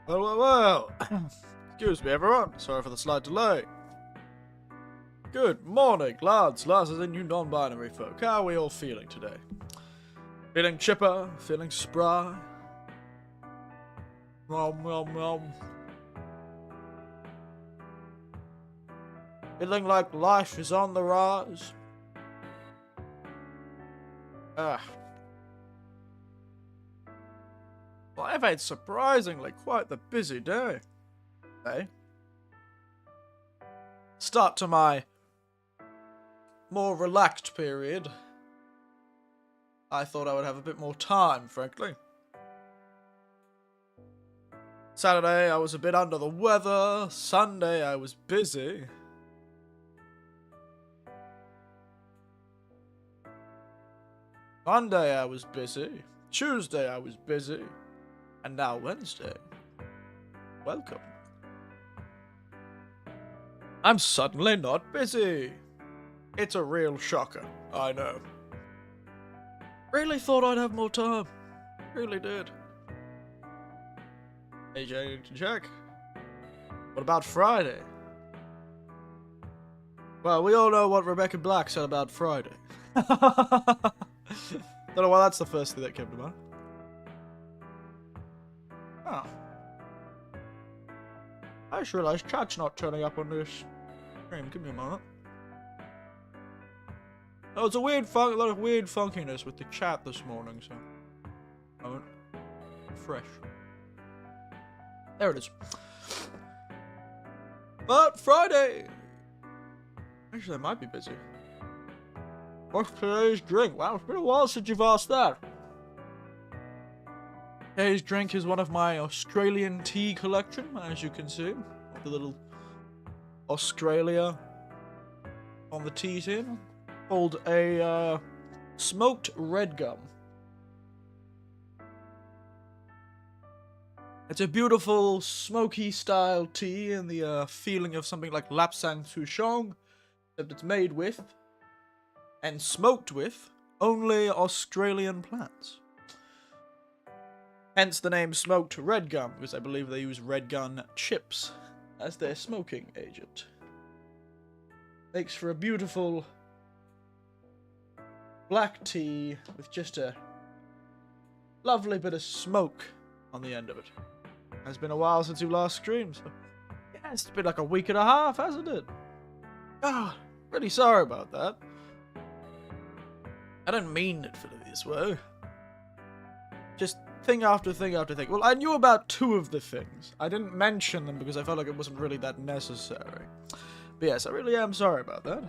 Well. Excuse me, everyone. Sorry for the slight delay. Good morning, lads, lasses, and you non-binary folk. How are we all feeling today? Feeling chipper? Feeling spry? Nom nom nom. Feeling like life is on the rise? Well, I've had surprisingly quite the busy day. Start to my more relaxed period. I thought I would have a bit more time, frankly. Saturday, I was a bit under the weather. Sunday, I was busy. Monday, I was busy. Tuesday, I was busy. And now Wednesday. Welcome. I'm suddenly not busy. It's a real shocker, I know. Really thought I'd have more time. Really did. AJ, to check. What about Friday? Well, we all know what Rebecca Black said about Friday. Don't know why that's the first thing that came to mind. Oh. I just realised chat's not turning up on this stream. Give me a moment. Oh, it's a lot of weird funkiness with the chat this morning, so moment. Fresh. There it is. But Friday. Actually, I might be busy. What's today's drink? Wow, it's been a while since you've asked that. Today's drink is one of my Australian tea collection, as you can see. The little Australia on the tea tin. Called a smoked red gum. It's a beautiful smoky style tea in the feeling of something like Lapsang Souchong, except it's made with and smoked with only Australian plants. Hence the name smoked red gum, because I believe they use red gun chips as their smoking agent. Makes for a beautiful black tea with just a lovely bit of smoke on the end of it. It's been a while since you last streamed, so yeah, it's been like a week and a half, hasn't it? Ah, really sorry about that. I didn't mean it for this way. Just thing after thing after thing. Well, I knew about two of the things. I didn't mention them because I felt like it wasn't really that necessary. But yes, I really am sorry about that.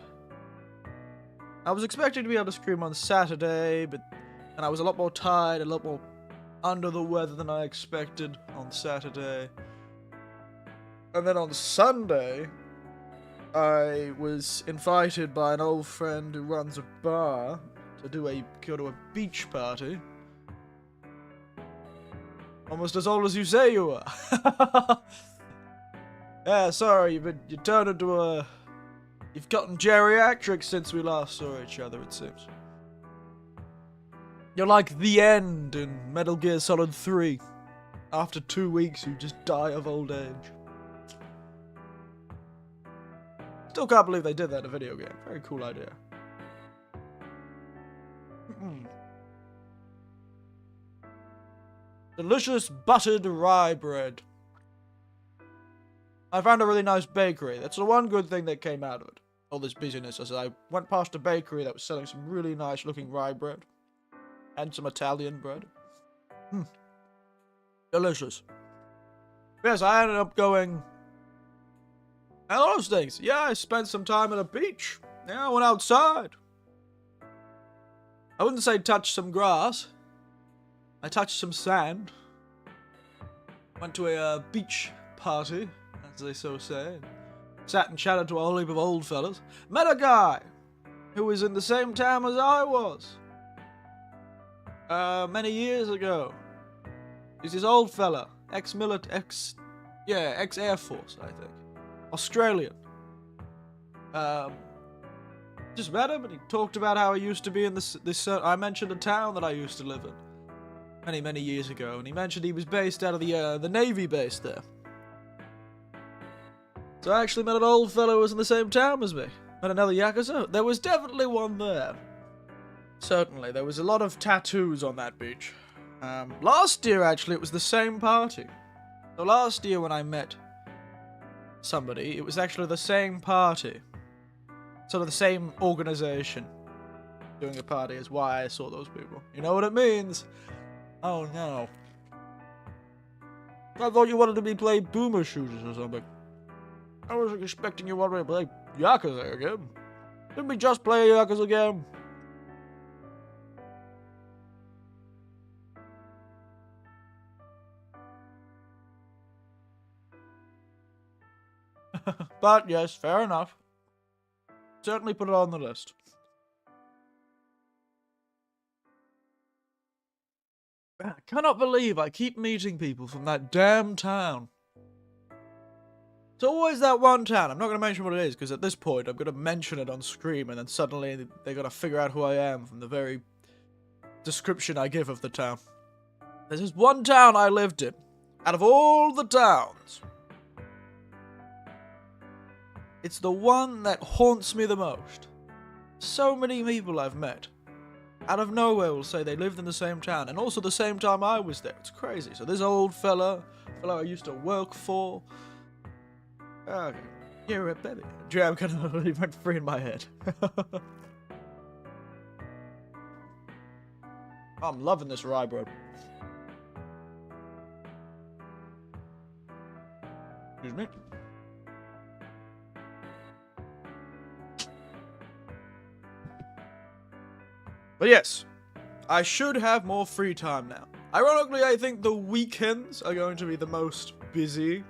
I was expecting to be able to stream on Saturday, and I was a lot more tired, a lot more under the weather than I expected on Saturday. And then on Sunday, I was invited by an old friend who runs a bar to go to a beach party. Almost as old as you say you are. Yeah, sorry, you turned into a... You've gotten geriatric since we last saw each other, it seems. You're like the end in Metal Gear Solid 3. After 2 weeks, you just die of old age. Still can't believe they did that in a video game. Very cool idea. Delicious buttered rye bread. I found a really nice bakery. That's the one good thing that came out of it. All this busyness. I went past a bakery that was selling some really nice looking rye bread. And some Italian bread. Delicious. Yes, I ended up going... And all those things. Yeah, I spent some time at a beach. Yeah, I went outside. I wouldn't say touch some grass. I touched some sand. Went to a beach party, as they so say. Sat and chatted to a whole heap of old fellas. Met a guy who was in the same town as I was. Many years ago. He's this old fella. Ex-Air Force, I think. Australian. Just met him and he talked about how he used to be in this I mentioned a town that I used to live in. many, many years ago, and he mentioned he was based out of the Navy base there. So I actually met an old fellow who was in the same town as me. Met another Yakuza. There was definitely one there. Certainly, there was a lot of tattoos on that beach. Last year, actually, it was the same party. So last year when I met somebody, it was actually the same party. Sort of the same organization doing a party is why I saw those people. You know what it means? Oh no. I thought you wanted to play boomer shooters or something. I wasn't expecting you wanted to play Yakuza again. Didn't we just play Yakuza again? But yes, fair enough. Certainly put it on the list. I cannot believe I keep meeting people from that damn town. It's always that one town. I'm not going to mention what it is, because at this point I'm going to mention it on screen, and then suddenly they're going to figure out who I am from the very description I give of the town. There's this one town I lived in. Out of all the towns, it's the one that haunts me the most. So many people I've met, out of nowhere, will say they lived in the same town, and also the same time I was there. It's crazy. So this old fellow I used to work for. Okay, you're a baby. Jam kind of really went free in my head. I'm loving this rye bread. Excuse me. But yes, I should have more free time now. Ironically, I think the weekends are going to be the most busy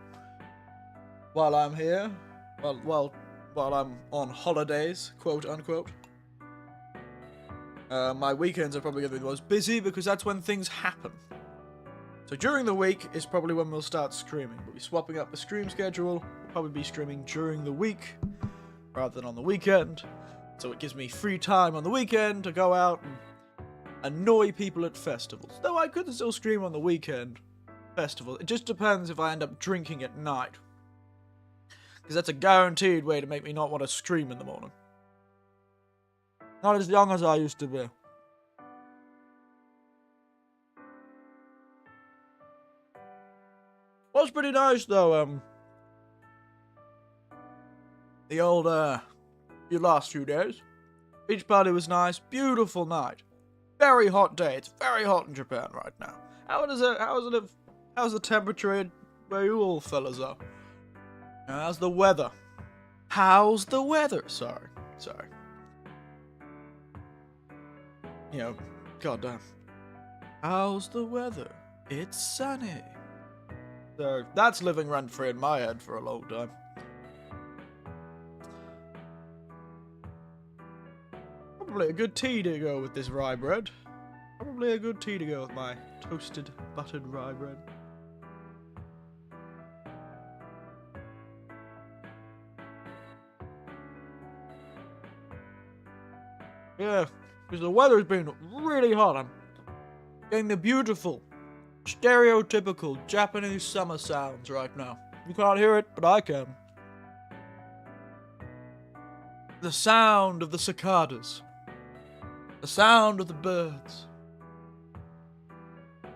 while I'm here. While I'm on holidays, quote unquote. My weekends are probably going to be the most busy because that's when things happen. So during the week is probably when we'll start streaming. We'll be swapping up the stream schedule. We'll probably be streaming during the week rather than on the weekend. So it gives me free time on the weekend to go out and annoy people at festivals. Though I could still stream on the weekend festival. It just depends if I end up drinking at night. Because that's a guaranteed way to make me not want to stream in the morning. Not as young as I used to be. Was pretty nice though, the old, last few days. Beach party was nice, beautiful night. Very hot day, it's very hot in Japan right now. How's the temperature where you all fellas are? How's the weather? How's the weather? Sorry. You know, goddamn. How's the weather? It's sunny. So, that's living rent-free in my head for a long time. Probably a good tea to go with this rye bread. Probably a good tea to go with my toasted, buttered rye bread. Yeah, because the weather's been really hot. I'm getting the beautiful, stereotypical Japanese summer sounds right now. You can't hear it, but I can. The sound of the cicadas. The sound of the birds.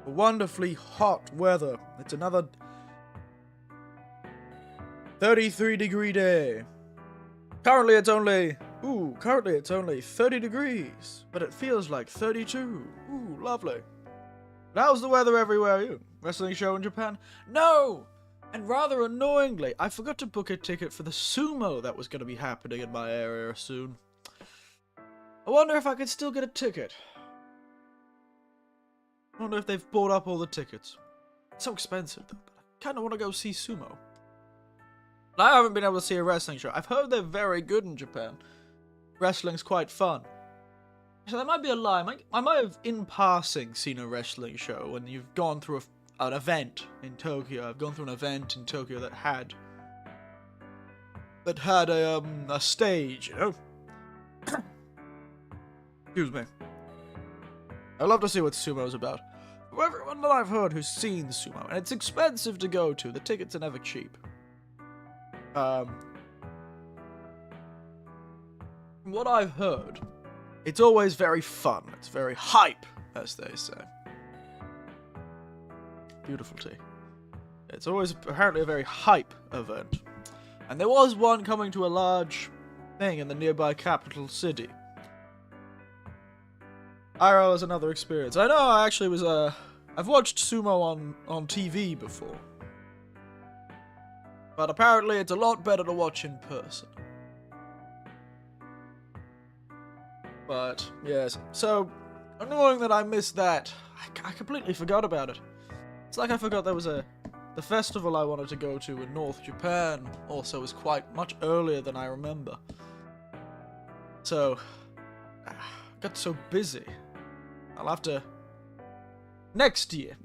The wonderfully hot weather. It's another 33-degree day. Currently it's only 30 degrees, but it feels like 32. Ooh, lovely. But how's the weather everywhere? You wrestling show in Japan? No! And rather annoyingly, I forgot to book a ticket for the sumo that was going to be happening in my area soon. I wonder if I could still get a ticket. I wonder if they've bought up all the tickets. It's so expensive, though, but I kind of want to go see sumo. But I haven't been able to see a wrestling show. I've heard they're very good in Japan. Wrestling's quite fun. So that might be a lie. I might have, in passing, seen a wrestling show when you've gone through an event in Tokyo. I've gone through an event in Tokyo that had a stage, you know? Excuse me. I'd love to see what sumo's about. everyone that I've heard who's seen sumo, and it's expensive to go to. The tickets are never cheap. From what I've heard, it's always very fun. It's very hype, as they say. Beautiful tea. It's always apparently a very hype event. And there was one coming to a large thing in the nearby capital city. IRL is another experience. I know I actually was, I've watched sumo on TV before. But apparently it's a lot better to watch in person. But, yes. So, annoying that I missed that. I completely forgot about it. It's like I forgot there was the festival I wanted to go to in North Japan also was quite much earlier than I remember. So, I got so busy. I'll have to... Next year.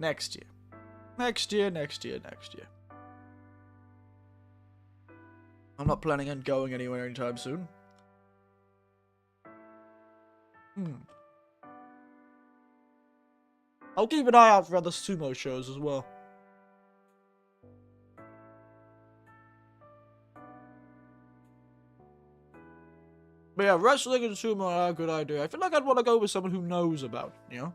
I'm not planning on going anywhere anytime soon. I'll keep an eye out for other sumo shows as well. But yeah, wrestling and sumo are a good idea. I feel like I'd want to go with someone who knows about it, you know?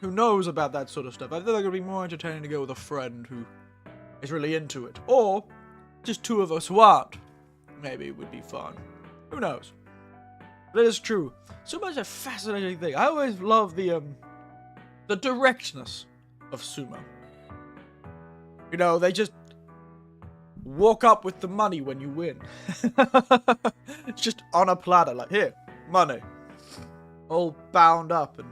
Who knows about that sort of stuff. I feel like it would be more entertaining to go with a friend who is really into it. Or, just two of us who aren't. Maybe it would be fun. Who knows? But it is true. Sumo is a fascinating thing. I always love the directness of sumo. You know, they just walk up with the money when you win. It's just on a platter, like, here, money. All bound up, and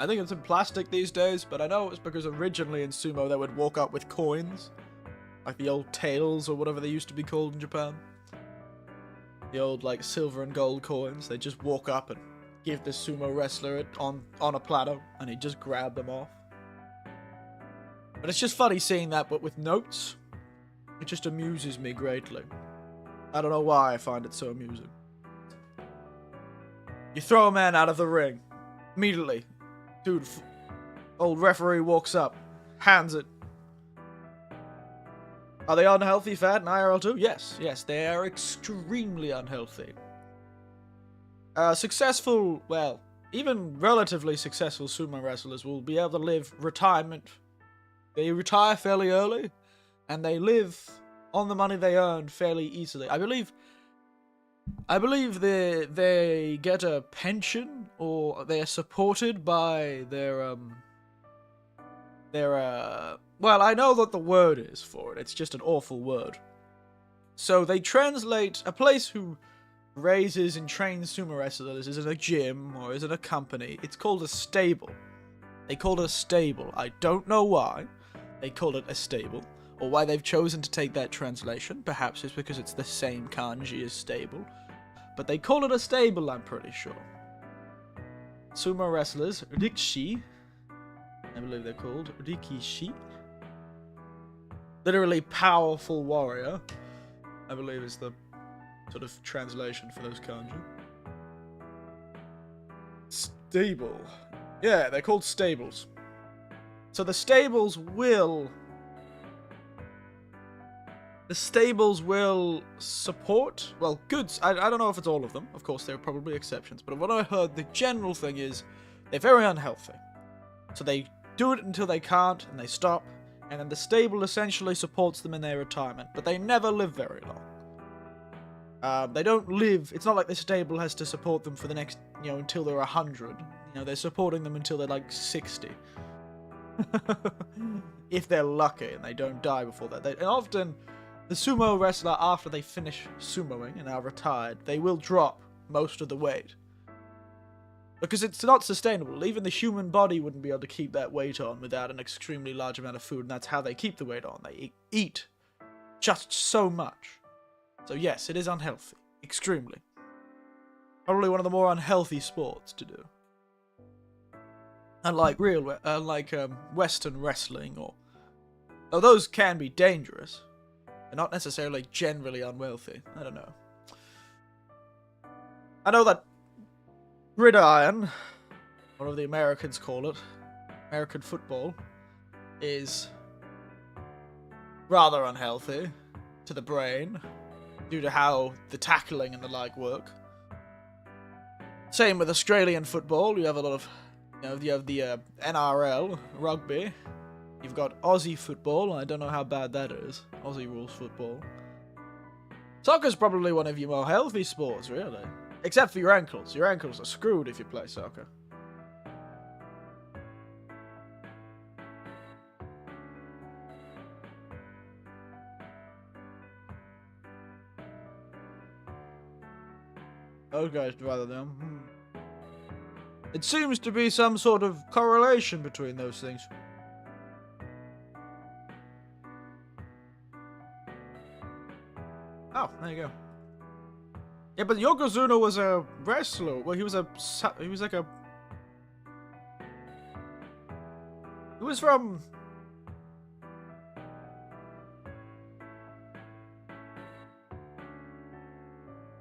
I think it's in plastic these days, but I know it's because originally in sumo they would walk up with coins. Like the old tails, or whatever they used to be called in Japan. The old, like, silver and gold coins. They just walk up and give the sumo wrestler it on a platter, and he'd just grab them off. But it's just funny seeing that, but with notes. It just amuses me greatly. I don't know why I find it so amusing. You throw a man out of the ring. Immediately. Dude, old referee walks up. Hands it. Are they unhealthy fat in IRL too? Yes, they are extremely unhealthy. Successful, well, even relatively successful sumo wrestlers will be able to live retirement. They retire fairly early, and they live on the money they earn fairly easily. I believe they get a pension, or they are supported by their well, I know what the word is for it. It's just an awful word. So they translate a place who raises and trains sumo wrestlers is in a gym or is in a company. It's called a stable. They call it a stable. I don't know why they call it a stable, or why they've chosen to take that translation. Perhaps it's because it's the same kanji as stable. But they call it a stable, I'm pretty sure. Sumo wrestlers, rikishi, I believe they're called, rikishi. Literally powerful warrior, I believe is the sort of translation for those kanji. Stable. Yeah, they're called stables. So the stables will support, well, goods. I don't know if it's all of them. Of course, there are probably exceptions. But what I heard, the general thing is they're very unhealthy. So they do it until they can't, and they stop. And then the stable essentially supports them in their retirement. But they never live very long. They don't live, it's not like the stable has to support them for the next, until they're 100. They're supporting them until they're like 60. If they're lucky and they don't die before that. And often, the sumo wrestler, after they finish sumoing and are retired, they will drop most of the weight. Because it's not sustainable. Even the human body wouldn't be able to keep that weight on without an extremely large amount of food, and that's how they keep the weight on. They eat just so much. So yes, it is unhealthy. Extremely. Probably one of the more unhealthy sports to do. Unlike Western wrestling, though those can be dangerous. They're not necessarily generally unwealthy. I don't know. I know that gridiron, whatever the Americans call it, American football, is rather unhealthy to the brain due to how the tackling and the like work. Same with Australian football. You have a lot of, you have the NRL rugby. You've got Aussie football. I don't know how bad that is. Aussie rules football. Soccer's probably one of your more healthy sports, really. Except for your ankles. Your ankles are screwed if you play soccer. Those guys rather them. It seems to be some sort of correlation between those things. Oh, there you go. Yeah, but Yokozuna was a wrestler. Well, he was from...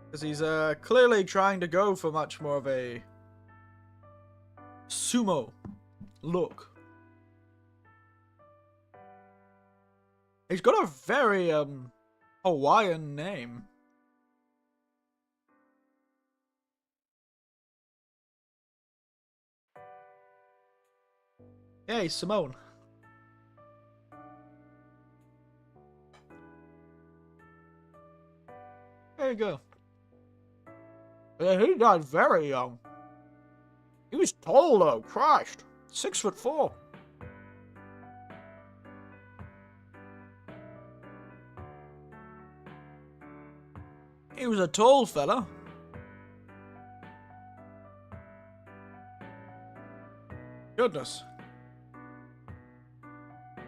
Because he's clearly trying to go for much more of a sumo look. He's got a very Hawaiian name. Yeah, he's Simone. There you go. Yeah, he died very young. He was tall though, Christ. 6'4". He was a tall fella. Goodness.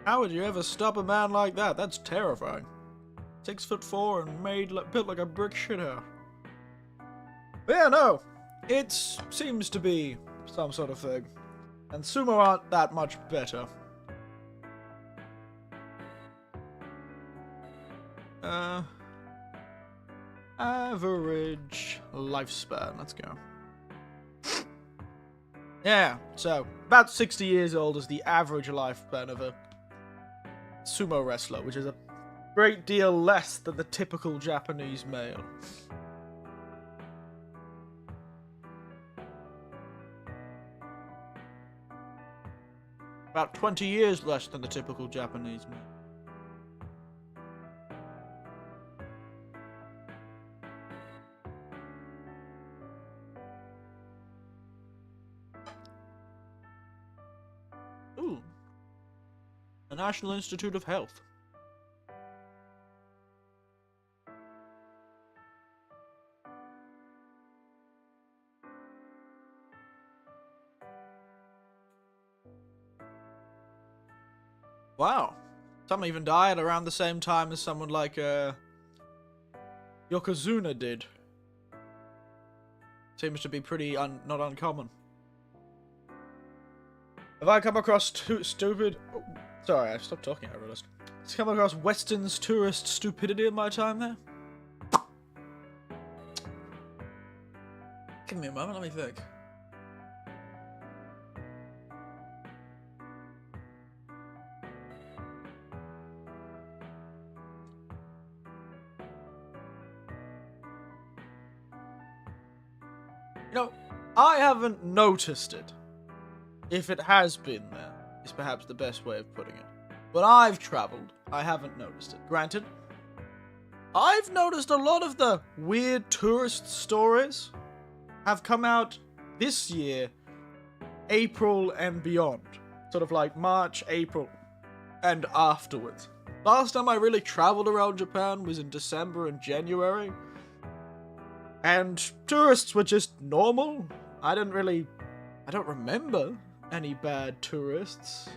How would you ever stop a man like that? That's terrifying. 6'4" and built like a brick shithouse. But yeah, no. It seems to be some sort of thing. And sumo aren't that much better. Average lifespan. Let's go. Yeah, so about 60 years old is the average lifespan of a sumo wrestler, which is a great deal less than the typical Japanese male. About 20 years less than the typical Japanese male. Ooh. The National Institute of Health. Wow. Some even died around the same time as someone like Yokozuna did. Seems to be pretty not uncommon. Have I come across stupid... Oh, sorry, I stopped talking, I realized. Has come across Western's tourist stupidity in my time there? Give me a moment, let me think. You know, I haven't noticed it. If it has been there, is perhaps the best way of putting it. When I've traveled, I haven't noticed it. Granted, I've noticed a lot of the weird tourist stories have come out this year, April and beyond. Sort of like March, April, and afterwards. Last time I really traveled around Japan was in December and January. And tourists were just normal. I don't remember any bad tourists.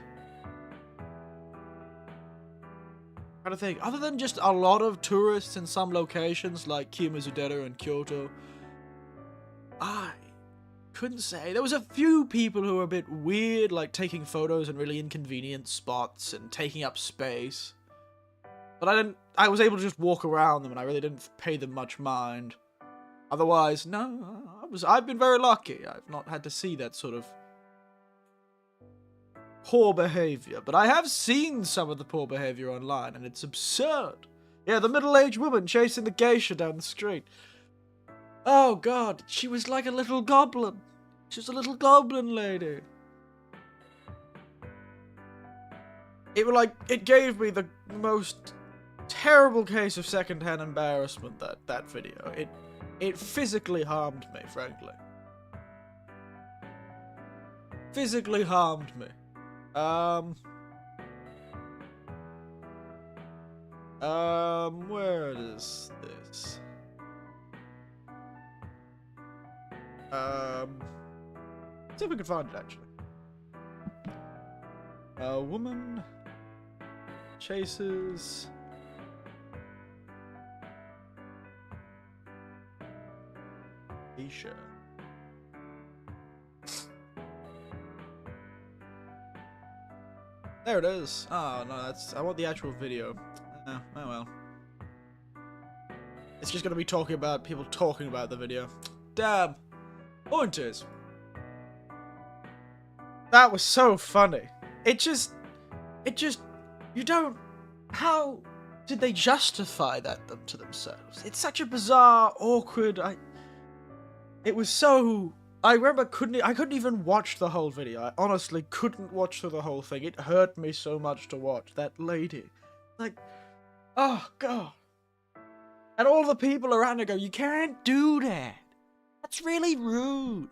I'm trying to think. Other than just a lot of tourists in some locations like Kimizudera and Kyoto, I couldn't say. There was a few people who were a bit weird, like taking photos in really inconvenient spots and taking up space. But I was able to just walk around them and I really didn't pay them much mind. Otherwise, no, I've been very lucky. I've not had to see that sort of poor behavior. But I have seen some of the poor behavior online, and it's absurd. Yeah, the middle-aged woman chasing the geisha down the street. Oh god, she was like a little goblin. She was a little goblin lady. It gave me the most terrible case of secondhand embarrassment, that video. It physically harmed me, frankly. Physically harmed me. Where is this? See if we can find it, actually. A woman chases geisha. There it is. Oh no, I want the actual video. Oh well. It's just gonna be people talking about the video. Damn. Point is, that was so funny. How did they justify that to themselves? It's such a bizarre, awkward, it was so, I remember I couldn't even watch the whole video. I honestly couldn't watch through the whole thing. It hurt me so much to watch. That lady. Like, oh god. And all the people around her go, you can't do that. That's really rude.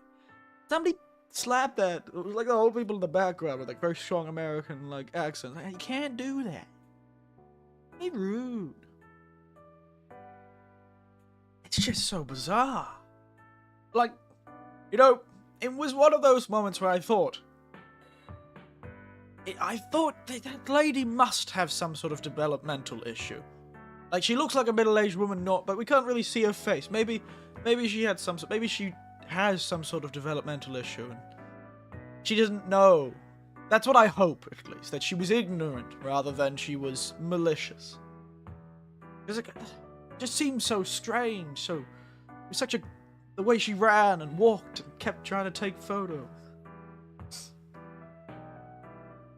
Somebody slap that. It was like the old people in the background with like very strong American like accents. Like, you can't do that. Be rude. It's just so bizarre. Like, you know, it was one of those moments where I thought that lady must have some sort of developmental issue. Like, she looks like a middle-aged woman, but we can't really see her face. Maybe she has some sort of developmental issue, and she doesn't know. That's what I hope, at least, that she was ignorant rather than she was malicious. Because it just seems so strange. It was the way she ran and walked and kept trying to take photos.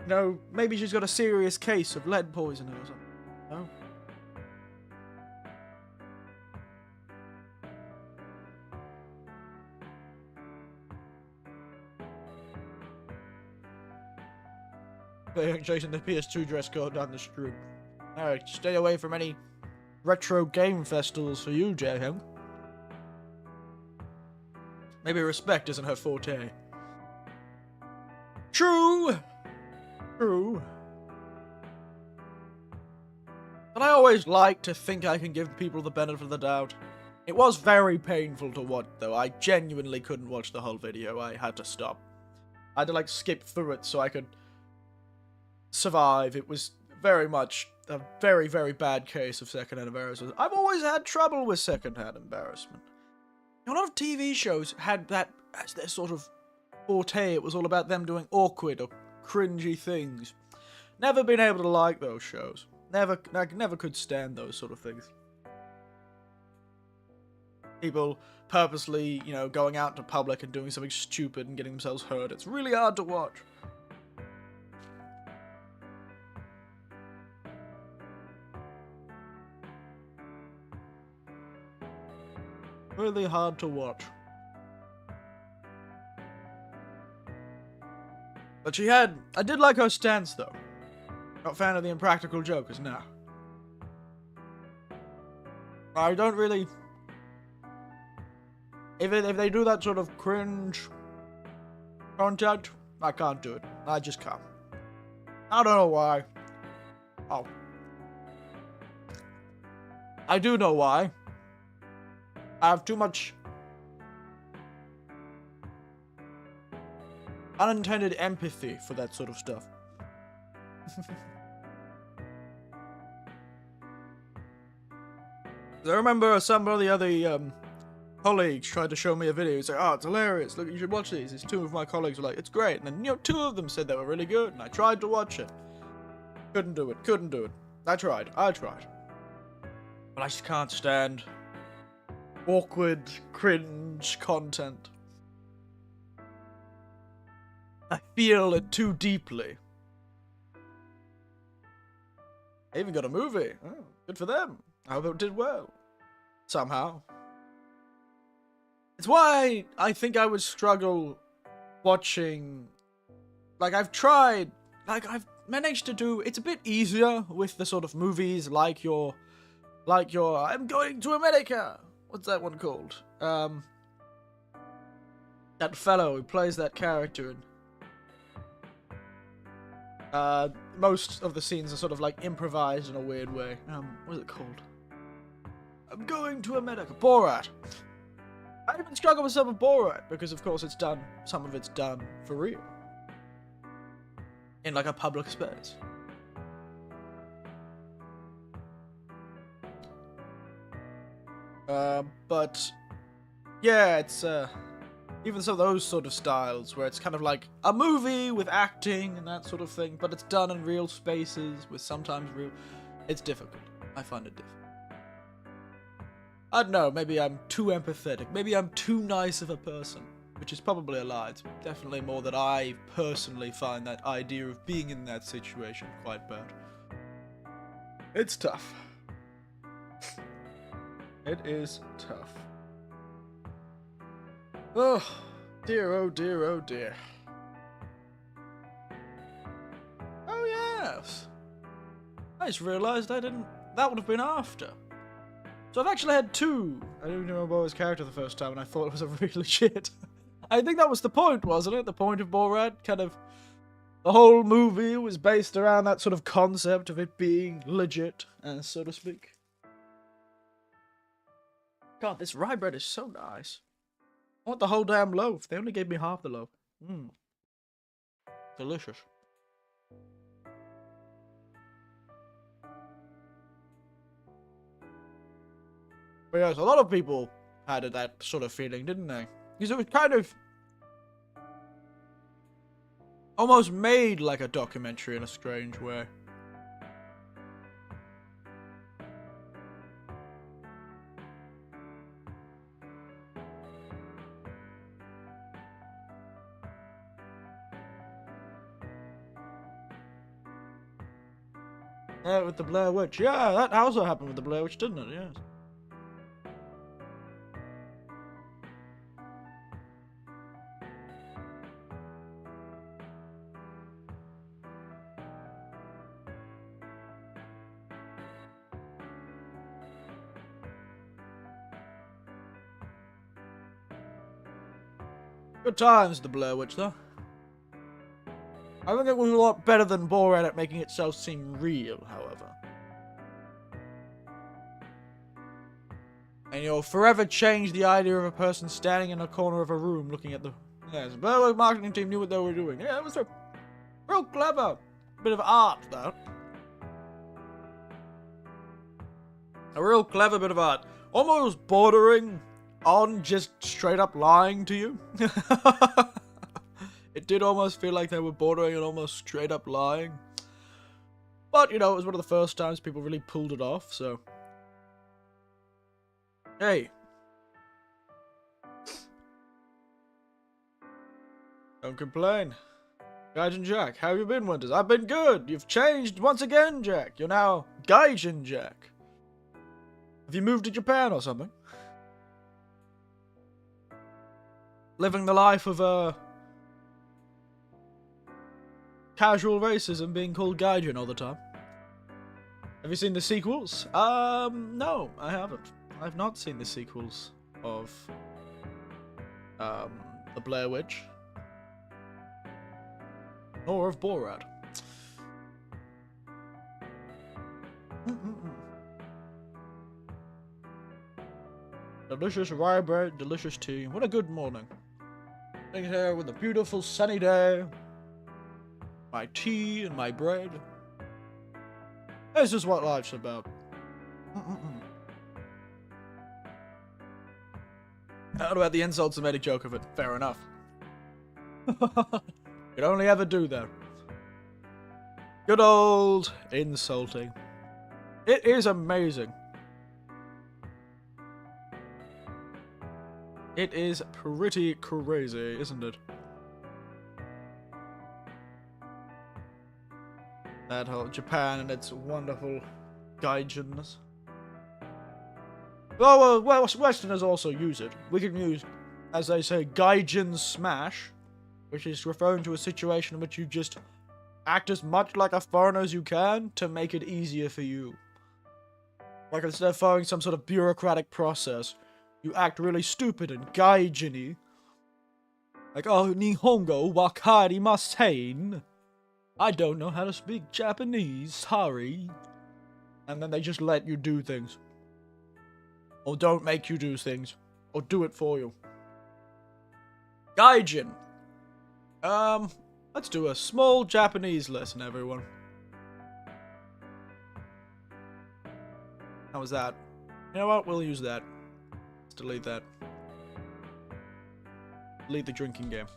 You know, maybe she's got a serious case of lead poisoning or something. No. Chasing the PS2 dress code down the street. Alright, stay away from any retro game festivals for you, J-Hung. Maybe respect isn't her forte. True! But I always like to think I can give people the benefit of the doubt. It was very painful to watch, though. I genuinely couldn't watch the whole video. I had to stop. I had to, like, skip through it so I could survive. It was very much a very, very bad case of secondhand embarrassment. I've always had trouble with secondhand embarrassment. A lot of TV shows had that as their sort of forte. It was all about them doing awkward or cringy things. Never been able to like those shows. Never could stand those sort of things. People purposely, you know, going out to public and doing something stupid and getting themselves hurt. It's really hard to watch. Really hard to watch. But I did like her stance, though. Not fan of the Impractical Jokers, no. I don't really... If they do that sort of cringe content, I can't do it. I just can't. I don't know why. Oh. I do know why. I have too much unintended empathy for that sort of stuff. I remember some of the other colleagues tried to show me a video. He's like, oh, it's hilarious. Look, you should watch these. These two of my colleagues were like, it's great. And then, you know, two of them said they were really good. And I tried to watch it. Couldn't do it. I tried. But I just can't stand awkward, cringe content. I feel it too deeply. I even got a movie. Oh, good for them. I hope it did well. Somehow. It's why I think I would struggle watching... Like, I've tried... Like, I've managed to do... It's a bit easier with the sort of movies like your... I'm going to America! What's that one called? That fellow who plays that character in... most of the scenes are sort of like improvised in a weird way. What is it called? I'm going to America. Borat. I even struggle with some of Borat because, of course, it's done. Some of it's done for real, in like a public space. But yeah, it's even some of those sort of styles where it's kind of like a movie with acting and that sort of thing, but it's done in real spaces with sometimes real... It's difficult. I find it difficult. I don't know, maybe I'm too empathetic. Maybe I'm too nice of a person, which is probably a lie. It's definitely more that I personally find that idea of being in that situation quite bad. It's tough. It is tough. Oh, dear, oh dear, oh dear. Oh, yes. I just realised I didn't... That would have been after. So I've actually had two. I didn't know Borat's character the first time, and I thought it was a real legit. I think that was the point, wasn't it? The point of Borat? Kind of... The whole movie was based around that sort of concept of it being legit, so to speak. God, this rye bread is so nice. I want the whole damn loaf. They only gave me half the loaf. Mmm. Delicious. But yes, a lot of people had that sort of feeling, didn't they? Because it was kind of... almost made like a documentary in a strange way. Yeah, with the Blair Witch. Yeah, that also happened with the Blair Witch, didn't it? Yes. Good times, the Blair Witch, though. I think it was a lot better than Borat at making itself seem real, however. And you'll forever change the idea of a person standing in a corner of a room looking at the... Yes, the Blair Witch marketing team knew what they were doing. Yeah, it was real clever. Bit of art, though. A real clever bit of art. Almost bordering on just straight up lying to you. It did almost feel like they were bordering on almost straight up lying. But, you know, it was one of the first times people really pulled it off, so... Hey. Don't complain. Gaijin Jack, how have you been, Winters? I've been good. You've changed once again, Jack. You're now Gaijin Jack. Have you moved to Japan or something? Living the life of, casual racism, being called Gaijin all the time. Have you seen the sequels? No, I haven't. I've not seen the sequels of, The Blair Witch. Nor of Borat. Delicious rye bread, delicious tea. What a good morning. Sitting here with a beautiful sunny day. My tea and my bread. This is what life's about. How about the insults and made a joke of it? Fair enough. Could only ever do that. Good old insulting. It is amazing. It is pretty crazy, isn't it? That whole Japan and its wonderful gaijins. Well, Westerners also use it. We can use, as they say, gaijin smash, which is referring to a situation in which you just act as much like a foreigner as you can to make it easier for you. Like instead of following some sort of bureaucratic process, you act really stupid and gaijin-y. Like, oh, Nihongo wakarimasen. I don't know how to speak Japanese, sorry. And then they just let you do things. Or don't make you do things. Or do it for you. Gaijin. Let's do a small Japanese lesson, everyone. How was that? You know what? We'll use that. Let's delete that. Delete the drinking game.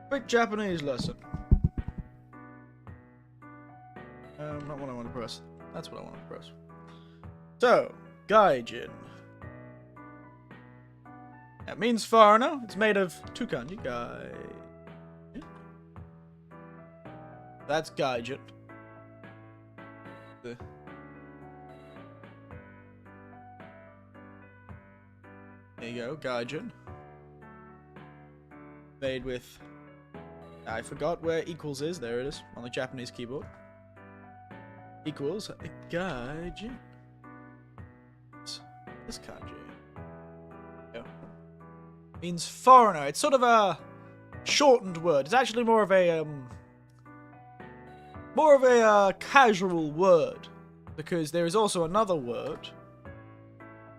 Quick Japanese lesson. Not what I want to press. That's what I want to press. So, gaijin. That means foreigner. It's made of two kanji. Gai. That's gaijin. There you go, gaijin. Made with... I forgot where equals is. There it is, on the Japanese keyboard. Equals gaijin. This kanji. Yeah. Means foreigner. It's sort of a shortened word. It's actually more of a casual word, because there is also another word.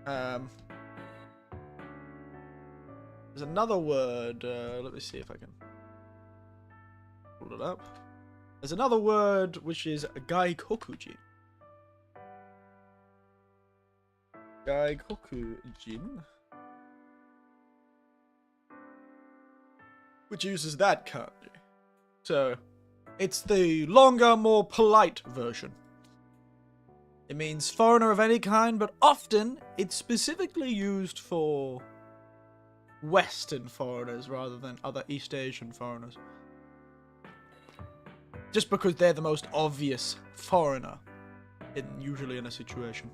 There's another word. Let me see if I can pull it up. There's another word which is gaikokujin. Gaikokujin, which uses that kanji. So, it's the longer, more polite version. It means foreigner of any kind, but often it's specifically used for Western foreigners rather than other East Asian foreigners. Just because they're the most obvious foreigner, usually in a situation.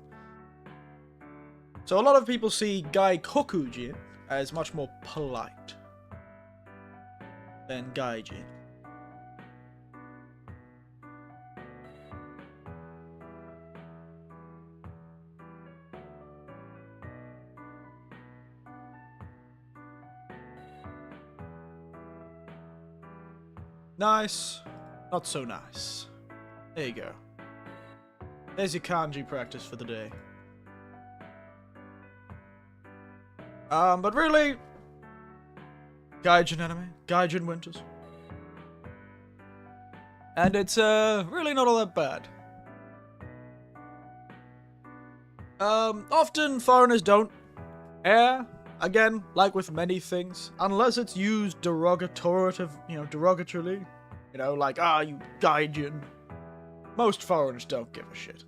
So a lot of people see gaikokujin as much more polite than gaijin. Nice. Not so nice. There you go. There's your kanji practice for the day. But really, gaijin anime, gaijin winters. And it's, really not all that bad. Often foreigners don't air, again, like with many things, unless it's used derogatorily, like, you gaijin. Most foreigners don't give a shit.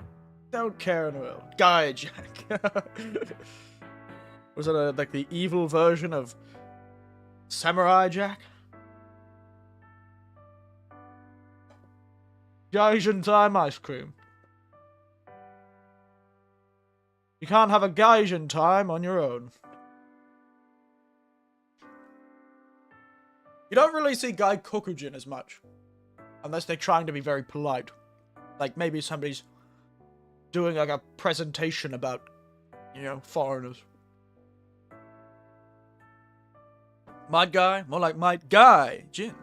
Don't care in the world. Gaijin. Was it like the evil version of Samurai Jack? Gaijin time ice cream. You can't have a gaijin time on your own. You don't really see gaikokujin as much. Unless they're trying to be very polite. Like maybe somebody's doing like a presentation about, foreigners. Might guy? More like might guy. Jin.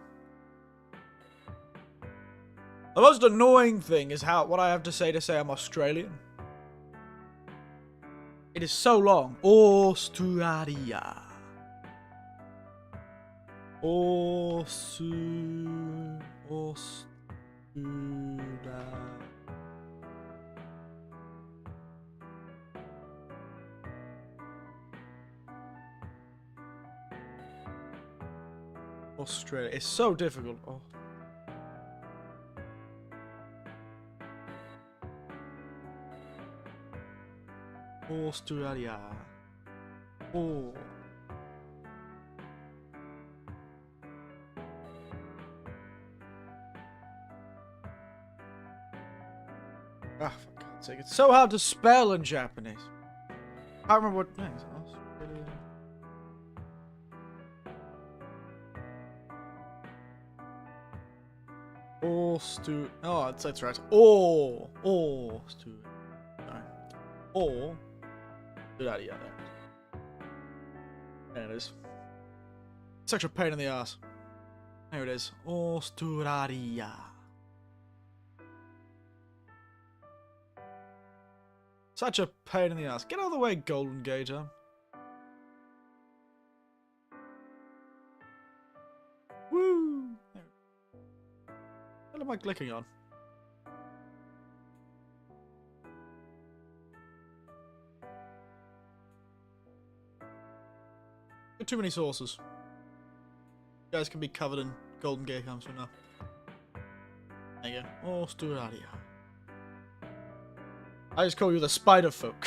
The most annoying thing is what I have to say I'm Australian. It is so long. Australia. Australia. It's so difficult. Oh. Australia. Oh. Ah, for God's sake. It's so hard to spell in Japanese. I can't remember what names. Oh, that's right. Stu. Sorry. Sturaria there. There it is. Such a pain in the ass. There it is. Sturaria. Such a pain in the ass. Get out of the way, Golden Gator. Woo! What am I clicking on? Got too many sources. You guys can be covered in Golden Gate cams for now. There you go. Sturaria. I just call you the Spider Folk.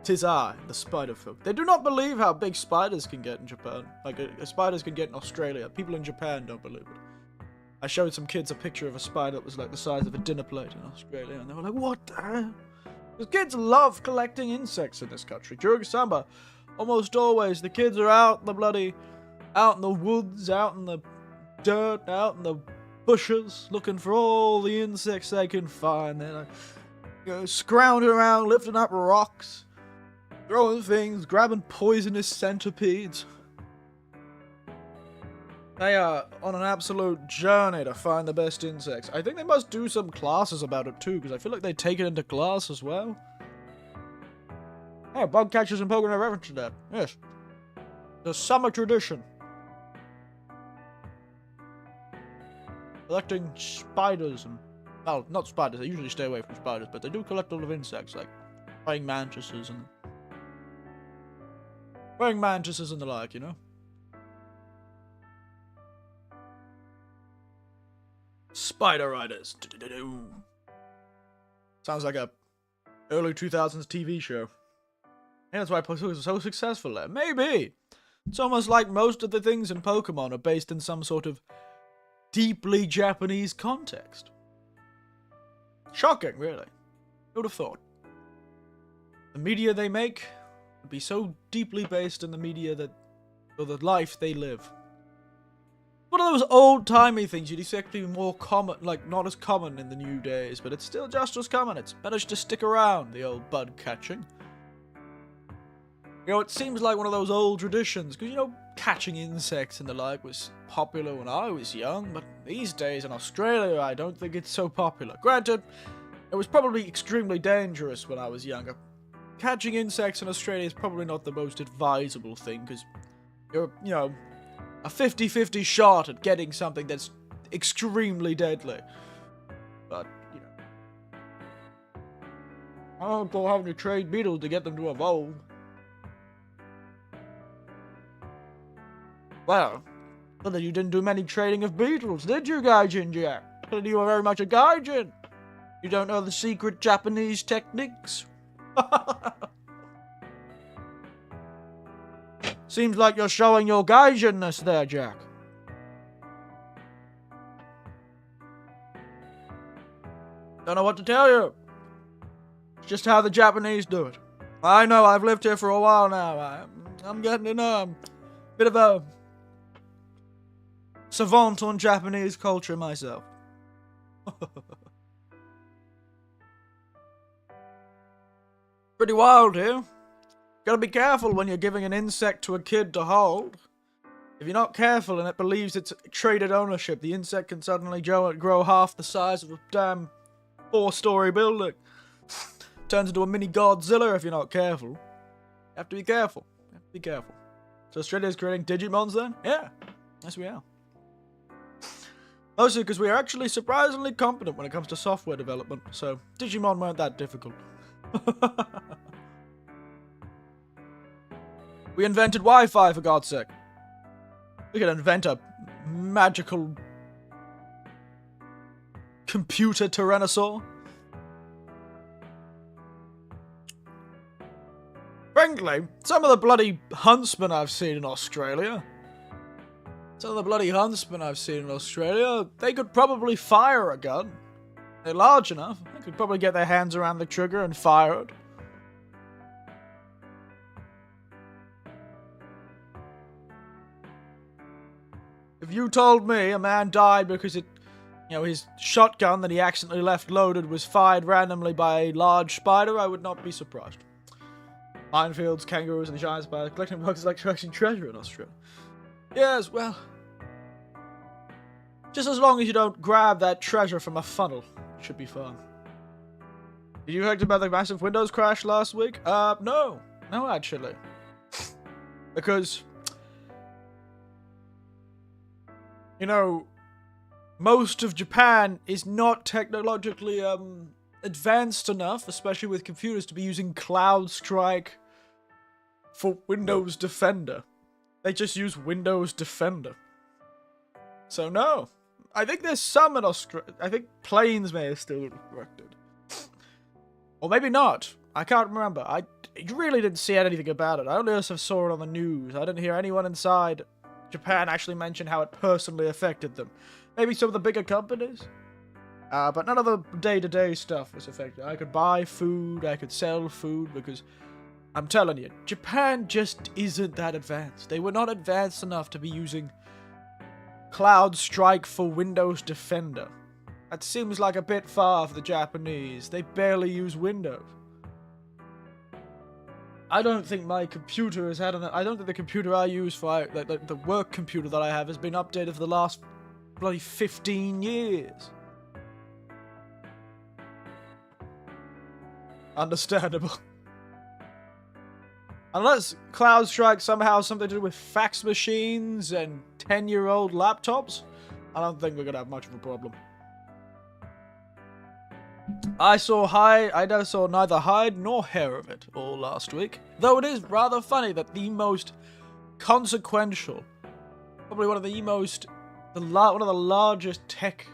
'Tis I, the Spider Folk. They do not believe how big spiders can get in Japan. Like, spiders can get in Australia. People in Japan don't believe it. I showed some kids a picture of a spider that was like the size of a dinner plate in Australia, and they were like, what the hell? Because kids love collecting insects in this country. During summer, almost always, the kids are out in the woods, out in the dirt, out in the bushes, looking for all the insects they can find. They're like, scrounging around, lifting up rocks, throwing things, grabbing poisonous centipedes. They are on an absolute journey to find the best insects. I think they must do some classes about it too, because I feel like they take it into class as well. Oh, bug catchers and Pokemon are reference to that. Yes. The summer tradition. Collecting spiders and... Well, not spiders. They usually stay away from spiders, but they do collect a lot of insects, like praying mantises and... Praying mantises and the like, you know? Spider Riders. Sounds like a early 2000s TV show. Yeah, that's why Pokemon was so successful there. Maybe. It's almost like most of the things in Pokemon are based in some sort of deeply Japanese context. Shocking, really. Who would have thought? The media they make would be so deeply based in the media that, or the life they live. One of those old-timey things you'd expect to be more common, like not as common in the new days, but it's still just as common. It's managed to stick around, the old bud catching. You know, it seems like one of those old traditions, because, you know, catching insects and the like was popular when I was young, but these days in Australia, I don't think it's so popular. Granted, it was probably extremely dangerous when I was younger. Catching insects in Australia is probably not the most advisable thing, because you're, you know, a 50-50 shot at getting something that's extremely deadly. But, you know, I don't go having to trade beetles to get them to evolve. Well, then you didn't do many trading of beetles, did you, Gaijin Jack? You were very much a Gaijin. You don't know the secret Japanese techniques? Seems like you're showing your Gaijin-ness there, Jack. Don't know what to tell you. It's just how the Japanese do it. I know, I've lived here for a while now. I'm getting to know. I'm a bit of a savant on Japanese culture myself. Pretty wild here. Gotta be careful when you're giving an insect to a kid to hold. If you're not careful and it believes it's traded ownership, the insect can suddenly grow half the size of a damn 4-story building. Turns into a mini Godzilla if you're not careful. You have to be careful. You have to be careful. So Australia's creating Digimons then? Yeah. Yes, we are. Mostly because we are actually surprisingly competent when it comes to software development, so Digimon weren't that difficult. We invented Wi-Fi, for God's sake. We could invent a magical computer tyrannosaur. Frankly, some of the bloody huntsmen I've seen in Australia, they could probably fire a gun. They're large enough. They could probably get their hands around the trigger and fire it. If you told me a man died because his shotgun that he accidentally left loaded was fired randomly by a large spider, I would not be surprised. Minefields, kangaroos, and giant spiders. Collecting bugs is like collecting treasure in Australia. Yes, well, just as long as you don't grab that treasure from a funnel, it should be fun. Did you hear about the massive Windows crash last week? No, actually, because most of Japan is not technologically advanced enough, especially with computers, to be using CloudStrike for Windows Defender. They just use Windows Defender. So no. I think there's some in Australia. I think planes may have still erected. Or maybe not. I can't remember. I really didn't see anything about it. I only also saw it on the news. I didn't hear anyone inside Japan actually mention how it personally affected them. Maybe some of the bigger companies. But none of the day-to-day stuff was affected. I could buy food, I could sell food, because I'm telling you, Japan just isn't that advanced. They were not advanced enough to be using CloudStrike for Windows Defender. That seems like a bit far for the Japanese. They barely use Windows. I don't think my computer has had I don't think the computer I use for the work computer that I have has been updated for the last bloody 15 years. Understandable. Unless CloudStrike somehow has something to do with fax machines and 10-year-old laptops, I don't think we're gonna have much of a problem. I never saw neither hide nor hair of it all last week. Though it is rather funny that the most consequential, probably one of the largest tech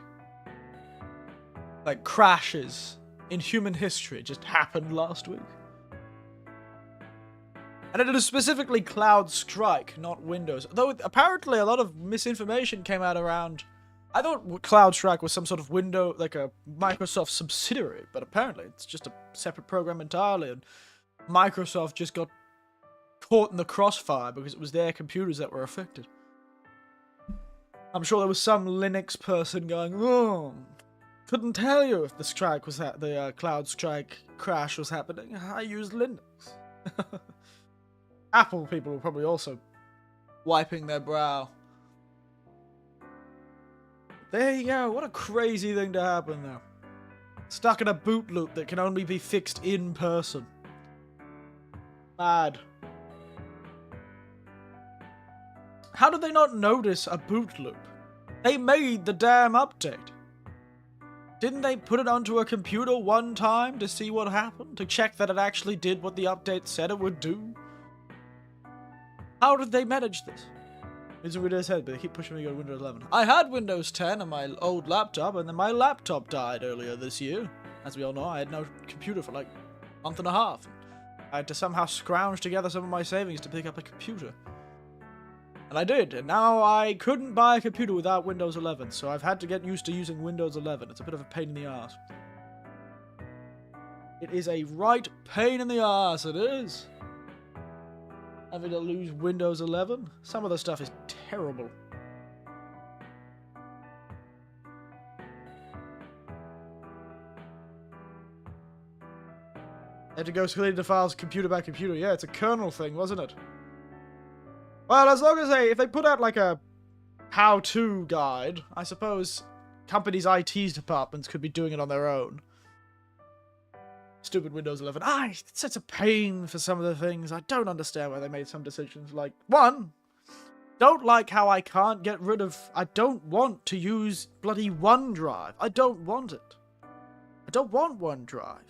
crashes in human history just happened last week. And it is specifically CloudStrike, not Windows. Though apparently a lot of misinformation came out around. I thought CloudStrike was some sort of a Microsoft subsidiary, but apparently it's just a separate program entirely, and Microsoft just got caught in the crossfire because it was their computers that were affected. I'm sure there was some Linux person going, "Oh, couldn't tell you if the CloudStrike crash was happening. I use Linux." Apple people were probably also wiping their brow. There you go. What a crazy thing to happen now. Stuck in a boot loop that can only be fixed in person. Mad. How did they not notice a boot loop? They made the damn update. Didn't they put it onto a computer one time to see what happened? To check that it actually did what the update said it would do? How did they manage this? It's Windows 10, but they keep pushing me to go to Windows 11. I had Windows 10 on my old laptop, and then my laptop died earlier this year. As we all know, I had no computer for like a month and a half. I had to somehow scrounge together some of my savings to pick up a computer. And I did, and now I couldn't buy a computer without Windows 11, so I've had to get used to using Windows 11. It's a bit of a pain in the ass. It is a right pain in the ass, it is. Having to lose Windows 11. Some of the stuff is terrible. I had to go clean the files computer by computer. Yeah, it's a kernel thing, wasn't it? Well, as long as if they put out like a how-to guide, I suppose companies' IT departments could be doing it on their own. Stupid Windows 11. It's such a pain for some of the things. I don't understand why they made some decisions. Like, one, don't like how I can't get rid of... I don't want to use bloody OneDrive. I don't want it. I don't want OneDrive.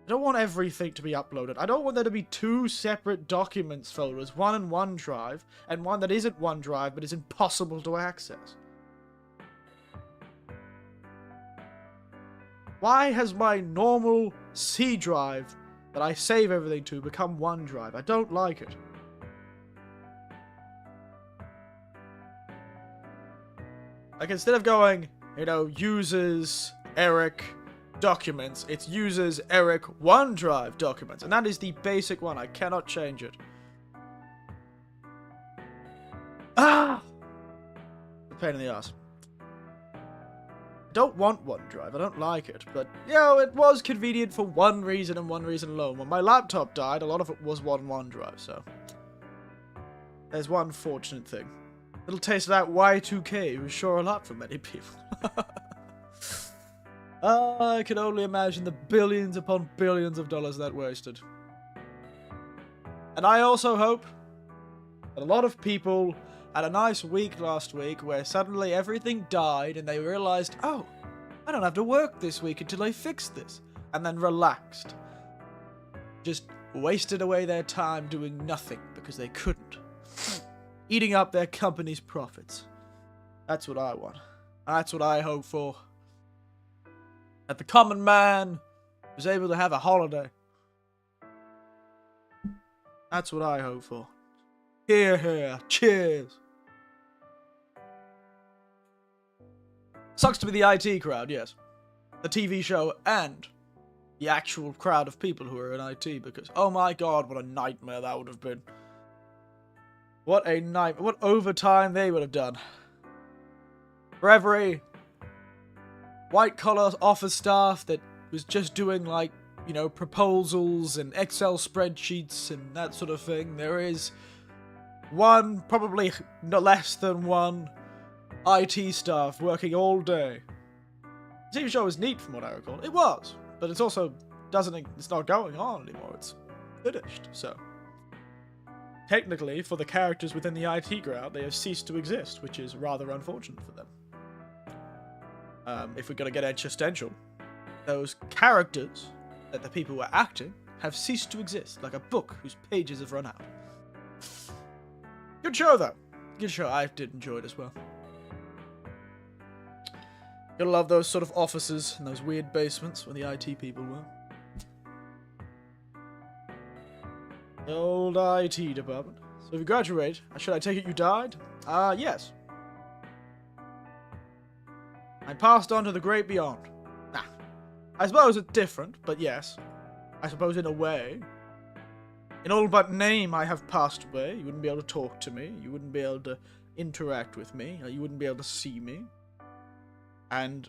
I don't want everything to be uploaded. I don't want there to be two separate documents folders. One in OneDrive, and one that isn't OneDrive, but is impossible to access. Why has my normal C drive that I save everything to become OneDrive. I don't like it. Like, instead of going, you know, users, Eric, documents, it's users, Eric, OneDrive documents. And that is the basic one. I cannot change it. Ah! A pain in the ass. I don't want OneDrive. I don't like it. But, you know, it was convenient for one reason and one reason alone. When my laptop died, a lot of it was OneDrive, so there's one fortunate thing. Little taste of that Y2K was sure a lot for many people. I can only imagine the billions upon billions of dollars that wasted. And I also hope that a lot of people had a nice week last week where suddenly everything died and they realized, oh, I don't have to work this week until I fix this. And then relaxed. Just wasted away their time doing nothing because they couldn't. Eating up their company's profits. That's what I want. That's what I hope for. That the common man was able to have a holiday. That's what I hope for. Hear, hear. Cheers. Sucks to be the IT crowd, yes. The TV show and the actual crowd of people who are in IT, because, oh my god, what a nightmare that would have been. What a nightmare. What overtime they would have done. For every white-collar office staff that was just doing, like, you know, proposals and Excel spreadsheets and that sort of thing, there is one, probably no less than one, IT staff working all day. The TV show was neat from what I recall. It was, but it's also it's not going on anymore. It's finished, so technically, for the characters within the IT crowd, they have ceased to exist, which is rather unfortunate for them. If we're going to get existential, those characters that the people were acting have ceased to exist, like a book whose pages have run out. Good show, though. Good show. I did enjoy it as well. Gotta love those sort of offices and those weird basements where the IT people were. The old IT department. So if you graduate, should I take it you died? Yes. I passed on to the great beyond. Nah. I suppose it's different, but yes. I suppose in a way. In all but name, I have passed away. You wouldn't be able to talk to me. You wouldn't be able to interact with me. You wouldn't be able to see me. And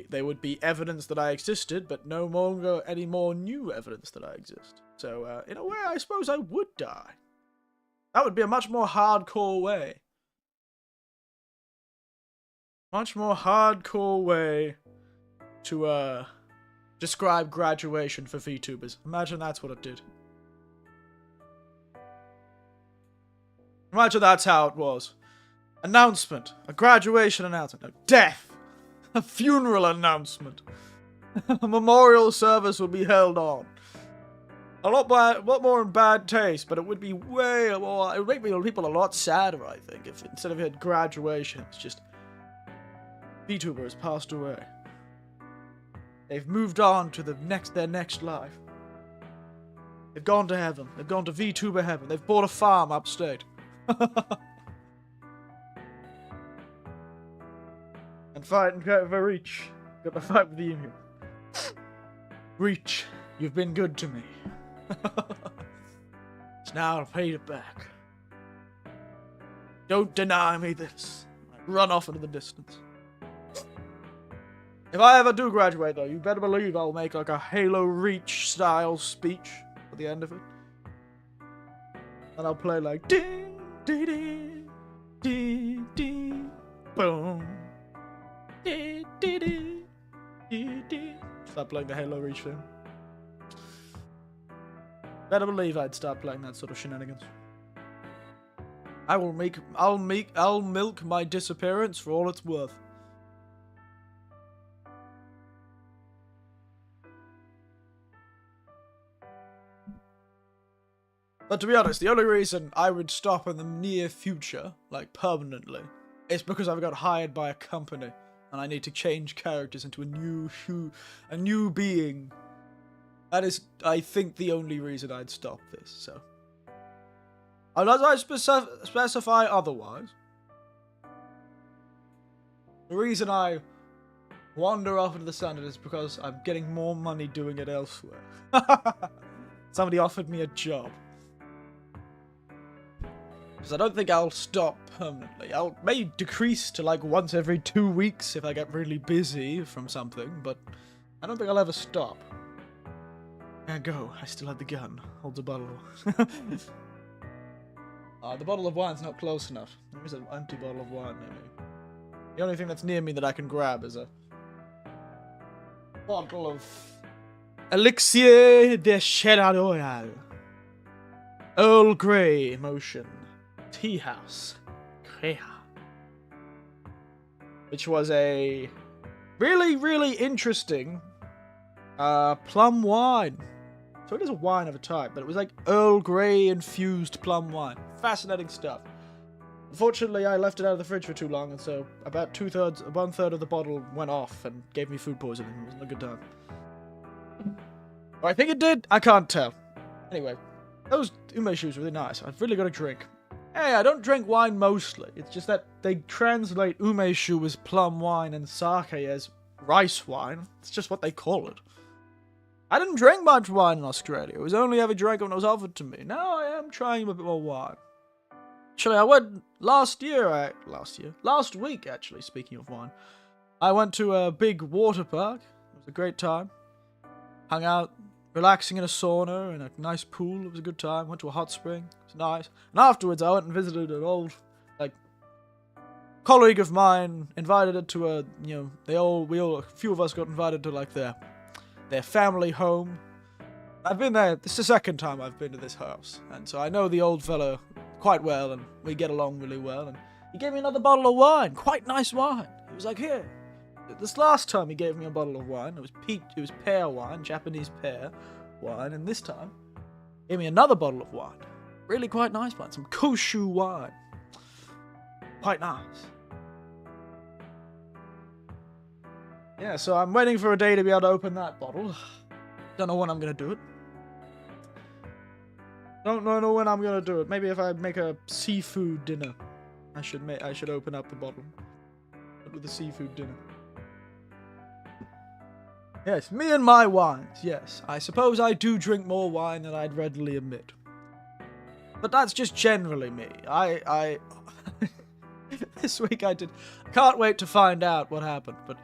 there would be evidence that I existed, but no longer any more new evidence that I exist. So, in a way, I suppose I would die. That would be a much more hardcore way. Much more hardcore way to, describe graduation for VTubers. Imagine that's what it did. Imagine that's how it was. Announcement. A graduation announcement. No, death. A funeral announcement. A memorial service will be held on. A lot more in bad taste, but it would be way more. It would make people a lot sadder, I think, if instead of had graduation, it's just VTuber has passed away. They've moved on to their next life. They've gone to heaven. They've gone to VTuber heaven. They've bought a farm upstate. And fight for Reach. Got to fight with the Union. Reach, you've been good to me. So now I'll pay it back. Don't deny me this. Run off into the distance. If I ever do graduate, though, you better believe I'll make like a Halo Reach style speech at the end of it. And I'll play like ding, ding, ding, ding, ding, boom. Start playing the Halo Reach theme. Better believe I'd start playing that sort of shenanigans. I'll milk my disappearance for all it's worth. But to be honest, the only reason I would stop in the near future, like permanently, is because I've got hired by a company. And I need to change characters into a new being. That is, I think, the only reason I'd stop this, so. Unless I specify otherwise. The reason I wander off into the sun is because I'm getting more money doing it elsewhere. Somebody offered me a job. Because I don't think I'll stop permanently. I'll maybe decrease to like once every 2 weeks if I get really busy from something, but I don't think I'll ever stop. There go, I still had the gun. Holds a bottle. The bottle of wine's not close enough. There is an empty bottle of wine near me. The only thing that's near me that I can grab is a bottle of Elixir de Shadowoftheerdtree. Earl Grey Motion. Tea House. Kreha. Which was a really, really interesting plum wine. So it is a wine of a type, but it was like Earl Grey infused plum wine. Fascinating stuff. Unfortunately, I left it out of the fridge for too long, and so about 1/3 of the bottle went off and gave me food poisoning. It wasn't a good time. Or I think it did. I can't tell. Anyway, those umeshu were really nice. I've really got a drink. Hey, I don't drink wine mostly. It's just that they translate umeshu as plum wine and sake as rice wine. It's just what they call it. I didn't drink much wine in Australia. It was only ever drank when it was offered to me. Now I am trying a bit more wine. Actually, I went last week, actually, speaking of wine. I went to a big water park. It was a great time. Hung out, relaxing in a sauna, in a nice pool. It was a good time. Went to a hot spring. It was nice. And afterwards, I went and visited an old, colleague of mine. Invited it to a, a few of us got invited to, their family home. I've been there. This is the second time I've been to this house. And so I know the old fellow quite well, and we get along really well. And he gave me another bottle of wine. Quite nice wine. He was like, here. This last time he gave me a bottle of wine. It was pear wine, Japanese pear wine. And this time, he gave me another bottle of wine. Really quite nice wine. Some Koshu wine. Quite nice. Yeah, so I'm waiting for a day to be able to open that bottle. Don't know when I'm going to do it. Don't know when I'm going to do it. Maybe if I make a seafood dinner, I should open up the bottle. Do the seafood dinner. Yes, me and my wines. Yes, I suppose I do drink more wine than I'd readily admit. But that's just generally me. I this week I did. I can't wait to find out what happened, but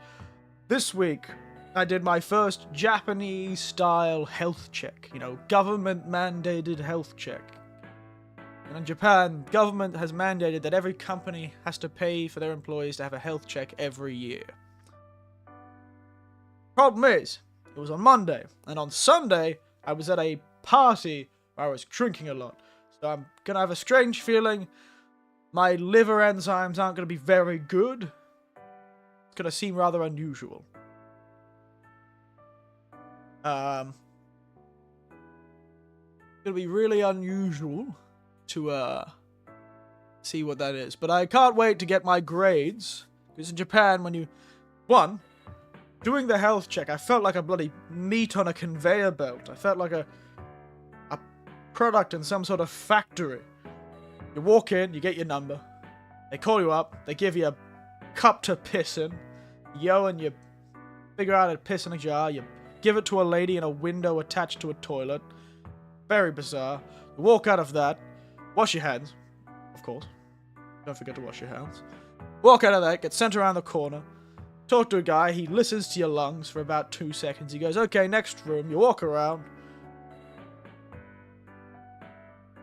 this week, I did my first Japanese-style health check. Government-mandated health check. And in Japan, government has mandated that every company has to pay for their employees to have a health check every year. Problem is, it was on Monday, and on Sunday, I was at a party where I was drinking a lot. So I'm gonna have a strange feeling. My liver enzymes aren't gonna be very good. It's gonna seem rather unusual. It's gonna be really unusual to see what that is. But I can't wait to get my grades. Because in Japan, doing the health check, I felt like a bloody meat on a conveyor belt. I felt like a product in some sort of factory. You walk in, you get your number. They call you up, they give you a cup to piss in. And you figure out how to piss in a jar. You give it to a lady in a window attached to a toilet. Very bizarre. You walk out of that. Wash your hands. Of course. Don't forget to wash your hands. Walk out of that. Get sent around the corner. Talk to a guy. He listens to your lungs for about 2 seconds. He goes, okay, next room. You walk around.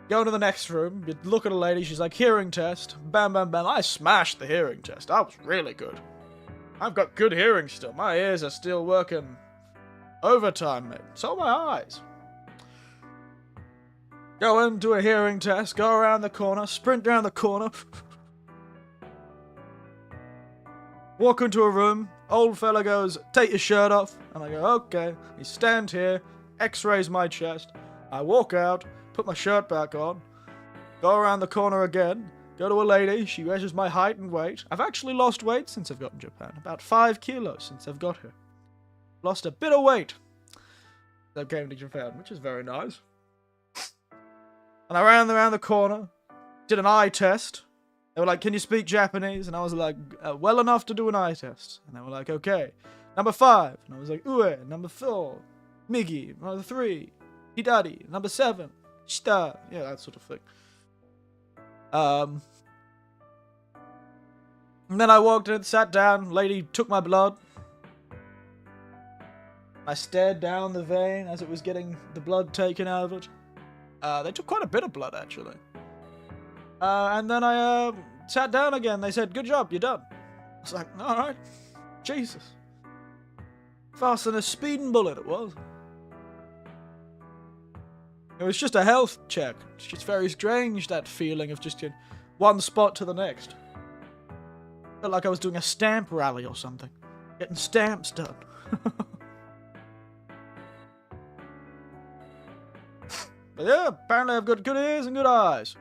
Go to the next room. You look at a lady. She's like, hearing test. Bam, bam, bam. I smashed the hearing test. That was really good. I've got good hearing still. My ears are still working overtime, mate. So are my eyes. Go in, do a hearing test, go around the corner, sprint down the corner. Walk into a room, old fella goes, take your shirt off. And I go, okay. You stand here, x-rays my chest. I walk out, put my shirt back on, go around the corner again. Go to a lady, she measures my height and weight. I've actually lost weight since I've gotten to Japan. About 5 kilos since I've got here. Lost a bit of weight. that came to Japan, which is very nice. And I ran around the corner, did an eye test. They were like, can you speak Japanese? And I was like, well enough to do an eye test. And they were like, okay. Number 5. And I was like, ue. Number 4, migi. Number 3, hidari. Number 7, shita. Yeah, that sort of thing. And then I walked in, sat down, lady took my blood. I stared down the vein as it was getting the blood taken out of it. They took quite a bit of blood, actually. And then I sat down again. They said, good job, you're done. I was like, alright. Jesus. Faster than a speeding bullet it was. It was just a health check. It's just very strange, that feeling of just one spot to the next. Felt like I was doing a stamp rally or something. Getting stamps done. But yeah, apparently I've got good ears and good eyes.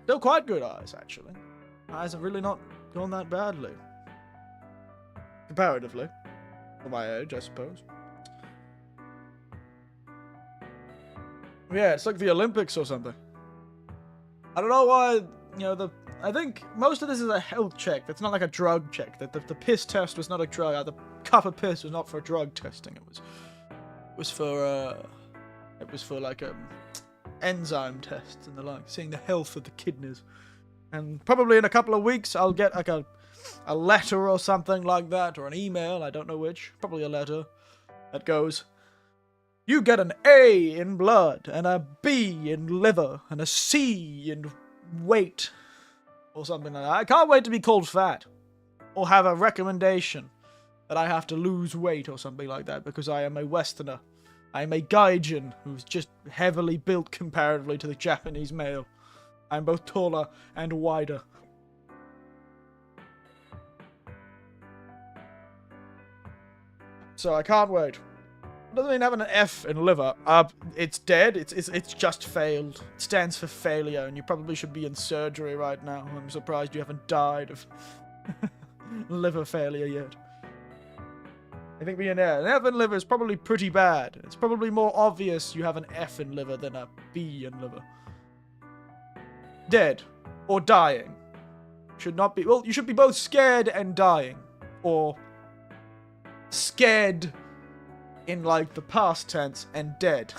Still quite good eyes, actually. Eyes have really not gone that badly. Comparatively. For my age, I suppose. Yeah, it's like the Olympics or something. I don't know why, I think most of this is a health check. It's not like a drug check. The piss test was not a drug. The cup of piss was not for drug testing. It was for like enzyme tests and the like, seeing the health of the kidneys. And probably in a couple of weeks I'll get like a letter or something like that, or an email, I don't know which, probably a letter, that goes, you get an A in blood, and a B in liver, and a C in weight, or something like that. I can't wait to be called fat, or have a recommendation that I have to lose weight or something like that, because I am a Westerner. I am a Gaijin, who's just heavily built comparatively to the Japanese male. I'm both taller and wider. So I can't wait. It doesn't mean having an F in liver. It's dead. It's just failed. It stands for failure, and you probably should be in surgery right now. I'm surprised you haven't died of liver failure yet. I think being an F in liver is probably pretty bad. It's probably more obvious you have an F in liver than a B in liver. Dead. Or dying. Should not be... Well, you should be both scared and dying. Or scared in, like, the past tense and dead.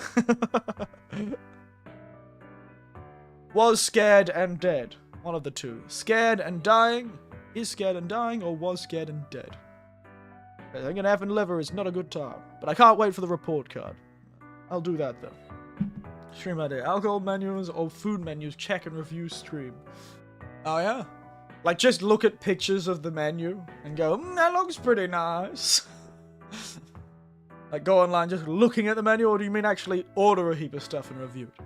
Was scared and dead. One of the two. Scared and dying. Is scared and dying, or was scared and dead. I think an F in liver is not a good time. But I can't wait for the report card. I'll do that, though. Stream idea. Alcohol menus or food menus. Check and review stream. Oh, yeah? Like, just look at pictures of the menu and go, that looks pretty nice. Like, go online just looking at the menu, or do you mean actually order a heap of stuff and review it?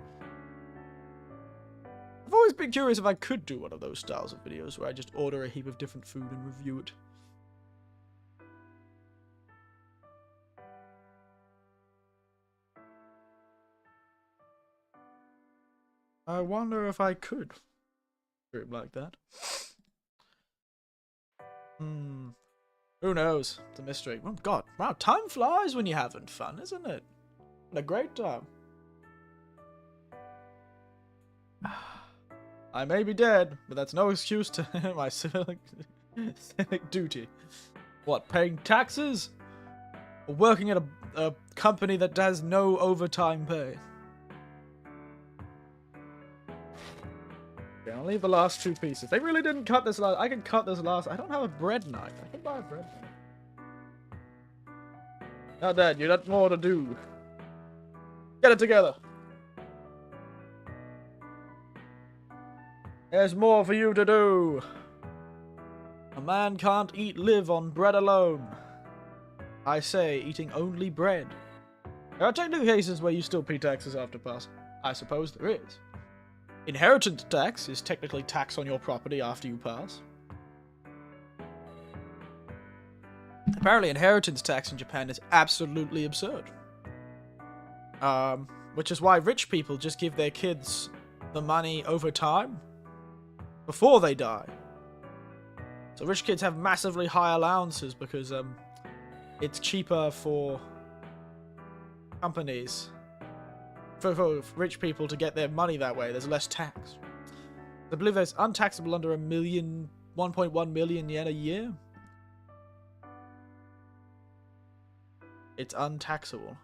I've always been curious if I could do one of those styles of videos where I just order a heap of different food and review it. I wonder if I could stream like that. Who knows? It's a mystery. Oh god, wow, time flies when you're having fun, isn't it? What a great time. I may be dead, but that's no excuse to my civic duty. What, paying taxes? Or working at a company that has no overtime pay? Okay, I'll leave the last 2 pieces. They really didn't cut this last. I can cut this last. I don't have a bread knife. I can buy a bread knife. Now, Dad, you got more to do. Get it together. There's more for you to do. A man can't live on bread alone. I say, eating only bread. There are technical cases where you still pay taxes after pass. I suppose there is. Inheritance tax is technically tax on your property after you pass. Apparently inheritance tax in Japan is absolutely absurd. Which is why rich people just give their kids the money over time before they die. So rich kids have massively high allowances because it's cheaper for companies, for rich people to get their money that way. There's less tax. I believe it's untaxable under 1.1 million yen a year. It's untaxable.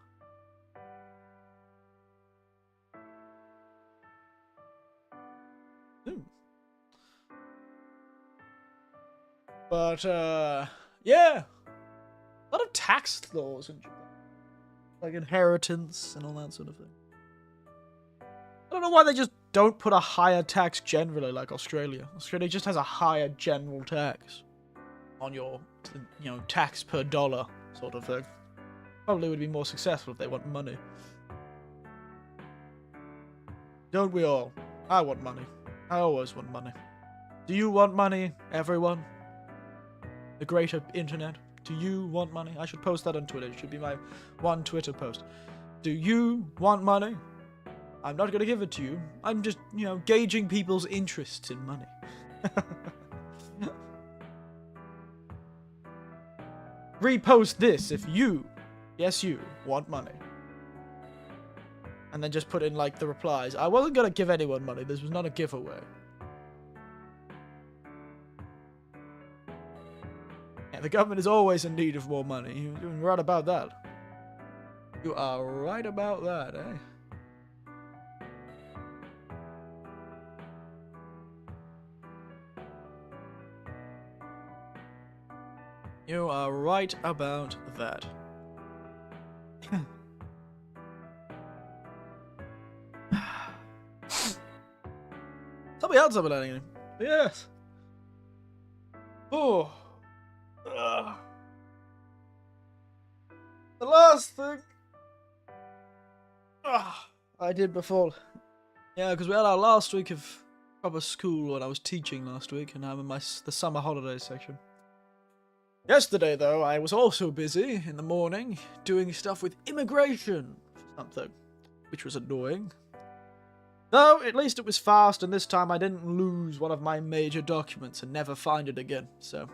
But, yeah. A lot of tax laws in Japan. Like inheritance and all that sort of thing. I don't know why they just don't put a higher tax generally like Australia. Australia just has a higher general tax on your, you know, tax per dollar sort of thing. Probably would be more successful if they want money. Don't we all? I want money. I always want money. Do you want money, everyone? The greater internet. Do you want money? I should post that on Twitter. It should be my one Twitter post. Do you want money? I'm not going to give it to you. I'm just, you know, gauging people's interests in money. Repost this if you, yes you, want money. And then just put in, like, the replies. I wasn't going to give anyone money. This was not a giveaway. Yeah, the government is always in need of more money. You're right about that. You are right about that, eh? You are right about that. Something else I'm learning. Yes. Oh. The last thing I did before. Yeah, because we had our last week of proper school when I was teaching last week, and I'm in the summer holidays section. Yesterday, though, I was also busy in the morning doing stuff with immigration for something, which was annoying. Though, at least it was fast, and this time I didn't lose one of my major documents and never find it again, so...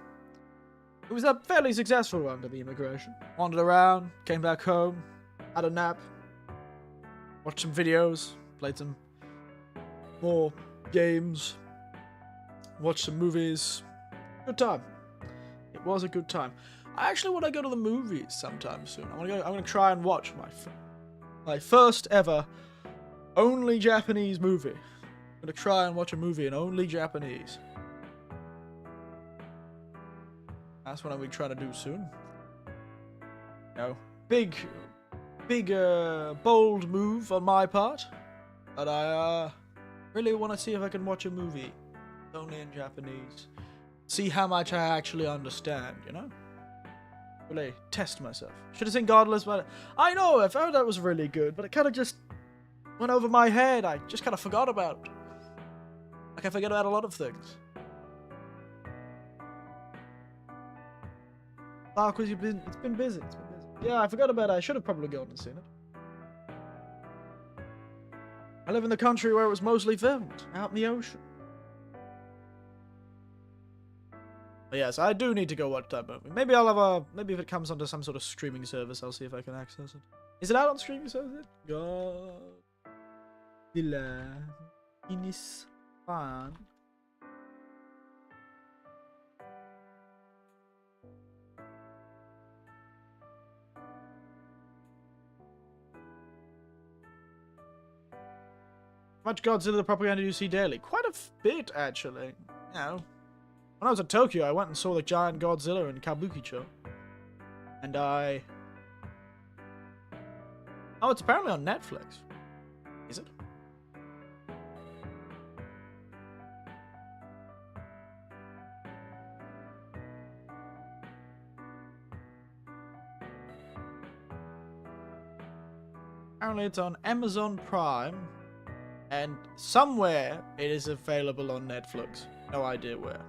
It was a fairly successful one to the immigration. Wandered around, came back home, had a nap, watched some videos, played some more games, watched some movies. Good time. It was a good time. I actually want to go to the movies sometime soon. I'm gonna try and watch my first ever only Japanese movie. I'm gonna try and watch a movie in only Japanese. That's what I'll be trying to do soon. You know, big, bold move on my part. But I really want to see if I can watch a movie only in Japanese. See how much I actually understand, you know? Really test myself. Should have seen Godless, but I know, I've heard that was really good, but it kind of just went over my head. I just kind of forgot about it. Like I forget about a lot of things. Ah, because it's been busy. It's been busy. Yeah, I forgot about it. I should have probably gone and seen it. I live in the country where it was mostly filmed, out in the ocean. But yes, I do need to go watch that movie. Maybe I'll have maybe if it comes onto some sort of streaming service, I'll see if I can access it. Is it out on streaming service? God. Inis fan. How much Godzilla propaganda do you see daily? Quite a bit, actually. You know. When I was in Tokyo, I went and saw the giant Godzilla in Kabukicho. And I... Oh, it's apparently on Netflix. Is it? Apparently it's on Amazon Prime. And somewhere it is available on Netflix. No idea where.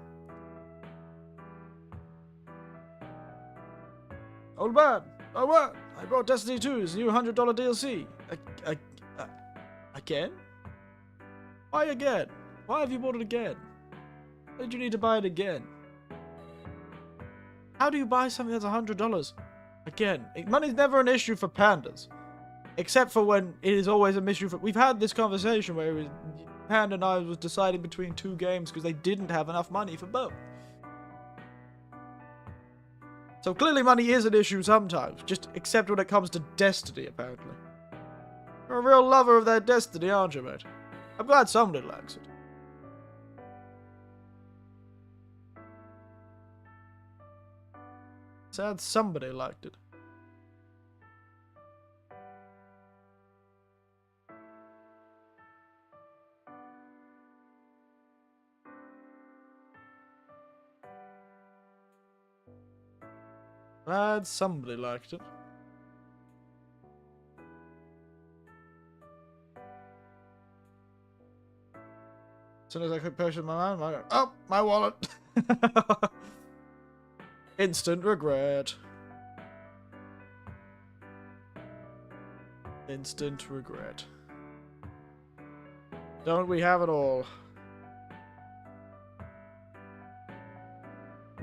Old man, oh what? I bought Destiny 2's new $100 DLC. Again? Why again? Why have you bought it again? Why did you need to buy it again? How do you buy something that's $100? Again, money's never an issue for pandas. Except for when it is always an issue for... We've had this conversation where it was, Panda and I was deciding between 2 games because they didn't have enough money for both. So clearly money is an issue sometimes, just except when it comes to Destiny, apparently. You're a real lover of that Destiny, aren't you, mate? I'm glad somebody likes it. Sad somebody liked it. Glad somebody liked it. As soon as I could purchase my mind, oh, my wallet. Instant regret. Instant regret. Don't we have it all?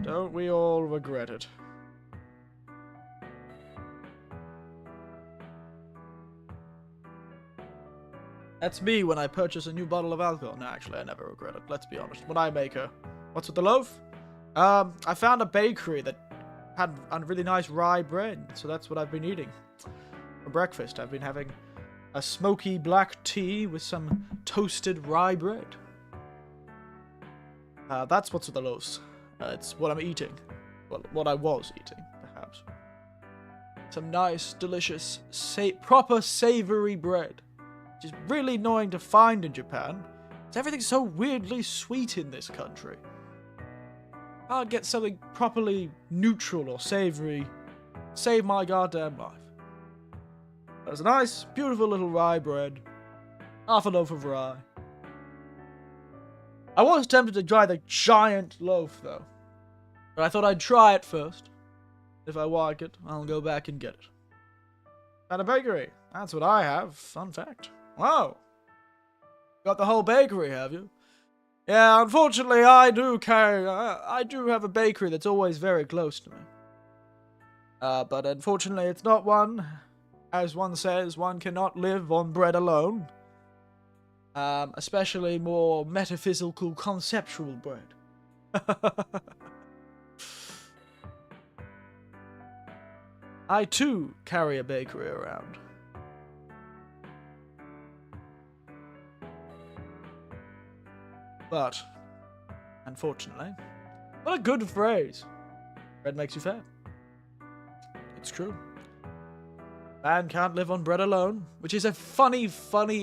Don't we all regret it? That's me when I purchase a new bottle of alcohol. No, actually, I never regret it. Let's be honest. When I make a... What's with the loaf? I found a bakery that had a really nice rye bread. So that's what I've been eating. For breakfast, I've been having a smoky black tea with some toasted rye bread. That's what's with the loaves. It's what I'm eating. Well, what I was eating, perhaps. Some nice, delicious, proper savory bread. Which is really annoying to find in Japan. Everything's so weirdly sweet in this country. I'd get something properly neutral or savory. Save my goddamn life. There's a nice, beautiful little rye bread. Half a loaf of rye. I was tempted to try the giant loaf, though. But I thought I'd try it first. If I like it, I'll go back and get it. At a bakery. That's what I have. Fun fact. Wow. Got the whole bakery, have you? Yeah, unfortunately, I do have a bakery that's always very close to me. But unfortunately, it's not one. As one says, one cannot live on bread alone. Especially more metaphysical, conceptual bread. I, too, carry a bakery around. But, unfortunately, what a good phrase. Bread makes you fat. It's true. Man can't live on bread alone, which is a funny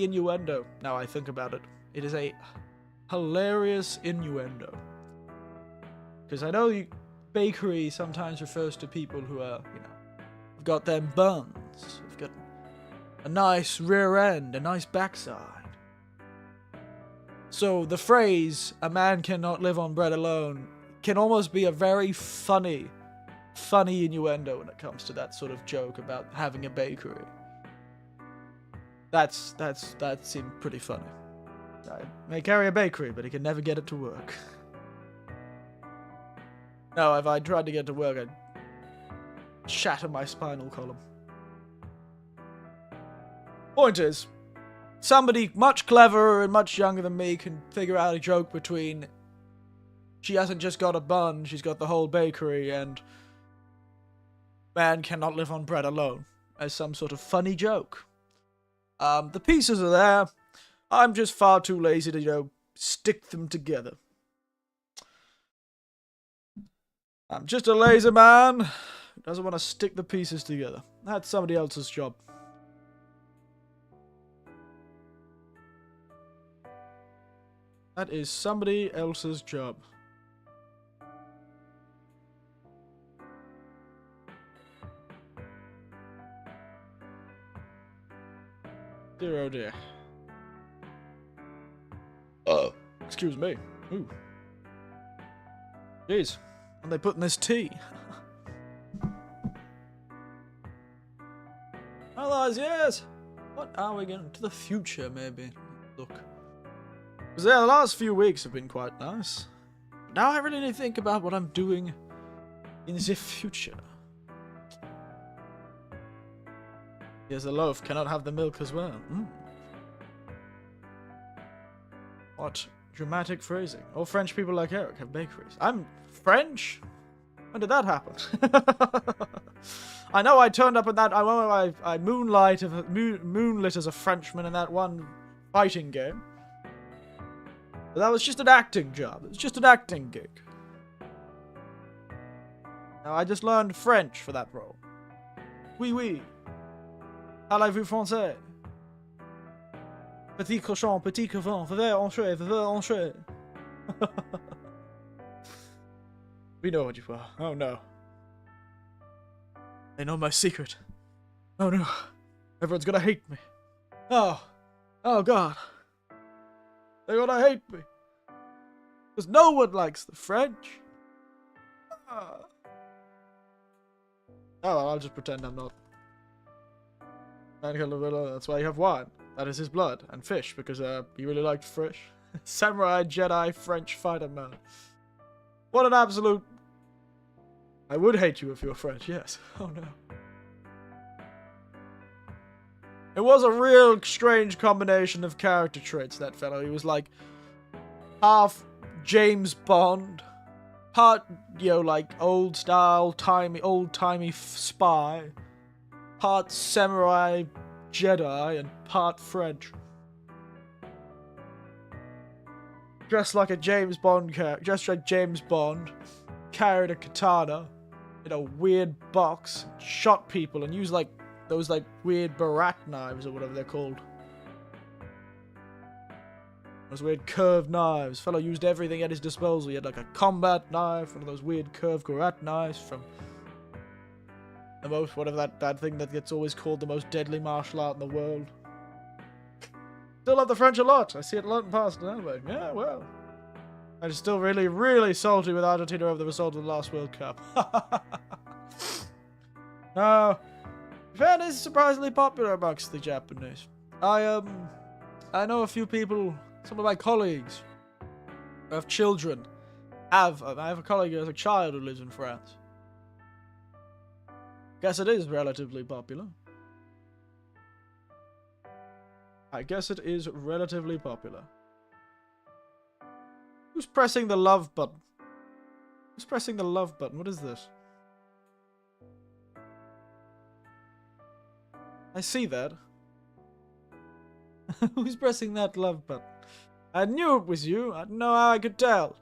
innuendo. Now I think about it. It is a hilarious innuendo. Because I know bakery sometimes refers to people who are, have got them buns, have got a nice rear end, a nice backside. So the phrase, a man cannot live on bread alone, can almost be a very funny innuendo when it comes to that sort of joke about having a bakery. That seemed pretty funny. I may carry a bakery, but he can never get it to work. No, if I tried to get it to work, I'd shatter my spinal column. Point is, somebody much cleverer and much younger than me can figure out a joke between she hasn't just got a bun, she's got the whole bakery, and man cannot live on bread alone, as some sort of funny joke. The pieces are there. I'm just far too lazy to, stick them together. I'm just a lazy man who doesn't want to stick the pieces together. That's somebody else's job. That is somebody else's job. Dear oh dear. Excuse me. Ooh. Jeez. What are they putting this tea? Otherwise, yes. What are we going to the future, maybe? Look. Because the last few weeks have been quite nice. Now I really need to think about what I'm doing in the future. Here's a loaf, cannot have the milk as well. What dramatic phrasing. All French people like Eric have bakeries. I'm French? When did that happen? I know I turned up in that. I moonlit as a Frenchman in that one fighting game. But that was just an acting job. It was just an acting gig. Now I just learned French for that role. Oui, oui. Parlez-vous français? Petit cochon, petit cochon, entrée. We know what you are. Oh no. They know my secret. Oh no. Everyone's gonna hate me. Oh god. They're gonna hate me. Because no one likes the French. Oh, well, I'll just pretend I'm not. That's why you have wine. That is his blood. And fish, because he really liked fish. Samurai, Jedi, French fighter man. What an absolute... I would hate you if you were French, yes. Oh no. It was a real strange combination of character traits, that fellow. He was like half James Bond, part, you know, like old-timey spy, part samurai Jedi, and part French. Dressed like a James Bond character, just like James Bond, carried a katana in a weird box, shot people, and used like those like weird barat knives or whatever they're called. Those weird curved knives. Fellow used everything at his disposal. He had like a combat knife, one of those weird curved barat knives from the most, whatever that thing that gets always called the most deadly martial art in the world. Still love the French a lot. I see it a lot in past anyway. Yeah, well. I'm still really, really salty with Argentina over the result of the last World Cup. No. Japan is surprisingly popular amongst the Japanese. I know a few people, some of my colleagues who have children. I have a colleague who has a child who lives in France. Guess it is relatively popular. I guess it is relatively popular. Who's pressing the love button? Who's pressing the love button? What is this? I see that. Who's pressing that love button? I knew it was you. I don't know how I could tell.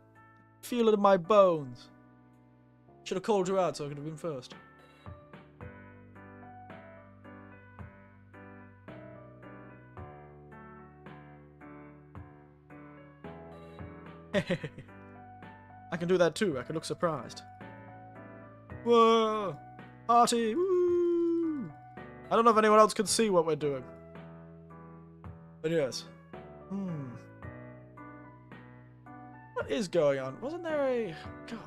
Feel it in my bones. Should have called you out so I could have been first. I can do that too. I can look surprised. Whoa! Party! Woo! I don't know if anyone else can see what we're doing. But yes. What is going on? Wasn't there a... God.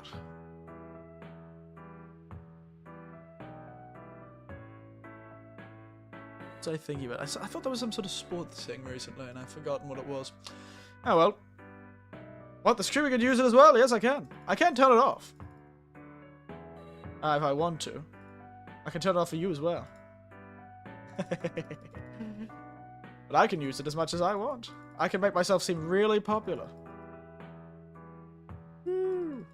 What was I thinking about? I thought there was some sort of sports thing recently and I've forgotten what it was. Oh well. What, the streamer could use it as well? Yes, I can. I can turn it off. If I want to. I can turn it off for you as well. But I can use it as much as I want. I can make myself seem really popular. Woo.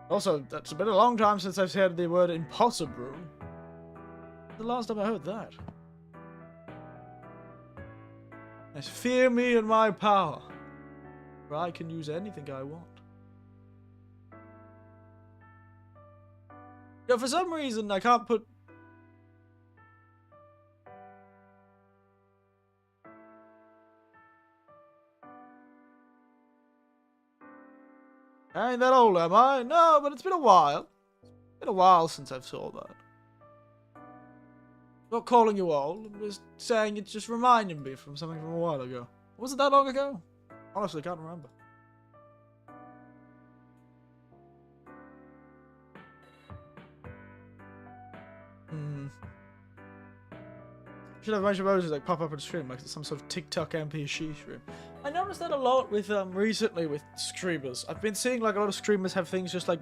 Also, it's been a long time since I've heard the word impossible. The last time I heard that. Yes, fear me and my power. For I can use anything I want. You know, for some reason, I can't put... I ain't that old, am I? No, but it's been a while. It's been a while since I've saw that. Not calling you old, I'm just saying it's just reminding me from something from a while ago. Was it that long ago? Honestly, can't remember. Should have a bunch of emojis like pop up on stream, like some sort of TikTok MP stream. I noticed that a lot with recently with streamers. I've been seeing like a lot of streamers have things just like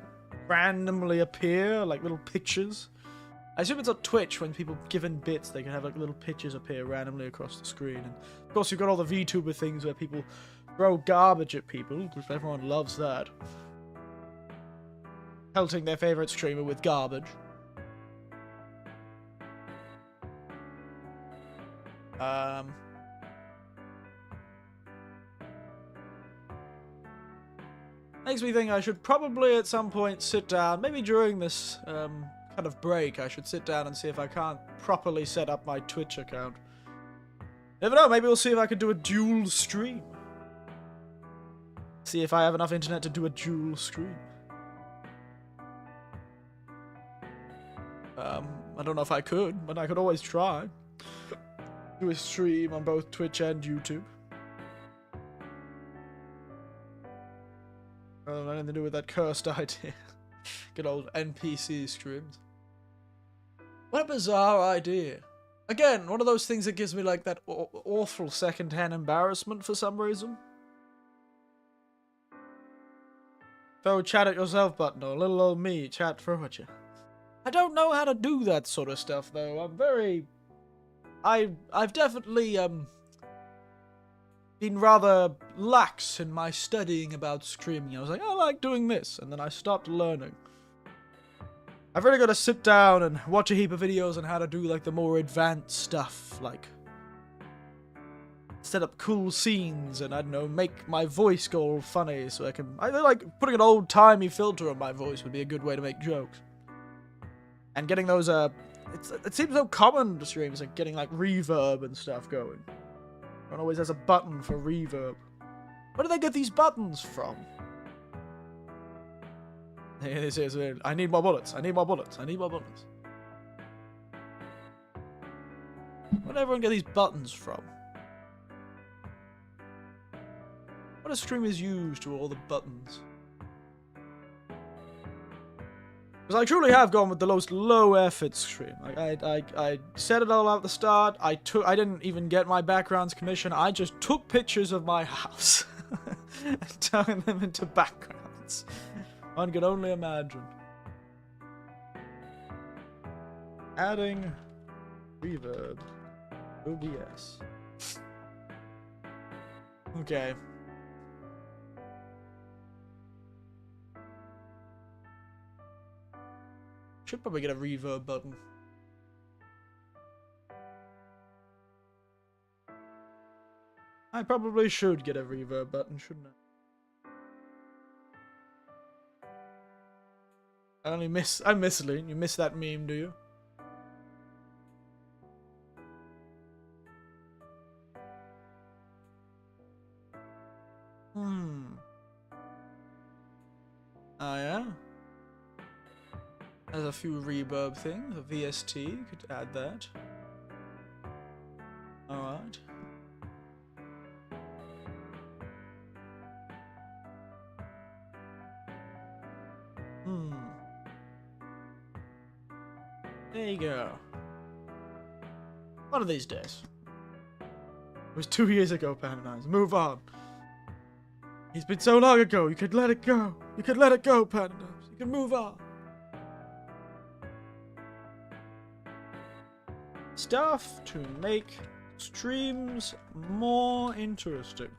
randomly appear, like little pictures I assume it's on Twitch when people give in bits, they can have like little pictures appear randomly across the screen. And of course, you've got all the VTuber things where people throw garbage at people, because everyone loves that. Pelting their favorite streamer with garbage. Makes me think I should probably at some point sit down, maybe during this kind of break, I should sit down and see if I can't properly set up my Twitch account. Never know, maybe we'll see if I can do a dual stream. See if I have enough internet to do a dual stream. I don't know if I could, but I could always try. Do a stream on both Twitch and YouTube. Nothing to do with that cursed idea. Good old NPC streams. What a bizarre idea. Again, one of those things that gives me like that awful second-hand embarrassment for some reason. Throw chat at yourself button, or little old me, chat throw at you. I don't know how to do that sort of stuff though. I'm very... I've definitely been rather lax in my studying about streaming. I was like, I like doing this, and then I stopped learning. I've really got to sit down and watch a heap of videos on how to do like the more advanced stuff, like set up cool scenes and I don't know, make my voice go all funny so I can. I like putting an old-timey filter on my voice would be a good way to make jokes. And getting those it seems so common to streams, like getting like reverb and stuff going. Everyone always has a button for reverb. Where do they get these buttons from? I need more bullets. I need more bullets. I need more bullets. Where do everyone get these buttons from? What do streamers use to all the buttons? Because I truly have gone with the most low-effort stream. Like I set it all out at the start. I didn't even get my backgrounds commission. I just took pictures of my house and turned them into backgrounds. One could only imagine. Adding reverb. OBS. Okay. Should probably get a reverb button. I probably should get a reverb button, shouldn't I? I miss Lean. You miss that meme, do you? Oh yeah? There's a few reverb things. A VST, you could add that. Alright. There you go. One of these days. It was 2 years ago, Pananize. Move on. It's been so long ago, you could let it go. You could let it go, Pananize. You can move on. Stuff to make streams more interesting.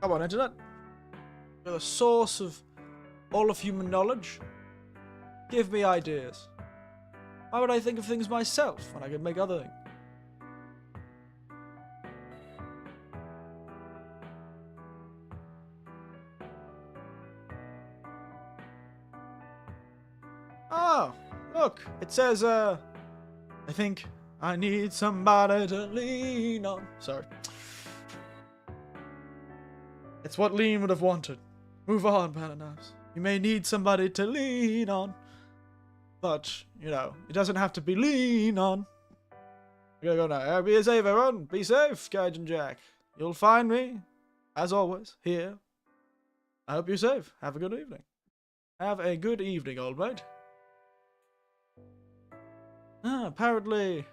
Come on, internet. You're the source of all of human knowledge. Give me ideas. Why would I think of things myself when I could make other things? Oh, look, it says, I think I need somebody to lean on. Sorry. It's what Lean would have wanted. Move on, Pananas. You may need somebody to lean on. But, you know, it doesn't have to be lean on. We gotta go now. Be safe, everyone. Be safe, Gaijin Jack. You'll find me, as always, here. I hope you're safe. Have a good evening. Have a good evening, old mate. Apparently...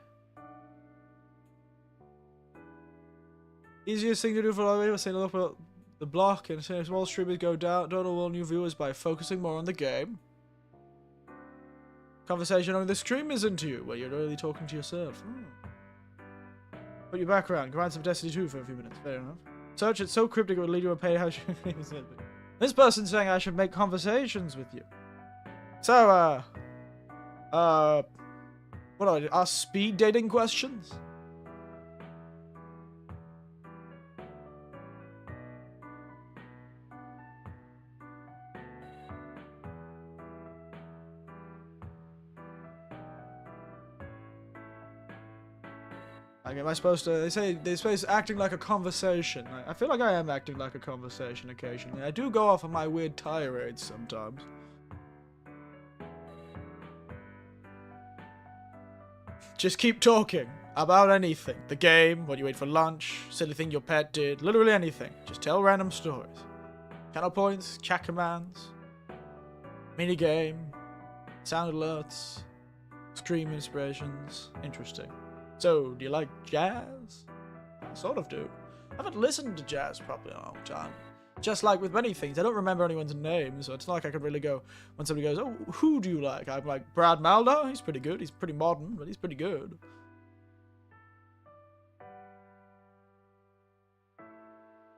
Easiest thing to do for all of you is to look at the block and say small streamers go down, don't all new viewers by focusing more on the game. Conversation only the stream is into you, where you're really talking to yourself. Put your background. Grind some Destiny 2 for a few minutes. Fair enough. Search it so cryptic it would lead you to a page. This person's saying I should make conversations with you. So, what do I do? Ask speed dating questions? Like, am I supposed to? They say they're supposed to acting like a conversation. I feel like I am acting like a conversation occasionally. I do go off on my weird tirades sometimes. Just keep talking about anything. The game, what you ate for lunch, silly thing your pet did, literally anything. Just tell random stories. Channel points, chat commands, mini game, sound alerts, stream inspirations. Interesting. So, do you like jazz? I sort of do. I haven't listened to jazz properly in a long time. Just like with many things, I don't remember anyone's name, so it's not like I can really go, when somebody goes, oh, who do you like? I'm like, Brad Maldo? He's pretty good. He's pretty modern, but he's pretty good.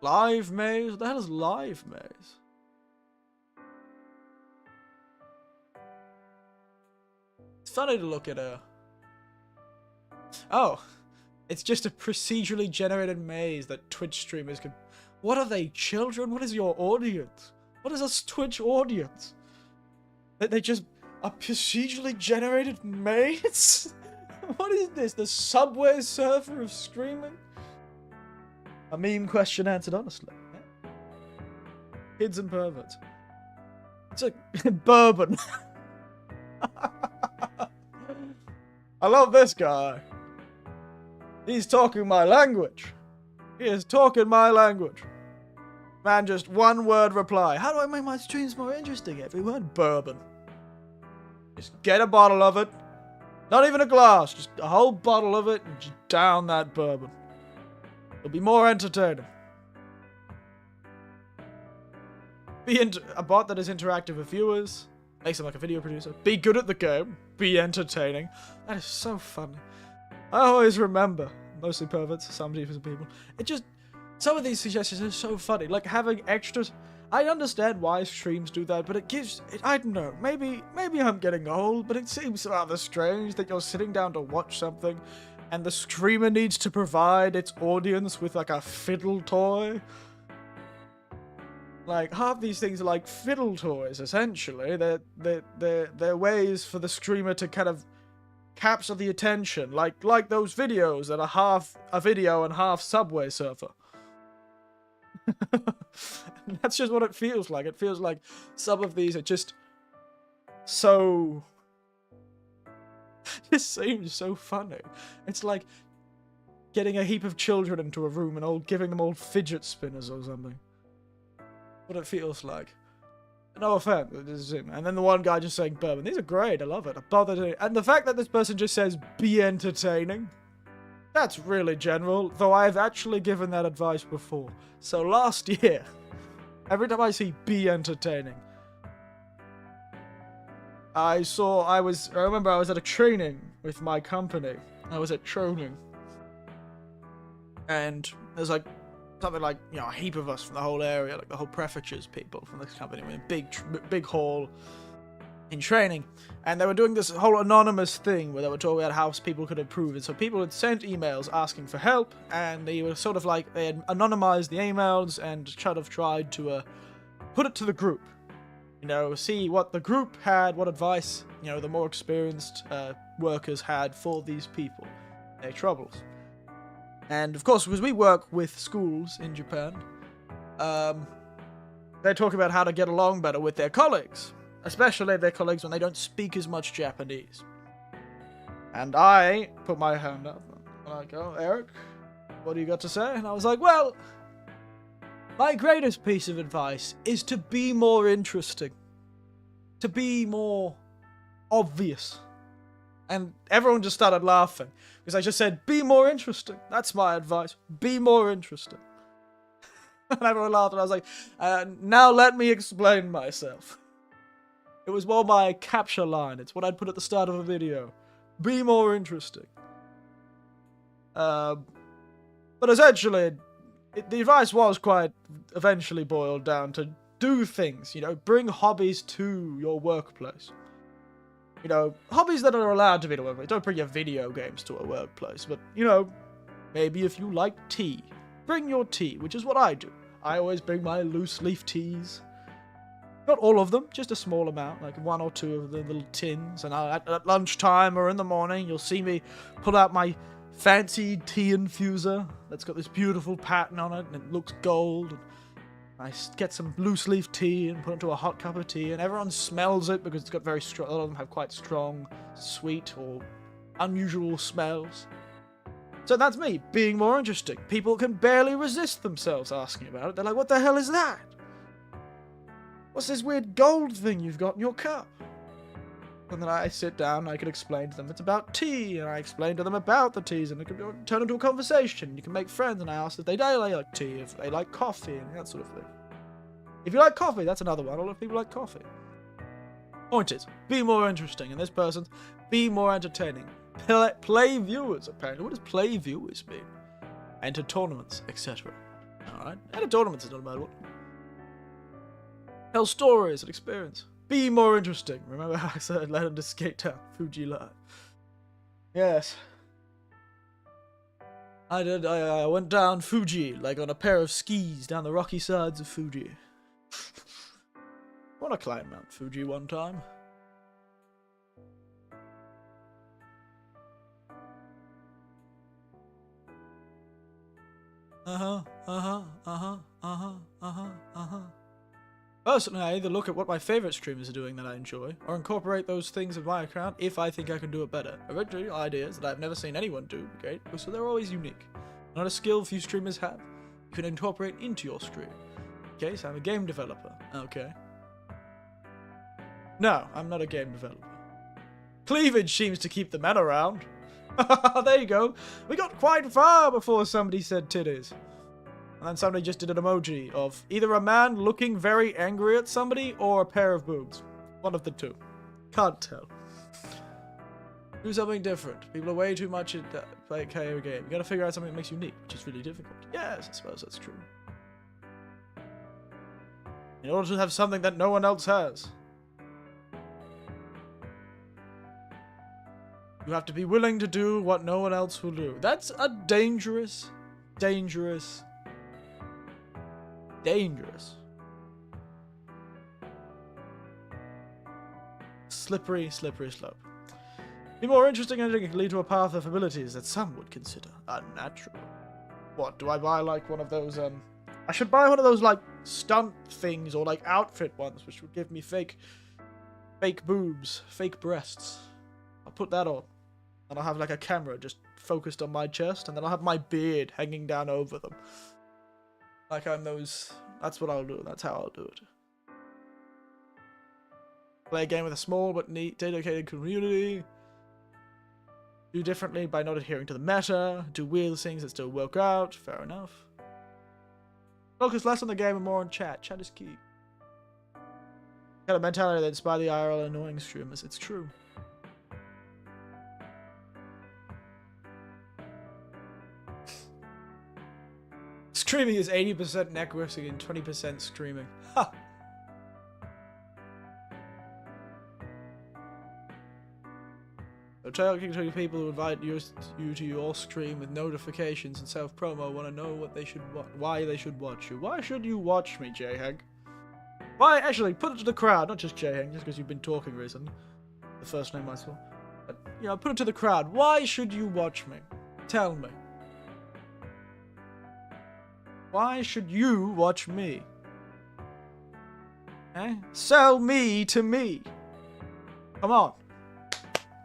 Live Maze? What the hell is Live Maze? It's funny to look at a... Oh, it's just a procedurally generated maze that Twitch streamers can... What are they, children? What is your audience? What is a Twitch audience? They just... A procedurally generated maze? What is this? The Subway Surfer of streaming? A meme question answered honestly. Yeah. Kids and perverts. It's a... bourbon. I love this guy. He's talking my language. He is talking my language. Man, just one word reply. How do I make my streams more interesting, everyone? Bourbon. Just get a bottle of it. Not even a glass. Just a whole bottle of it and just down that bourbon. It'll be more entertaining. A bot that is interactive with viewers. Makes him like a video producer. Be good at the game. Be entertaining. That is so funny. I always remember. Mostly perverts, some decent people. It just... Some of these suggestions are so funny. Like having extras... I understand why streams do that, but it gives... I don't know. Maybe I'm getting old, but it seems rather strange that you're sitting down to watch something and the streamer needs to provide its audience with like a fiddle toy. Like, half these things are like fiddle toys, essentially. They're ways for the streamer to kind of capture the attention. Like those videos that are half a video and half Subway Surfer. That's just what it feels like. It feels like some of these are just so... This seems so funny. It's like getting a heap of children into a room and giving them all fidget spinners or something. What it feels like. No offense. And then the one guy just saying bourbon. These are great. I love it. And the fact that this person just says be entertaining. That's really general. Though I've actually given that advice before. So last year, every time I see be entertaining, I remember I was at a training with my company. I was at training. And there's like something like, you know, a heap of us from the whole area, like the whole prefecture's people from this company. We're in a big hall in training. And they were doing this whole anonymous thing where they were talking about how people could improve it. So people had sent emails asking for help, and they were sort of like, they had anonymized the emails and sort of tried to put it to the group. You know, see what the group had, what advice, you know, the more experienced workers had for these people, their troubles. And of course, because we work with schools in Japan, they talk about how to get along better with their colleagues, especially their colleagues when they don't speak as much Japanese. And I put my hand up, and I go, Eric, what do you got to say? And I was like, well, my greatest piece of advice is to be more interesting. To be more obvious. And everyone just started laughing. Because I just said, be more interesting. That's my advice. Be more interesting. And everyone laughed, and I was like, now let me explain myself. It was more my capture line. It's what I'd put at the start of a video. Be more interesting. But essentially, the advice was quite eventually boiled down to do things, you know, bring hobbies to your workplace. You know, hobbies that are allowed to be in a workplace. Don't bring your video games to a workplace, but, you know, maybe if you like tea, bring your tea, which is what I do. I always bring my loose leaf teas. Not all of them, just a small amount, like 1 or 2 of the little tins. And at lunchtime or in the morning, you'll see me pull out my fancy tea infuser that's got this beautiful pattern on it, and it looks gold. And I get some loose leaf tea and put it into a hot cup of tea, and everyone smells it because it's got very strong. A lot of them have quite strong, sweet, or unusual smells. So that's me, being more interesting. People can barely resist themselves asking about it. They're like, what the hell is that? What's this weird gold thing you've got in your cup? And then I sit down and I can explain to them it's about tea, and I explain to them about the teas, and it can turn into a conversation. You can make friends, and I ask if they like tea, if they like coffee, and that sort of thing. If you like coffee, that's another one. A lot of people like coffee. Point is, be more interesting, and this person's be more entertaining. Play viewers, apparently. What does play viewers mean? Enter tournaments, etc. Alright, enter tournaments is not a bad one. Tell stories and experience. Be more interesting. Remember how I said let him to skate down Fuji Live? Yes. I went down Fuji, like on a pair of skis down the rocky sides of Fuji. I want to climb Mount Fuji one time. Personally, I either look at what my favourite streamers are doing that I enjoy, or incorporate those things in my account if I think I can do it better. Originally, ideas that I've never seen anyone do, okay? So they're always unique. Not a skill few streamers have. You can incorporate into your stream. Okay, so I'm a game developer. Okay. No, I'm not a game developer. Cleavage seems to keep the men around. There you go. We got quite far before somebody said titties. And then somebody just did an emoji of either a man looking very angry at somebody or a pair of boobs. One of the two. Can't tell. Do something different. People are way too much at play a KO game. You gotta figure out something that makes you unique, which is really difficult. Yes, I suppose that's true. In order to have something that no one else has, you have to be willing to do what no one else will do. That's a dangerous slippery slope. Be more interesting and it can lead to a path of abilities that some would consider unnatural. What, do I buy like one of those, I should buy one of those like stunt things or like outfit ones which would give me fake boobs, fake breasts. I'll put that on. And I'll have like a camera just focused on my chest, and then I'll have my beard hanging down over them. Like I'm those... That's what I'll do. That's how I'll do it. Play a game with a small but neat, dedicated community. Do differently by not adhering to the meta. Do weird things that still work out. Fair enough. Focus less on the game and more on chat. Chat is key. Got a mentality that inspires the IRL annoying streamers. It's true. Streaming is 80% networking and 20% streaming. Ha! So talking to people who invite you to your stream with notifications and self-promo want to know what they should why they should watch you. Why should you watch me, J-Hag? Why? Actually, put it to the crowd, not just J-Hag, just because you've been talking recently. The first name I saw. But, you know, put it to the crowd. Why should you watch me? Tell me. Why should you watch me? Eh? Sell me to me. Come on.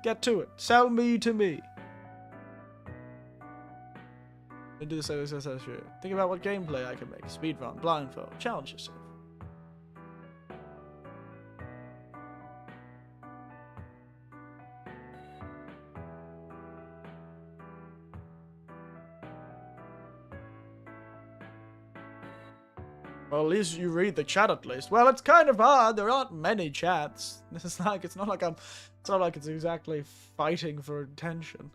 Get to it. Sell me to me. Do this. Think about what gameplay I can make. Speedrun, blindfold. Challenge yourself. Well, at least you read the chat at least. Well, it's kind of hard. There aren't many chats. It's not like it's exactly fighting for attention.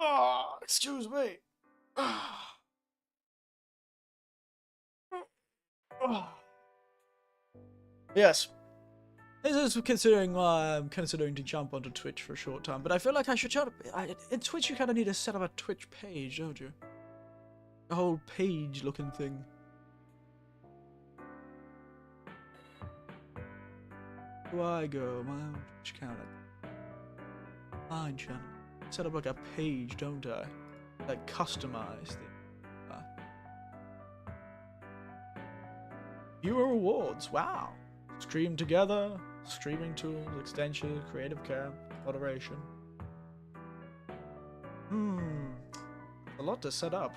Oh, excuse me. Yes. This is considering why I'm considering to jump onto Twitch for a short time, but I feel like I should try to... in Twitch you kind of need to set up a Twitch page, don't you? A whole page-looking thing. Where do I go? My own Twitch account. Mine channel. Set up like a page, don't I? Like customized. Viewer rewards. Wow. Stream together. Streaming tools, extensions, creative camp, moderation. A lot to set up.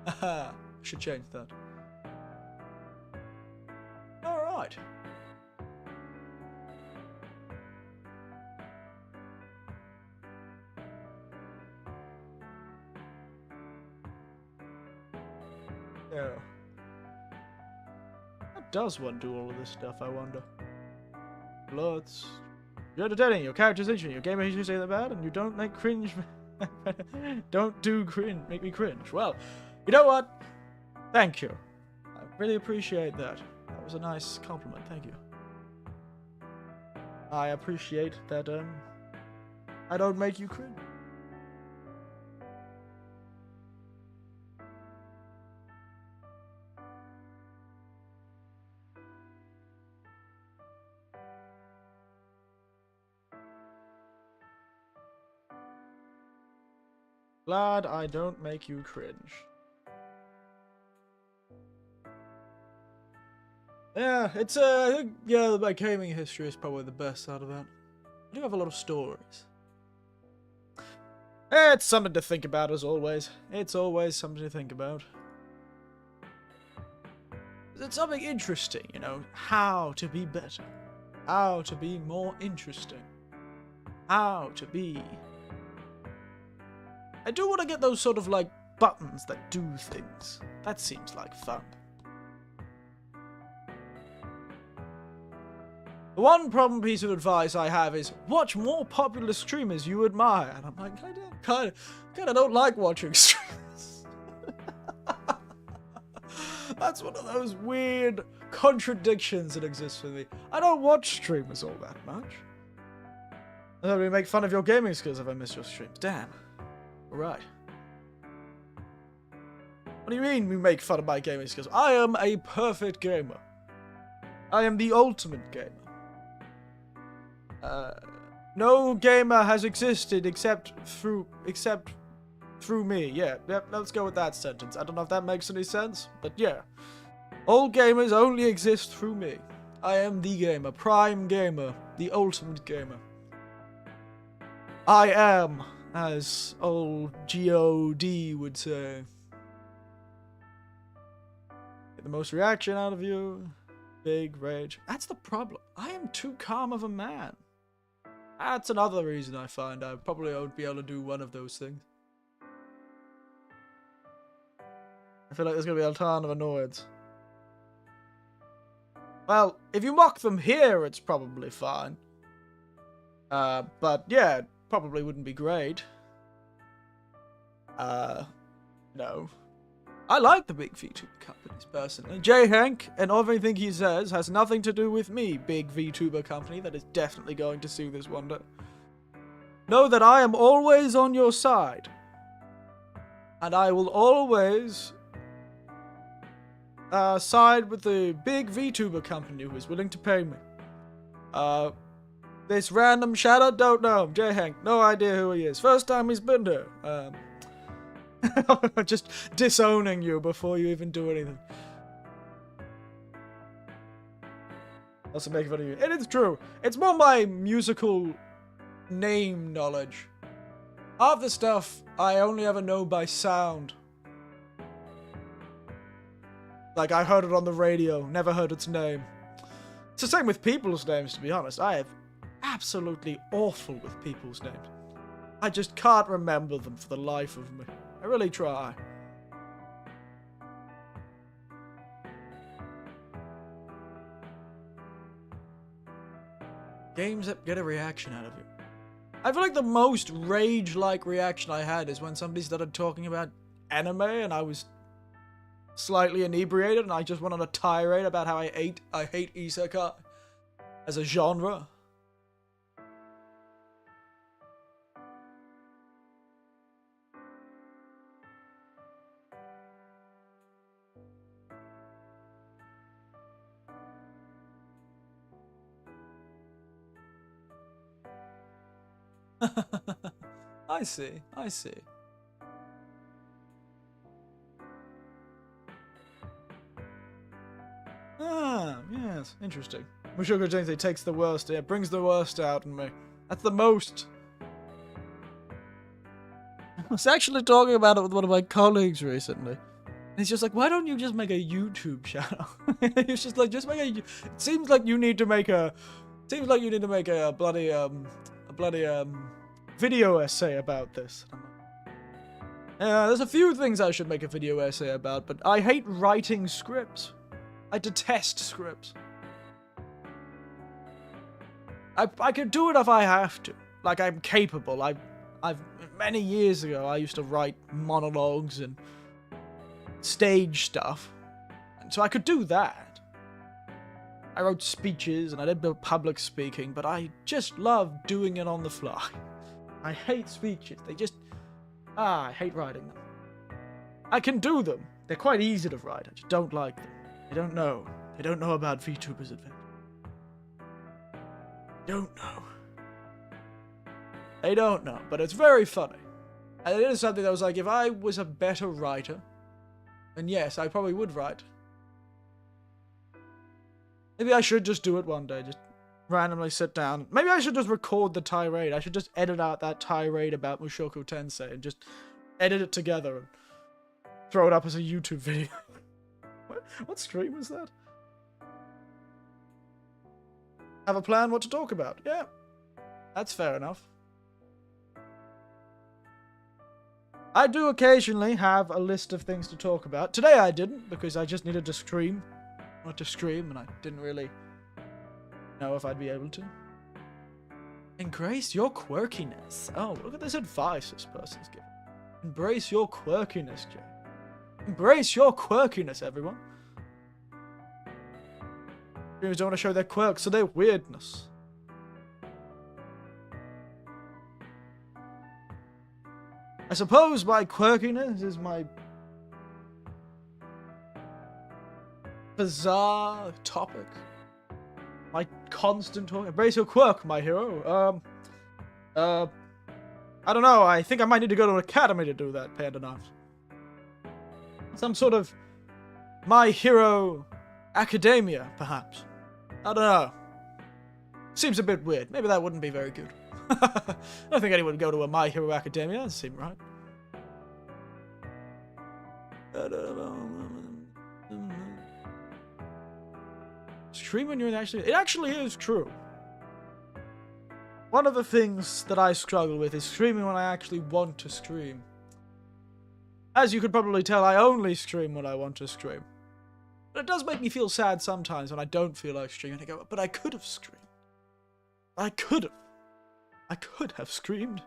Haha, should change that. Alright. Yeah. Does one do all of this stuff, I wonder? Alerts. You're entertaining, your character's interesting, your gamer history say they're bad, and you don't make cringe. Don't do cringe, make me cringe. Well, you know what? Thank you. I really appreciate that. That was a nice compliment, thank you. I appreciate that, I don't make you cringe. Glad I don't make you cringe. Yeah, it's I think, yeah, my gaming history is probably the best out of that. I do have a lot of stories. It's something to think about, as always. It's always something to think about. It's something interesting, you know, how to be better. How to be more interesting. How to be... I do want to get those sort of, like, buttons that do things. That seems like fun. The one problem piece of advice I have is, watch more popular streamers you admire. And I'm like, I kind of don't like watching streamers. That's one of those weird contradictions that exist for me. I don't watch streamers all that much. I thought we make fun of your gaming skills if I miss your streams. Damn. Right. What do you mean we make fun of my gaming skills? I am a perfect gamer. I am the ultimate gamer. No gamer has existed except through me. Yeah, let's go with that sentence. I don't know if that makes any sense, but yeah. All gamers only exist through me. I am the gamer, prime gamer, the ultimate gamer. I am, as old G.O.D. would say. Get the most reaction out of you. Big rage. That's the problem. I am too calm of a man. That's another reason I find I probably won't be able to do one of those things. I feel like there's going to be a ton of annoyance. Well, if you mock them here, it's probably fine. But yeah, it probably wouldn't be great. No. I like the big VTuber companies, personally. J. Hank and everything he says has nothing to do with me, big VTuber company that is definitely going to sue this one day. Know that I am always on your side. And I will always side with the big VTuber company who is willing to pay me. This random shadow, don't know him. J. Hank, no idea who he is. First time he's been here. Just disowning you before you even do anything. Also making fun of you. And it's true. It's more my musical name knowledge. Half the stuff I only ever know by sound. Like, I heard it on the radio, never heard its name. It's the same with people's names, to be honest. I have absolutely awful with people's names. I just can't remember them for the life of me. I really try. Games that get a reaction out of you. I feel like the most rage-like reaction I had is when somebody started talking about anime and I was slightly inebriated and I just went on a tirade about how I hate isekai as a genre. I see. Ah, yes, interesting. Mushoku Tensei takes the worst, yeah, brings the worst out in me. That's the most. I was actually talking about it with one of my colleagues recently. And he's just like, why don't you just make a YouTube channel? He's just like, just make a. It seems like you need to make a. Seems like you need to make a bloody video essay about this. There's a few things I should make a video essay about, but I hate writing scripts. I detest scripts. I could do it if I have to. Like, I'm capable. I've many years ago, I used to write monologues and stage stuff. And so I could do that. I wrote speeches and I did public speaking, but I just love doing it on the fly. I hate speeches. They just... I hate writing them. I can do them. They're quite easy to write. I just don't like them. They don't know. They don't know about VTuber's adventure. Don't know. They don't know, but it's very funny. And it is something that was like, if I was a better writer, then yes, I probably would write. Maybe I should just do it one day, just randomly sit down. Maybe I should just record the tirade. I should just edit out that tirade about Mushoku Tensei and just edit it together and throw it up as a YouTube video. What stream was that? Have a plan what to talk about. Yeah, that's fair enough. I do occasionally have a list of things to talk about. Today I didn't, because I just needed to scream. Not to scream, and I didn't really know if I'd be able to. Embrace your quirkiness. Oh, look at this advice this person's giving. Embrace your quirkiness, Jay. Embrace your quirkiness, everyone. Streamers don't want to show their quirks or their weirdness. I suppose my quirkiness is my bizarre topic. My constant talk. Embrace your quirk, my hero. I don't know. I think I might need to go to an academy to do that, Panda Knives. Some sort of My Hero Academia, perhaps. I don't know. Seems a bit weird. Maybe that wouldn't be very good. I don't think anyone would go to a My Hero Academia. That doesn't seem right. Stream when you're actually... It actually is true. One of the things that I struggle with is streaming when I actually want to stream. As you could probably tell, I only stream when I want to stream. But it does make me feel sad sometimes when I don't feel like streaming. I go, but I could have streamed. I could have. I could have streamed.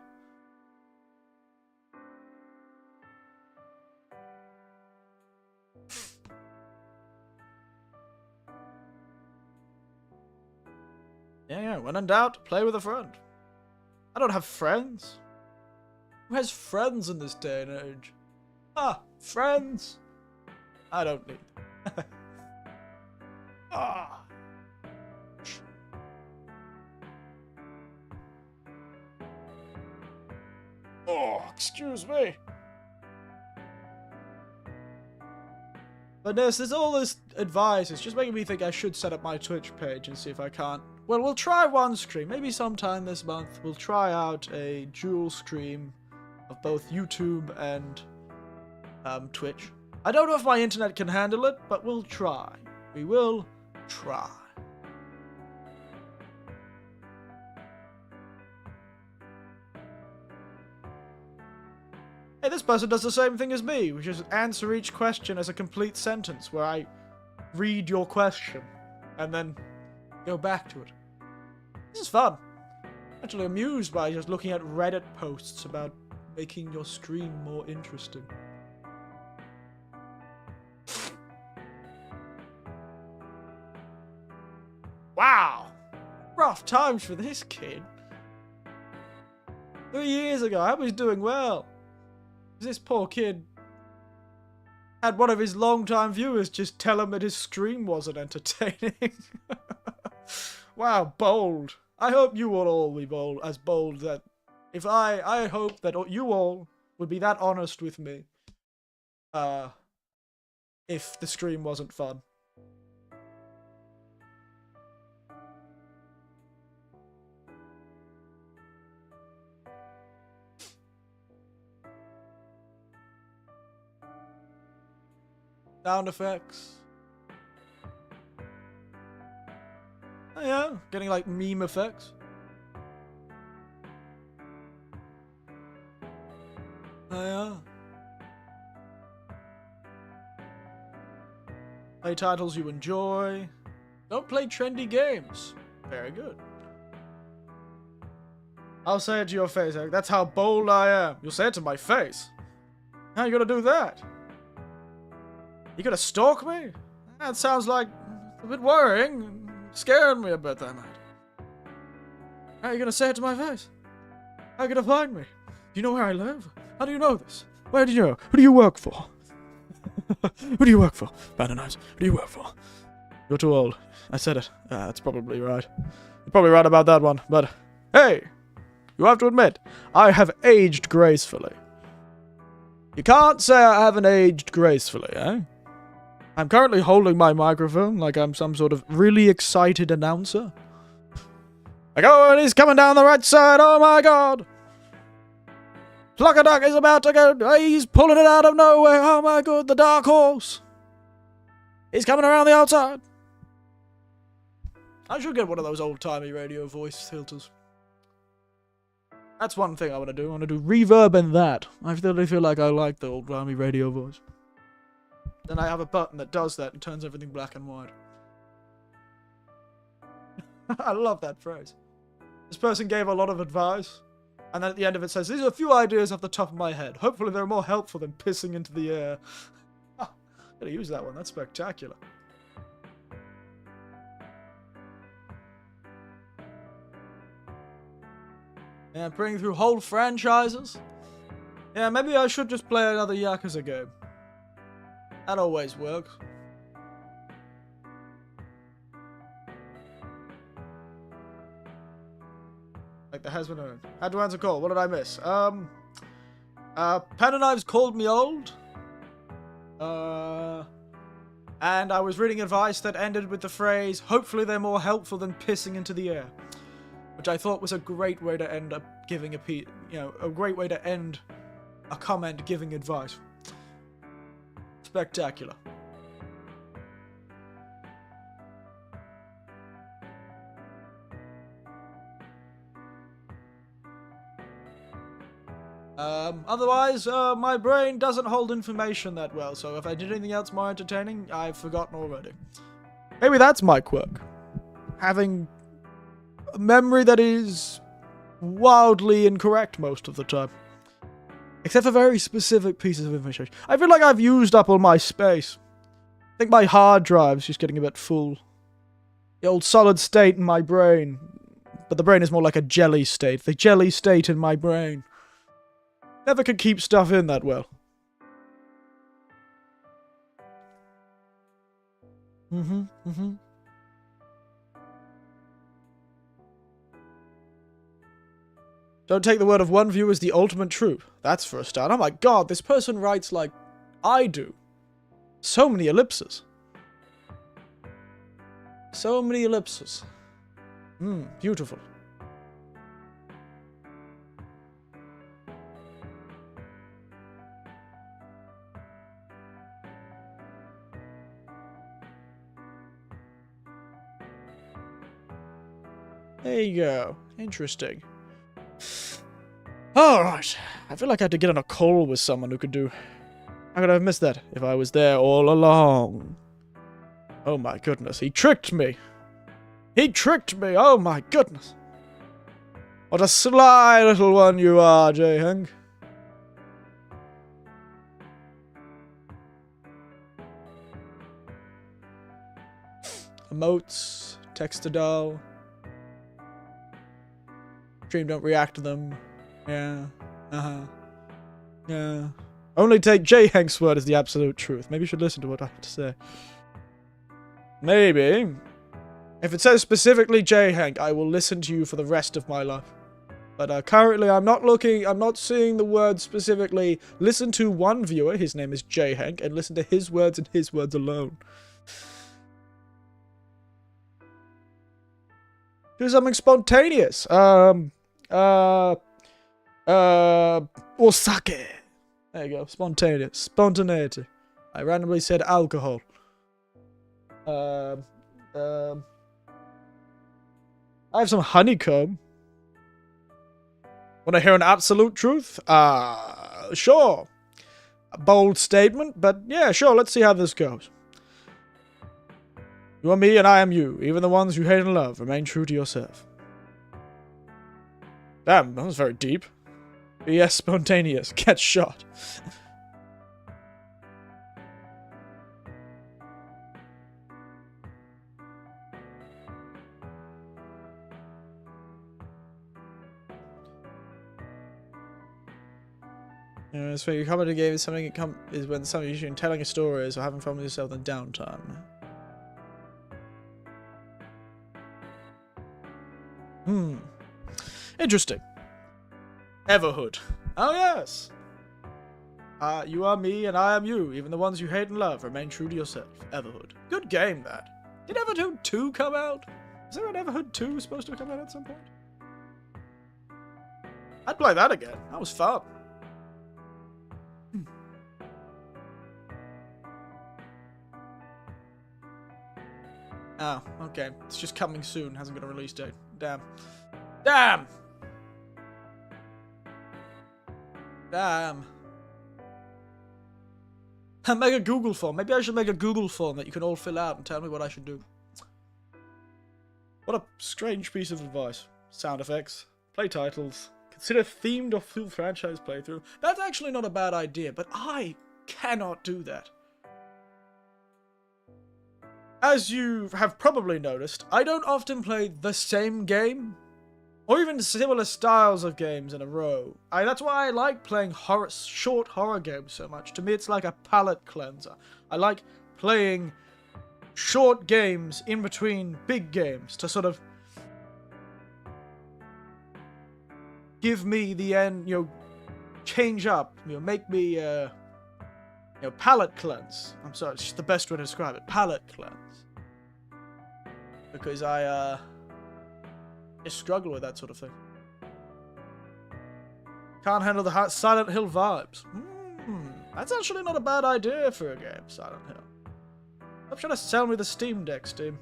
Yeah, when in doubt, play with a friend. I don't have friends. Who has friends in this day and age? Ah, friends. I don't need them. Ah. Oh, excuse me. But yes, there's all this advice. It's just making me think I should set up my Twitch page and see if I can't. Well, we'll try one stream. Maybe sometime this month we'll try out a dual stream of both YouTube and Twitch. I don't know if my internet can handle it, but we'll try. We will try. Hey, this person does the same thing as me, which is answer each question as a complete sentence, where I read your question and then go back to it. This is fun. Actually amused by just looking at Reddit posts about making your stream more interesting. Wow! Rough times for this kid. 3 years ago, I hope he's doing well. This poor kid had one of his longtime viewers just tell him that his stream wasn't entertaining. Wow, bold. I hope you will all be bold, as bold that... I hope that you all would be that honest with me. If the stream wasn't fun. Sound effects. Oh yeah, getting like meme effects. Oh yeah. Play titles you enjoy. Don't play trendy games. Very good. I'll say it to your face, Eric. That's how bold I am. You'll say it to my face. How are you gonna do that? You gonna stalk me? That sounds like a bit worrying. Scaring me a bit, that might. How are you gonna say it to my face? How are you gonna find me? Do you know where I live? How do you know this? Where do you know? Who do you work for? Who do you work for? Bandit, who do you work for? You're too old. I said it. That's probably right. You're probably right about that one, but hey! You have to admit, I have aged gracefully. You can't say I haven't aged gracefully, eh? I'm currently holding my microphone like I'm some sort of really excited announcer. Like, oh, and he's coming down the right side, oh my god! Pluckaduck is about to go, he's pulling it out of nowhere, oh my god, the dark horse! He's coming around the outside! I should get one of those old-timey radio voice filters. That's one thing I want to do. I want to do reverb and that. I really feel like I like the old-timey radio voice. Then I have a button that does that and turns everything black and white. I love that phrase. This person gave a lot of advice, and then at the end of it says, these are a few ideas off the top of my head. Hopefully they're more helpful than pissing into the air. Gotta use that one. That's spectacular. Yeah, bringing through whole franchises. Yeah, maybe I should just play another Yakuza game. That always works. Like the husband and had to answer call. What did I miss? Pen and Knives called me old. And I was reading advice that ended with the phrase, hopefully they're more helpful than pissing into the air. Which I thought was a great way to end up giving a great way to end a comment giving advice. Spectacular. Otherwise, my brain doesn't hold information that well, so if I did anything else more entertaining, I've forgotten already. Maybe that's my quirk. Having a memory that is wildly incorrect most of the time. Except for very specific pieces of information. I feel like I've used up all my space. I think my hard drive's just getting a bit full. The old solid state in my brain. But the brain is more like a jelly state. The jelly state in my brain. Never could keep stuff in that well. Don't take the word of one view as the ultimate truth. That's for a start. Oh my god, this person writes like I do. So many ellipses. So many ellipses. Beautiful. There you go. Interesting. Alright. I feel like I had to get on a call with someone who could do... How could I have missed that if I was there all along? Oh my goodness, he tricked me! He tricked me, oh my goodness! What a sly little one you are, J-Hang. Emotes, text to doll. Stream don't react to them. Yeah. Yeah. Only take J-Hank's word as the absolute truth. Maybe you should listen to what I have to say. Maybe. If it says specifically J-Hank, I will listen to you for the rest of my life. But currently I'm not seeing the word specifically. Listen to one viewer, his name is J-Hank, and listen to his words and his words alone. Do something spontaneous. Osake. There you go. Spontaneous. Spontaneity. I randomly said alcohol. I have some honeycomb. Want to hear an absolute truth? Sure. A bold statement, but yeah, sure, let's see how this goes. You are me and I am you. Even the ones you hate and love, remain true to yourself. Damn, that was very deep. BS spontaneous. Get shot. So you come into a game is something is when something usually telling a story is or having fun with yourself in downtime. Interesting. Everhood. Oh yes. You are me and I am you. Even the ones you hate and love remain true to yourself. Everhood. Good game, that. Did Everhood 2 come out? Is there an Everhood 2 supposed to come out at some point? I'd play that again. That was fun. Oh, okay. It's just coming soon. Hasn't got a release date. Damn. Damn! Damn. Make a Google form. Maybe I should make a Google form that you can all fill out and tell me what I should do. What a strange piece of advice. Sound effects. Play titles. Consider themed or full franchise playthrough. That's actually not a bad idea, but I cannot do that. As you have probably noticed, I don't often play the same game, or even similar styles of games in a row. That's why I like playing short horror games so much. To me, it's like a palate cleanser. I like playing short games in between big games to sort of give me the end, change up, make me, palate cleanse. I'm sorry, it's just the best way to describe it. Palate cleanse. Because I, just struggle with that sort of thing. Can't handle the Silent Hill vibes. That's actually not a bad idea for a game, Silent Hill. I'm trying to sell me the Steam Deck, Steam.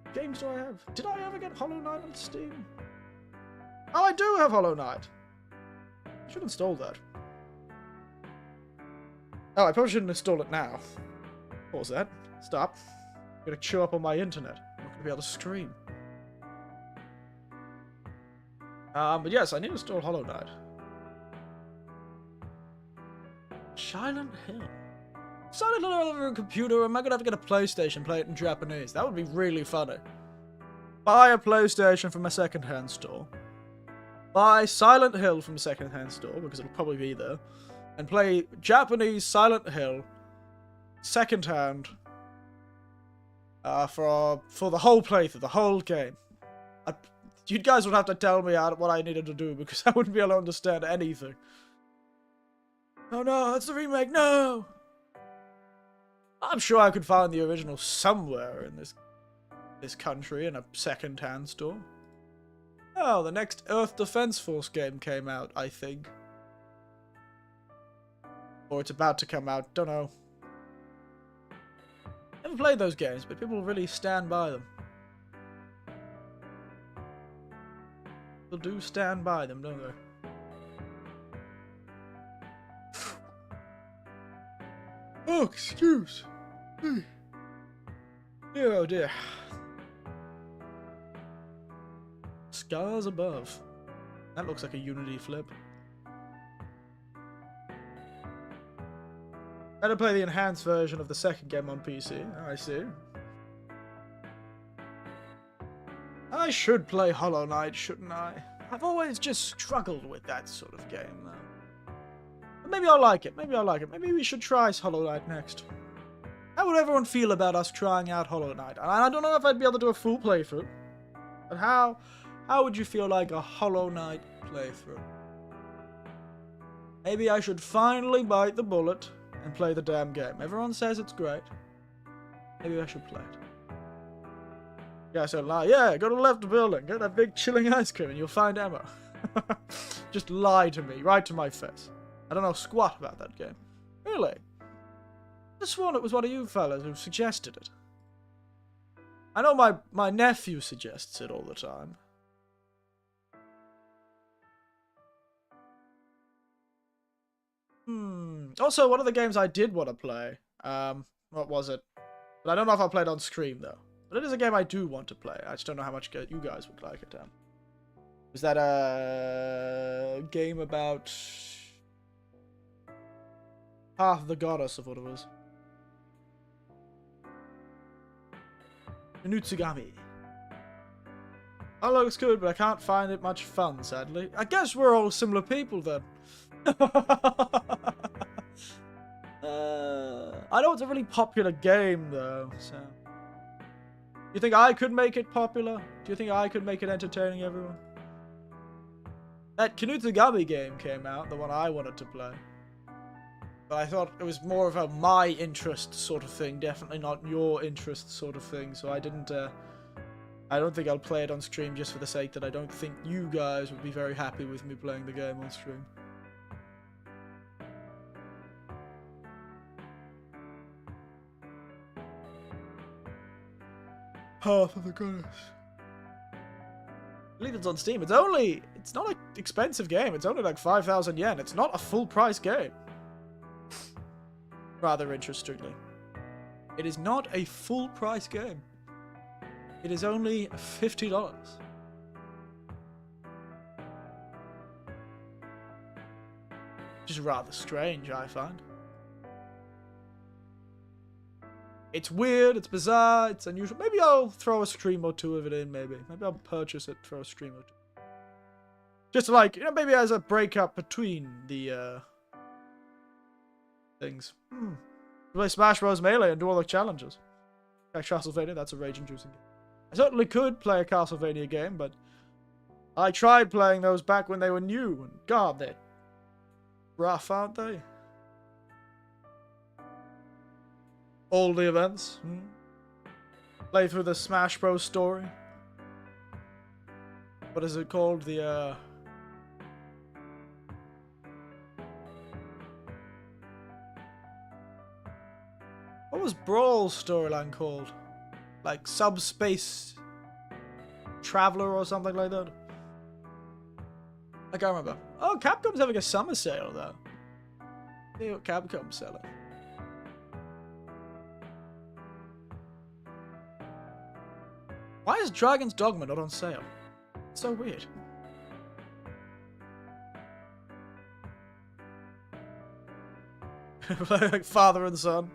What games do I have? Did I ever get Hollow Knight on Steam? Oh, I do have Hollow Knight. I should install that. Oh, I probably shouldn't install it now. Pause that. Stop. I'm gonna chew up on my internet. I'm not gonna be able to stream. But yes, I need to install Hollow Knight. Silent Hill. Silent Hill over a computer, or am I gonna have to get a PlayStation, play it in Japanese? That would be really funny. Buy a PlayStation from a second-hand store. Buy Silent Hill from a second-hand store, because it'll probably be there. And play Japanese Silent Hill second-hand for the whole playthrough, the whole game. You guys would have to tell me what I needed to do, because I wouldn't be able to understand anything. Oh no, it's the remake, no! I'm sure I could find the original somewhere in this country in a second-hand store. Oh, the next Earth Defense Force game came out, I think. Or it's about to come out, don't know. Never played those games, but people really stand by them. People do stand by them, don't they? Oh, excuse me. Oh dear. Scars above. That looks like a Unity flip. Better play the enhanced version of the second game on PC. I see. I should play Hollow Knight, shouldn't I? I've always just struggled with that sort of game, though. But maybe I'll like it. Maybe I'll like it. Maybe we should try Hollow Knight next. How would everyone feel about us trying out Hollow Knight? And I don't know if I'd be able to do a full playthrough. But how would you feel like a Hollow Knight playthrough? Maybe I should finally bite the bullet and play the damn game. Everyone says it's great. Maybe I should play it. Yeah, so lie. Yeah, go to the left building. Get that big chilling ice cream and you'll find ammo. Just lie to me, right to my face. I don't know squat about that game. Really? I sworn it was one of you fellas who suggested it. I know my nephew suggests it all the time. Also, one of the games I did want to play, what was it? But I don't know if I'll play it on stream, though. But it is a game I do want to play. I just don't know how much you guys would like it. Was that a game about Path of the Goddess, of what it was? Nutsugami. Oh, looks good, but I can't find it much fun, sadly. I guess we're all similar people, then. I know it's a really popular game, though, so... You think I could make it popular? Do you think I could make it entertaining, everyone? That Kinutsugami game came out, the one I wanted to play. But I thought it was more of a my interest sort of thing, definitely not your interest sort of thing, so I didn't, I don't think I'll play it on stream just for the sake that I don't think you guys would be very happy with me playing the game on stream. Path of the Goddess. I believe it's on Steam. It's not an expensive game. It's only like 5,000 yen. It's not a full price game. Rather interestingly. It is not a full price game. It is only $50. Which is rather strange, I find. It's weird, it's bizarre, it's unusual. Maybe I'll throw a stream or two of it in, maybe. Maybe I'll purchase it for a stream or two. Just like, you know, maybe as a breakup between the, things. Play Smash Bros. Melee and do all the challenges. Like Castlevania, that's a rage-inducing game. I certainly could play a Castlevania game, but I tried playing those back when they were new, and god, they're rough, aren't they? All the events. Play through the Smash Bros. Story. What is it called? The, what was Brawl's storyline called? Like Subspace Traveler or something like that? I can't remember. Oh, Capcom's having a summer sale, though. See what Capcom's selling. Why is Dragon's Dogma not on sale? It's so weird. Like father and son.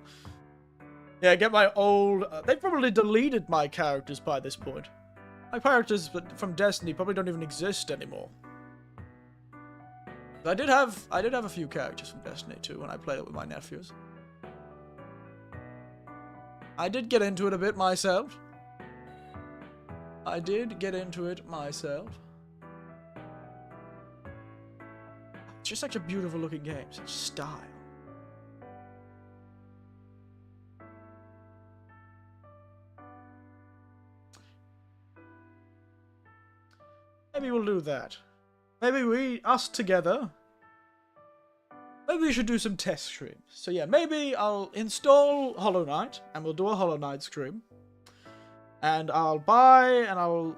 Yeah, get my old... they've probably deleted my characters by this point. My characters from Destiny probably don't even exist anymore. I did have a few characters from Destiny 2 when I played it with my nephews. I did get into it a bit myself. It's just such a beautiful looking game, such style. Maybe we'll do that. Maybe us together. Maybe we should do some test streams. So yeah, maybe I'll install Hollow Knight, and we'll do a Hollow Knight stream. And I'll buy, and I'll...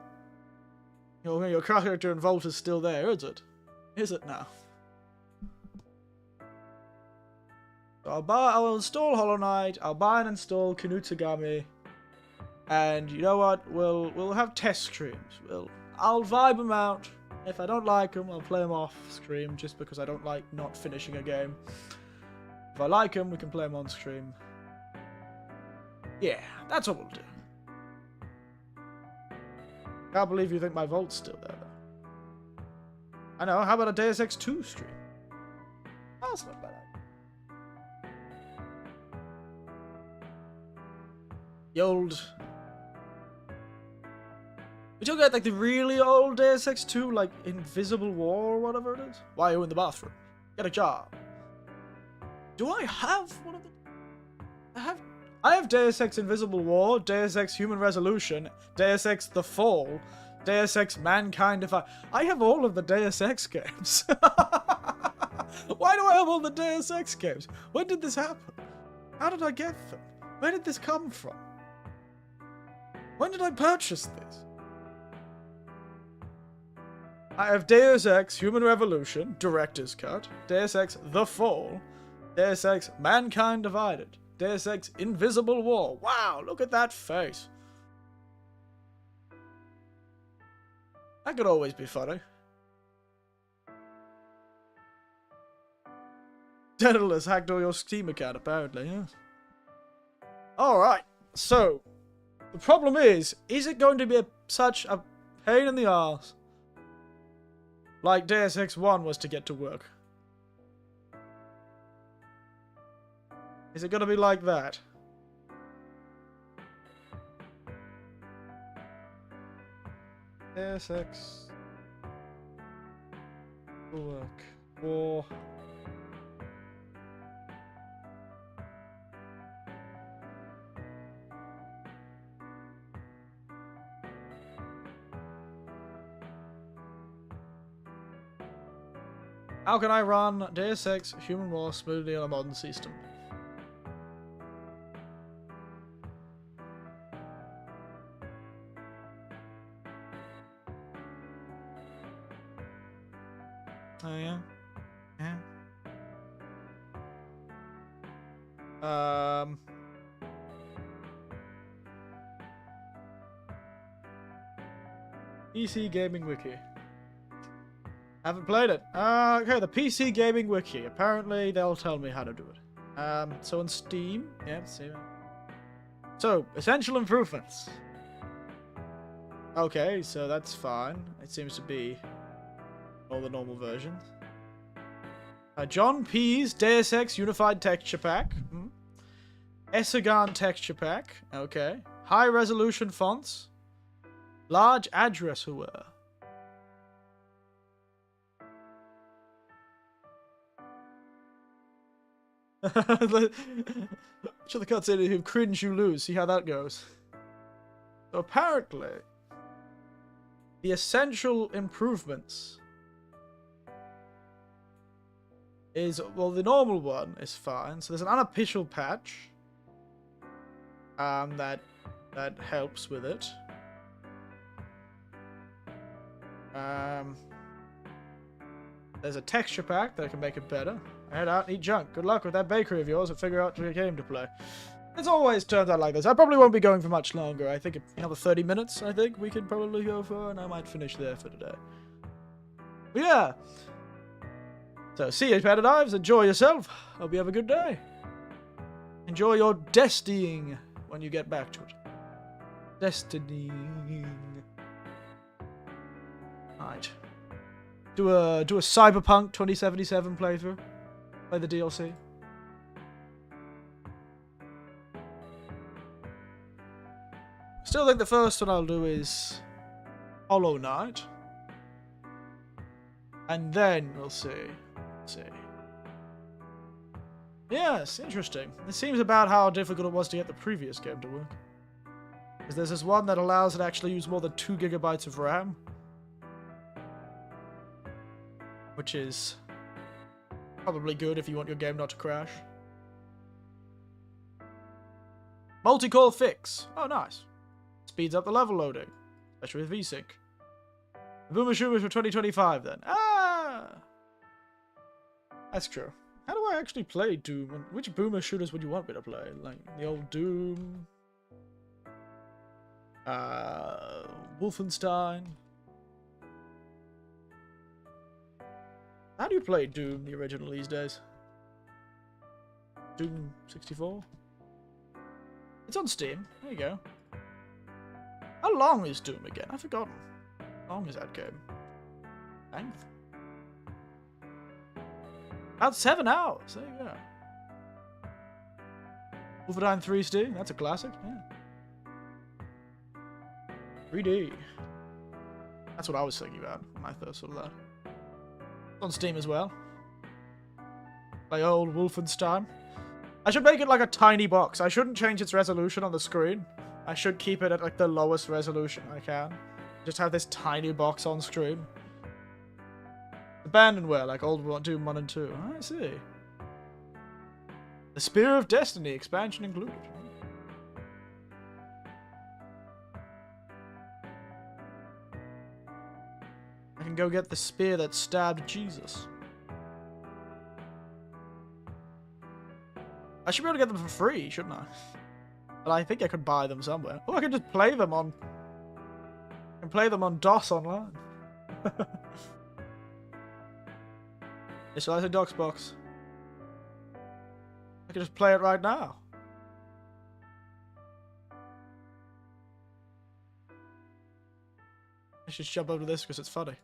your character in Vault is still there, is it? Is it now? So I'll install Hollow Knight, I'll buy and install Kinutsugami, and you know what? We'll have test streams. I'll vibe them out. If I don't like them, I'll play them off stream just because I don't like not finishing a game. If I like them, we can play them on stream. Yeah, that's what we'll do. Can't believe you think my vault's still there, though. I know, how about a Deus Ex 2 stream? Oh, that's not bad. The old... We talking about like the really old Deus Ex 2, like Invisible War or whatever it is? Why are you in the bathroom? Get a job. Do I have one of them? I have Deus Ex Invisible War, Deus Ex Human Resolution, Deus Ex The Fall, Deus Ex Mankind I have all of the Deus Ex games. Why do I have all the Deus Ex games? When did this happen? How did I get them? Where did this come from? When did I purchase this? I have Deus Ex Human Revolution, Director's Cut, Deus Ex The Fall, Deus Ex Mankind Divided, Deus Ex Invisible War. Wow, look at that face. That could always be funny. Daedalus hacked all your Steam account, apparently, yes. Alright, so... The problem is it going to be such a pain in the arse? Like Deus Ex 1 was to get to work. Is it going to be like that? Deus Ex... work. War... How can I run Deus Ex Human War smoothly on a modern system? Oh yeah? Yeah. PC Gaming Wiki. Haven't played it. Okay, the PC Gaming Wiki. Apparently, they'll tell me how to do it. So on Steam, yeah, see that. So, essential improvements. Okay, so that's fine. It seems to be all the normal versions. John P's Deus Ex Unified Texture Pack. Esagan Texture Pack. Okay. High resolution fonts. Large address aware. Show the cutscene who cringe you lose. See how that goes. So apparently, the essential improvements is, well, the normal one is fine. So there's an unofficial patch that helps with it. There's a texture pack that can make it better. Head out and eat junk. Good luck with that bakery of yours and figure out your game to play. It always turns out like this. I probably won't be going for much longer. I think another 30 minutes, I think we can probably go for, and I might finish there for today. But yeah. So, see you, Panda Dives. Enjoy yourself. Hope you have a good day. Enjoy your destinying when you get back to it. Destinying. Alright. Do a Cyberpunk 2077 playthrough. Play the DLC. Still think the first one I'll do is Hollow Knight. And then we'll see. Yes, interesting. It seems about how difficult it was to get the previous game to work. Because there's this one that allows it to actually use more than 2 GB of RAM. Which is probably good if you want your game not to crash. Multi-core fix. Oh, nice. Speeds up the level loading. Especially with VSync. Boomer Shooter for 2025 then. Ah! That's true. How do I actually play Doom? And which boomer shooters would you want me to play? Like the old Doom, Wolfenstein. How do you play Doom, the original, these days? Doom 64? It's on Steam. There you go. How long is Doom again? I've forgotten. How long is that game? Length? About 7 hours. There you go. Wolfenstein 3D. That's a classic. Yeah. 3D. That's what I was thinking about when I first saw that. It's on Steam as well. Like old Wolfenstein. I should make it like a tiny box. I shouldn't change its resolution on the screen. I should keep it at like the lowest resolution I can. Just have this tiny box on screen. Abandonware, like old Doom 1 and 2. I see. The Spear of Destiny expansion included. I can go get the spear that stabbed Jesus. I should be able to get them for free, shouldn't I? But I think I could buy them somewhere. Oh, I can just play them on... I can play them on DOS online. Initializing DOSBox. I can just play it right now. I should jump over this because it's funny.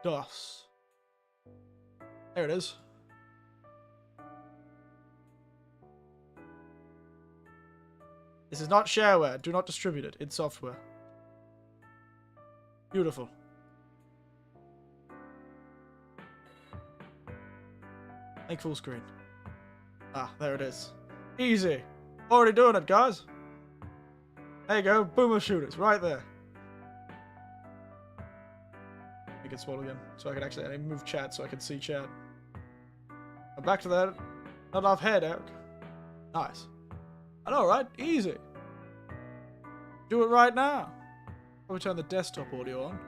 DOS. There it is. This is not shareware. Do not distribute it. It's software. Beautiful. Make full screen. Ah, there it is. Easy. Already doing it, guys. There you go. Boomer shooters. Right there. Make it small again. So I can actually move chat so I can see chat. I'm back to that. Not off head, Eric. Nice. I know, right? Easy. Do it right now. Probably turn the desktop audio on.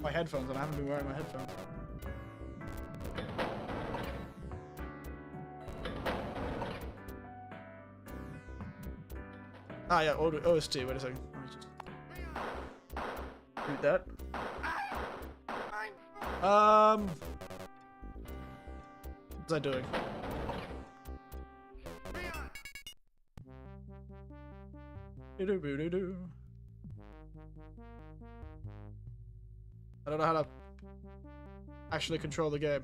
My headphones on. I haven't been wearing my headphones. Ah, yeah, OST. Wait a second. Let me just read that. What's I doing? I don't know how to actually control the game.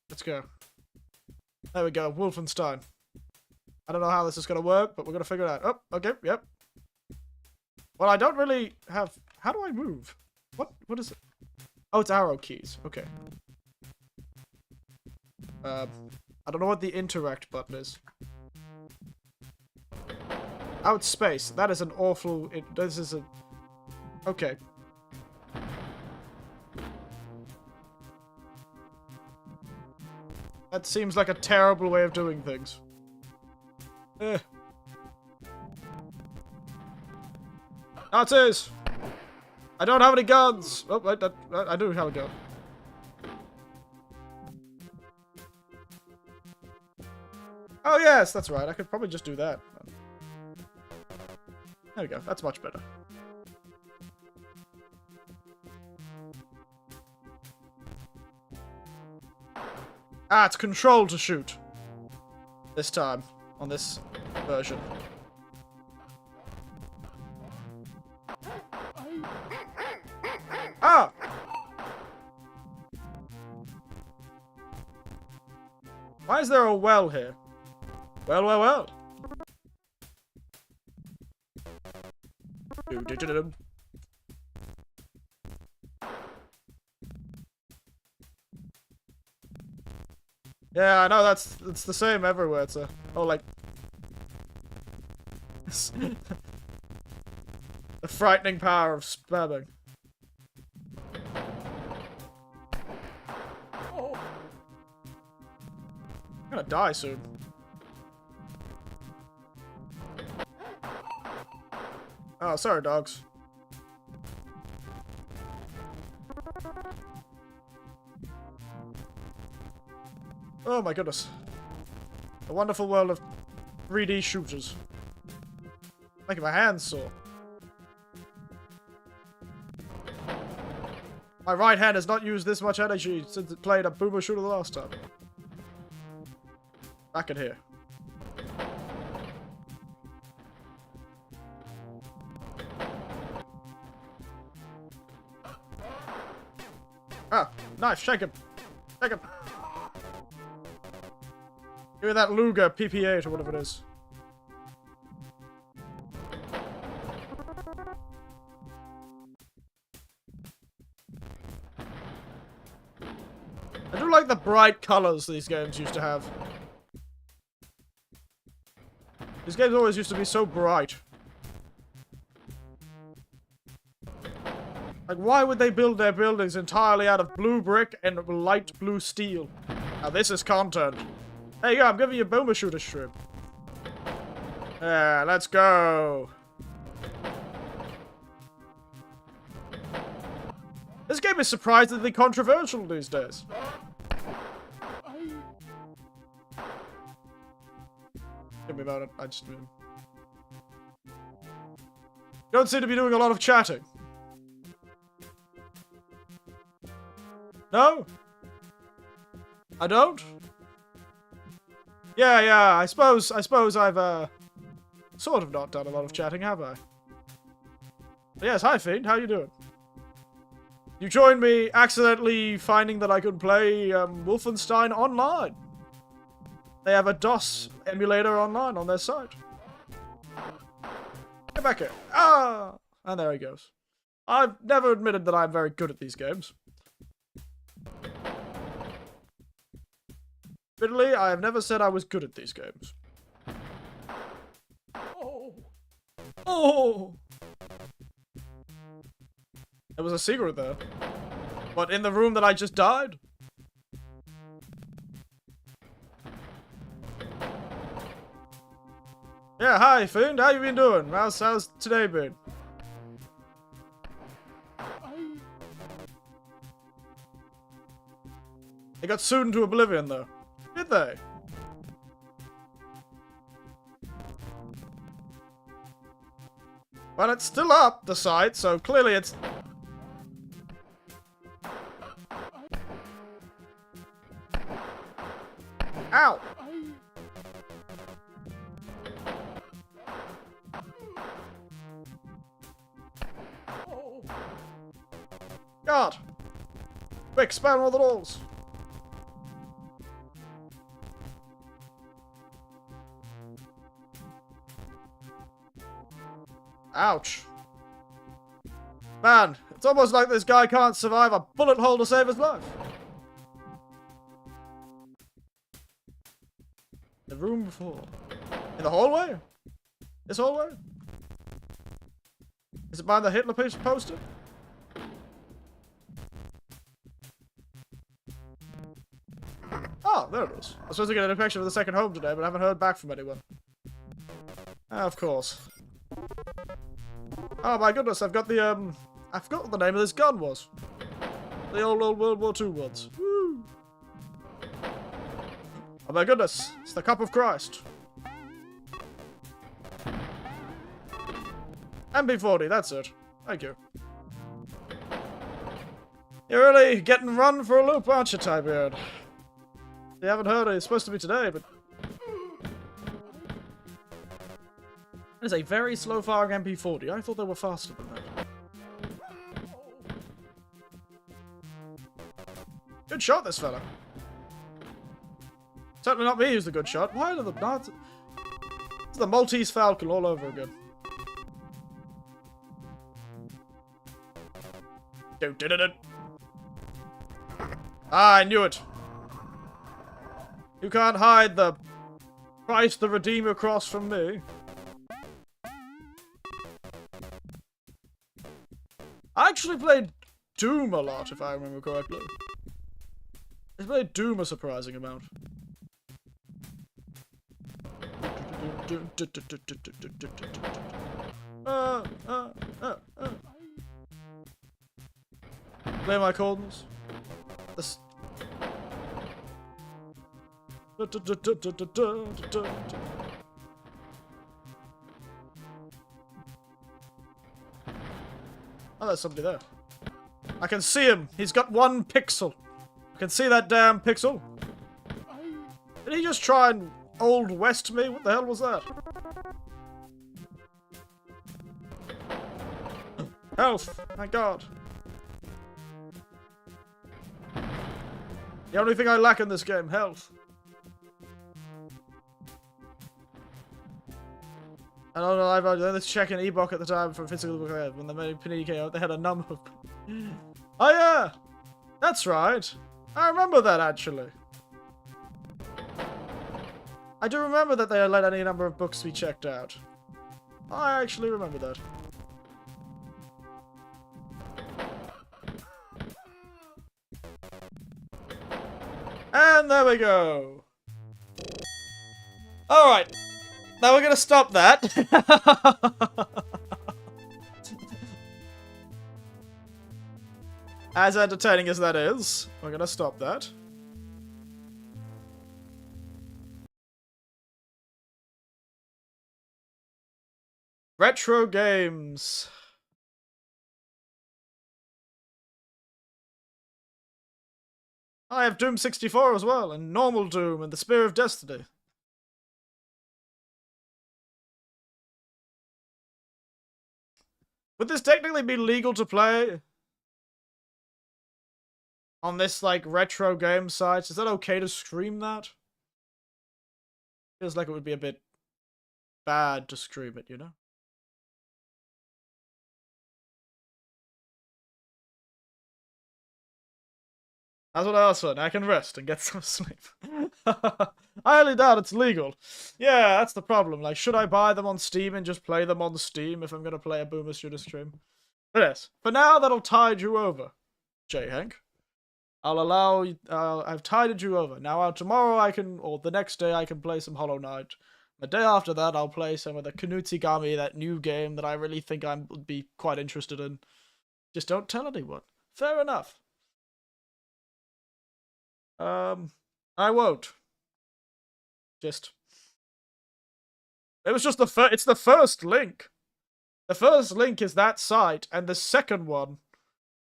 Let's go. There we go, Wolfenstein. I don't know how this is gonna work, but we're gonna figure it out. Oh, okay, yep. Well, I don't really have... How do I move? What is it? Oh, it's arrow keys. Okay. I don't know what the interact button is. Oh, it's space. That is an awful... This is a... Okay. That seems like a terrible way of doing things. Nazis! I don't have any guns! Oh, I do have a gun. Oh yes, that's right. I could probably just do that. There we go. That's much better. Ah, it's control to shoot. This time. On this version. Ah! Why is there a well here? Well, well, well. Yeah, I know it's the same everywhere. It's a like the frightening power of spamming. I'm gonna die soon. Oh, sorry, dogs. Oh my goodness. The wonderful world of 3D shooters. Making my hands sore. My right hand has not used this much energy since it played a boomer shooter the last time. Back in here. Ah, knife, shake him. Shake him. Give me that Luger PP8 or whatever it is. I do like the bright colors these games used to have. These games always used to be so bright. Like, why would they build their buildings entirely out of blue brick and light blue steel? Now, this is content. There you go, I'm giving you a boomer shooter strip. Yeah, let's go. This game is surprisingly controversial these days. Tell me about it. I just mean... Don't seem to be doing a lot of chatting. No? I don't? Yeah, I suppose I've, sort of not done a lot of chatting, have I? But yes, hi Fiend, how you doing? You joined me accidentally finding that I could play, Wolfenstein online. They have a DOS emulator online on their site. Get back here. Ah! And there he goes. I've never admitted that I'm very good at these games. Admittedly, I have never said I was good at these games. Oh! Oh! There was a secret there. What, in the room that I just died? Yeah, hi, Fiend. How you been doing? How's today been? They got sued into oblivion, though. Did they? Well, it's still up, the site, so clearly it's... Ow! God! Quick, spam all the walls! Ouch. Man, it's almost like this guy can't survive a bullet hole to save his life. The room before. In the hallway? This hallway? Is it behind the Hitler poster? Oh, there it is. I was supposed to get an infection for the second home today, but I haven't heard back from anyone. Of course. Oh my goodness, I've got the, I forgot what the name of this gun was. The old World War II ones. Woo! Oh my goodness, it's the Cup of Christ. MP40, that's it. Thank you. You're really getting run for a loop, aren't you, Tybeard? You haven't heard it, it's supposed to be today, but... That is a very slow-firing MP40. I thought they were faster than that. Good shot, this fella. Certainly not me who's the good shot. Why are the Nazis? It's the Maltese Falcon all over again. Ah, I knew it. You can't hide the Christ the Redeemer cross from me. actually played Doom a lot, if I remember correctly. I played Doom a surprising amount. Play my coldness. This. Oh, there's somebody there. I can see him. He's got 1 pixel. I can see that damn pixel. Did he just try and Old West me? What the hell was that? Health. Thank God. The only thing I lack in this game, health. I don't know, I was checking ebook at the time for physical book when they made Panini came out, they had a number of... Oh yeah! That's right! I remember that, actually. I do remember that they let any number of books be checked out. I actually remember that. And there we go! Alright! Now we're gonna stop that. As entertaining as that is, we're gonna stop that. Retro games. I have Doom 64 as well, and normal Doom, and the Spear of Destiny. Would this technically be legal to play? On this, like, retro game site? Is that okay to stream that? Feels like it would be a bit bad to stream it, you know? That's what I asked for. Now I can rest and get some sleep. I highly doubt it's legal. Yeah, that's the problem. Like, should I buy them on Steam and just play them on Steam if I'm gonna play a Boomer Shooter stream? But yes, for now that'll tide you over, J. Hank. I'll allow. I've tided you over. Now tomorrow I can, or the next day I can play some Hollow Knight. The day after that I'll play some of the Kunutsigami, that new game that I really think I would be quite interested in. Just don't tell anyone. Fair enough. I won't. Just. It was just it's the first link. The first link is that site, and the second one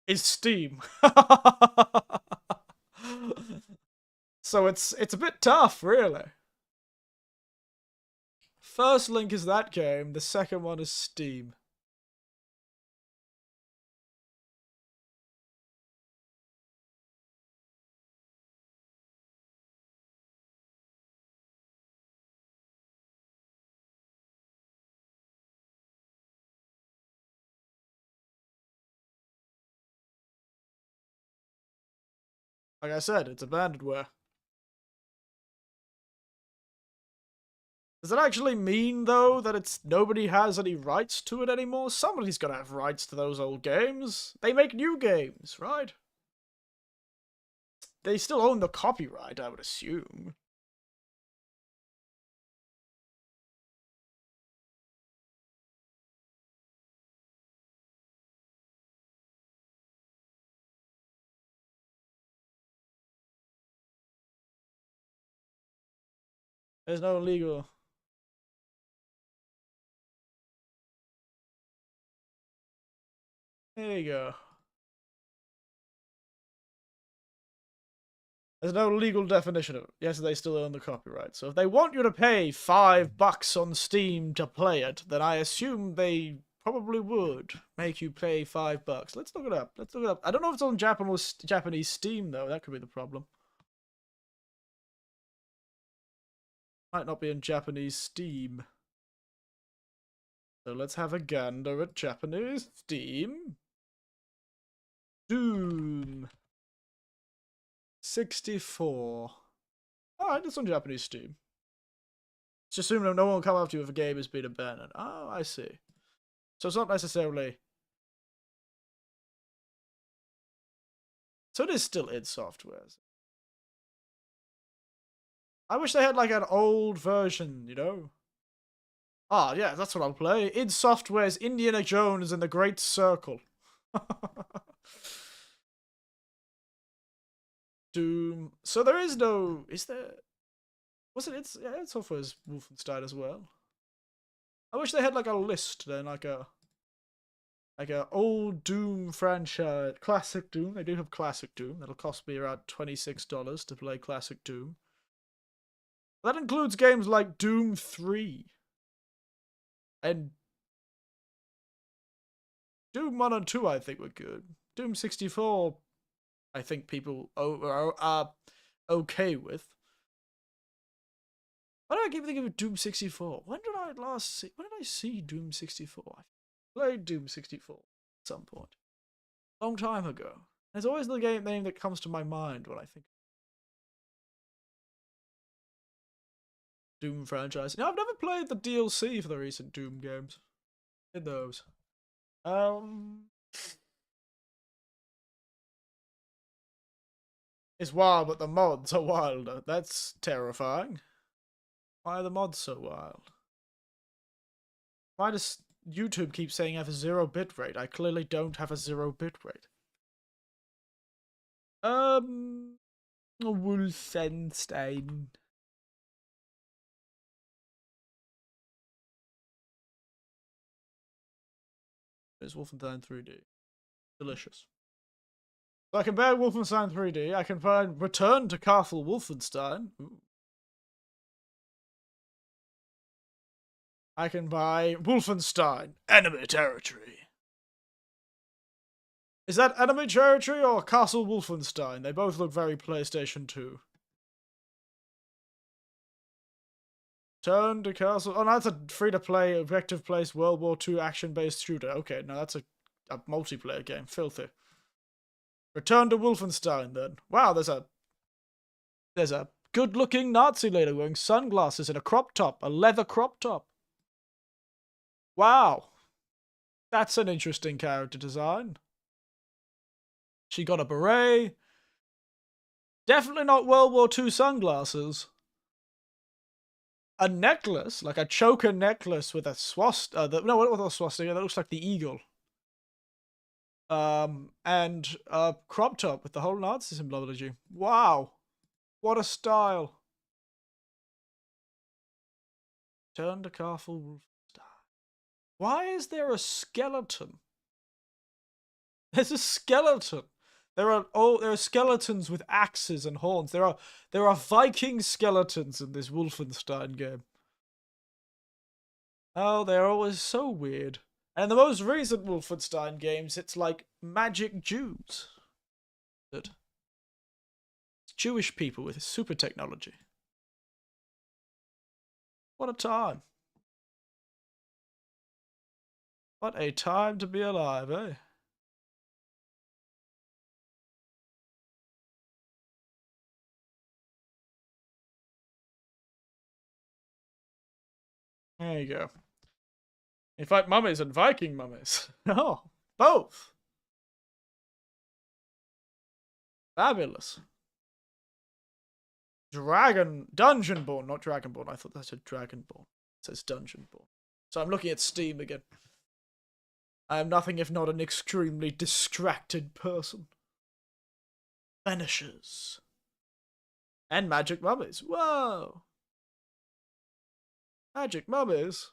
is Steam. So it's a bit tough, really. First link is that game, the second one is Steam. Like I said, it's abandonware. Does that actually mean, though, that nobody has any rights to it anymore? Somebody's gotta have rights to those old games. They make new games, right? They still own the copyright, I would assume. There's no legal... There you go. There's no legal definition of it. Yes, they still own the copyright. So if they want you to pay $5 on Steam to play it, then I assume they probably would make you pay $5. Let's look it up. Let's look it up. I don't know if it's on Japanese Steam, though. That could be the problem. Might not be in Japanese Steam. So let's have a gander at Japanese Steam. Doom 64. Alright, it's on Japanese Steam. Just assume no one will come after you if a game has been abandoned. Oh, I see. So it's not necessarily So it is still id Software. I wish they had like an old version, you know? Ah, yeah, that's what I'll play. id Software's Indiana Jones and the Great Circle. Doom. So there is no. Is there? Was it? Yeah, id Software's Wolfenstein as well. I wish they had like a list then, like a old Doom franchise, classic Doom. They do have classic Doom. That'll cost me around $26 to play classic Doom. That includes games like Doom 3 and Doom 1 and 2. I think were good. Doom 64, I think people are okay with. Why do I keep thinking of Doom 64? When did I see Doom 64? I played Doom 64 at some point. Long time ago. There's always the game name that comes to my mind when I think Doom franchise. Now, I've never played the DLC for the recent Doom games. Did those. It's wild, but the mods are wilder. That's terrifying. Why are the mods so wild? Why does YouTube keep saying I have a 0 bitrate? I clearly don't have a 0 bitrate. Wolfenstein. It's Wolfenstein 3D. Delicious. So I can buy Wolfenstein 3D. I can find Return to Castle Wolfenstein. Ooh. I can buy Wolfenstein Enemy Territory. Is that Enemy Territory or Castle Wolfenstein? They both look very PlayStation 2. Turn to Castle. Oh, no, that's a free-to-play, objective-based World War II action-based shooter. Okay, no, that's a multiplayer game. Filthy. Return to Wolfenstein, then. Wow, there's a good-looking Nazi lady wearing sunglasses and a crop top, a leather crop top. Wow. That's an interesting character design. She got a beret. Definitely not World War II sunglasses. A necklace, like a choker necklace with a swastika. No, what was a swastika? That looks like the eagle. And a crop top with the whole Nazi symbology. Wow. What a style. Turn to Castle Wolfenstein. Why is there a skeleton? There's a skeleton. There are skeletons with axes and horns. There are Viking skeletons in this Wolfenstein game. Oh, they're always so weird. And the most recent Wolfenstein games, it's like magic Jews. It's Jewish people with super technology. What a time. What a time to be alive, eh? There you go. You fight mummies and Viking mummies. Oh, both. Fabulous. Dungeonborn, not Dragonborn. I thought that said Dragonborn. It says Dungeonborn. So I'm looking at Steam again. I am nothing if not an extremely distracted person. Vanishes. And magic mummies. Whoa. Magic mummies.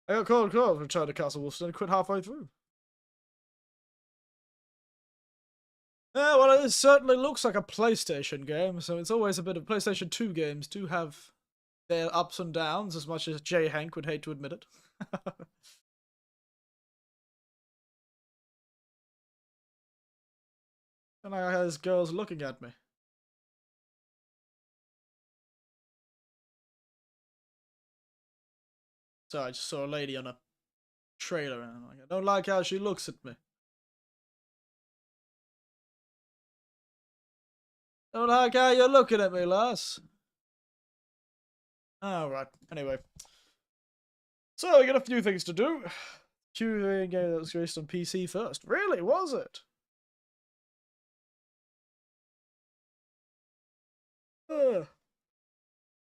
I got called Return to Castle Wolfenstein and quit halfway through. Yeah, well, it certainly looks like a PlayStation game, so it's always a bit of PlayStation 2 games do have their ups and downs, as much as J. Hank would hate to admit it. And I has girls looking at me. So I just saw a lady on a trailer and I'm like, I don't like how she looks at me. Don't like how you're looking at me, lass. Alright, anyway. So, we got a few things to do. Choosing a game that was released on PC first. Really, was it?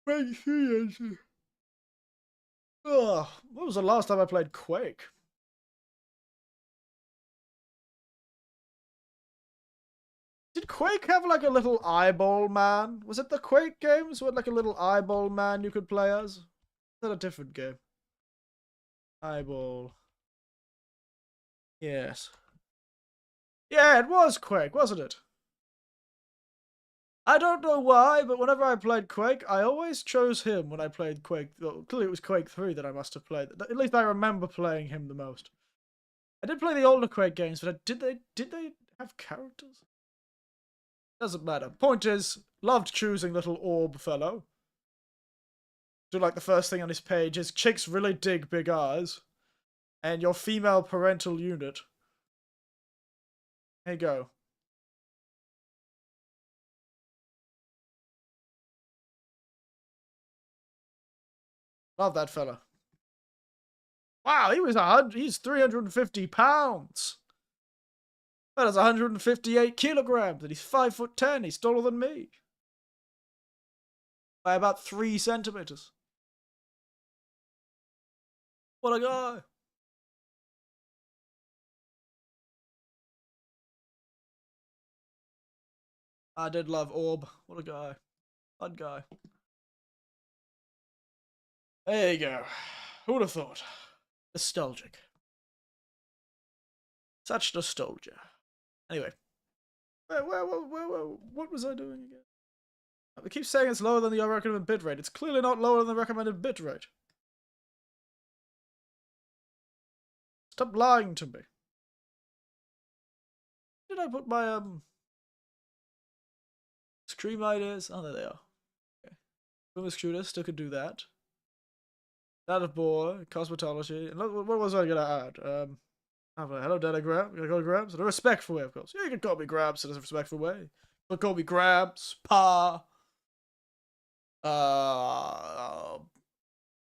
Quake 3 what was the last time I played Quake? Did Quake have like a little eyeball man? Was it the Quake games with like a little eyeball man you could play as? Is that a different game? Eyeball. Yes. Yeah, it was Quake, wasn't it? I don't know why, but whenever I played Quake, I always chose him when I played Quake. Well, clearly it was Quake 3 that I must have played. At least I remember playing him the most. I did play the older Quake games, but did they have characters? Doesn't matter. Point is, loved choosing little orb fellow. So like the first thing on his page is chicks really dig big eyes. And your female parental unit. Here you go. Love that fella. Wow, he's 350 pounds. That is 158 kilograms, and he's 5'10". He's taller than me. By about 3 centimeters. What a guy. I did love Orb. What a guy. Fun guy. There you go. Who would have thought? Nostalgic. Such nostalgia. Anyway. What was I doing again? It keeps saying it's lower than the recommended bitrate. It's clearly not lower than the recommended bitrate. Stop lying to me. Did I put my scream ideas? Oh, there they are. Okay. Boomer Scooter still could do that. That of boy, cosmetology. And what was I gonna add? Hello, Daddy Grab. You gonna call me Grabs? In a respectful way, of course. Yeah, you can call me Grabs in a respectful way. You can call me Grabs, Pa.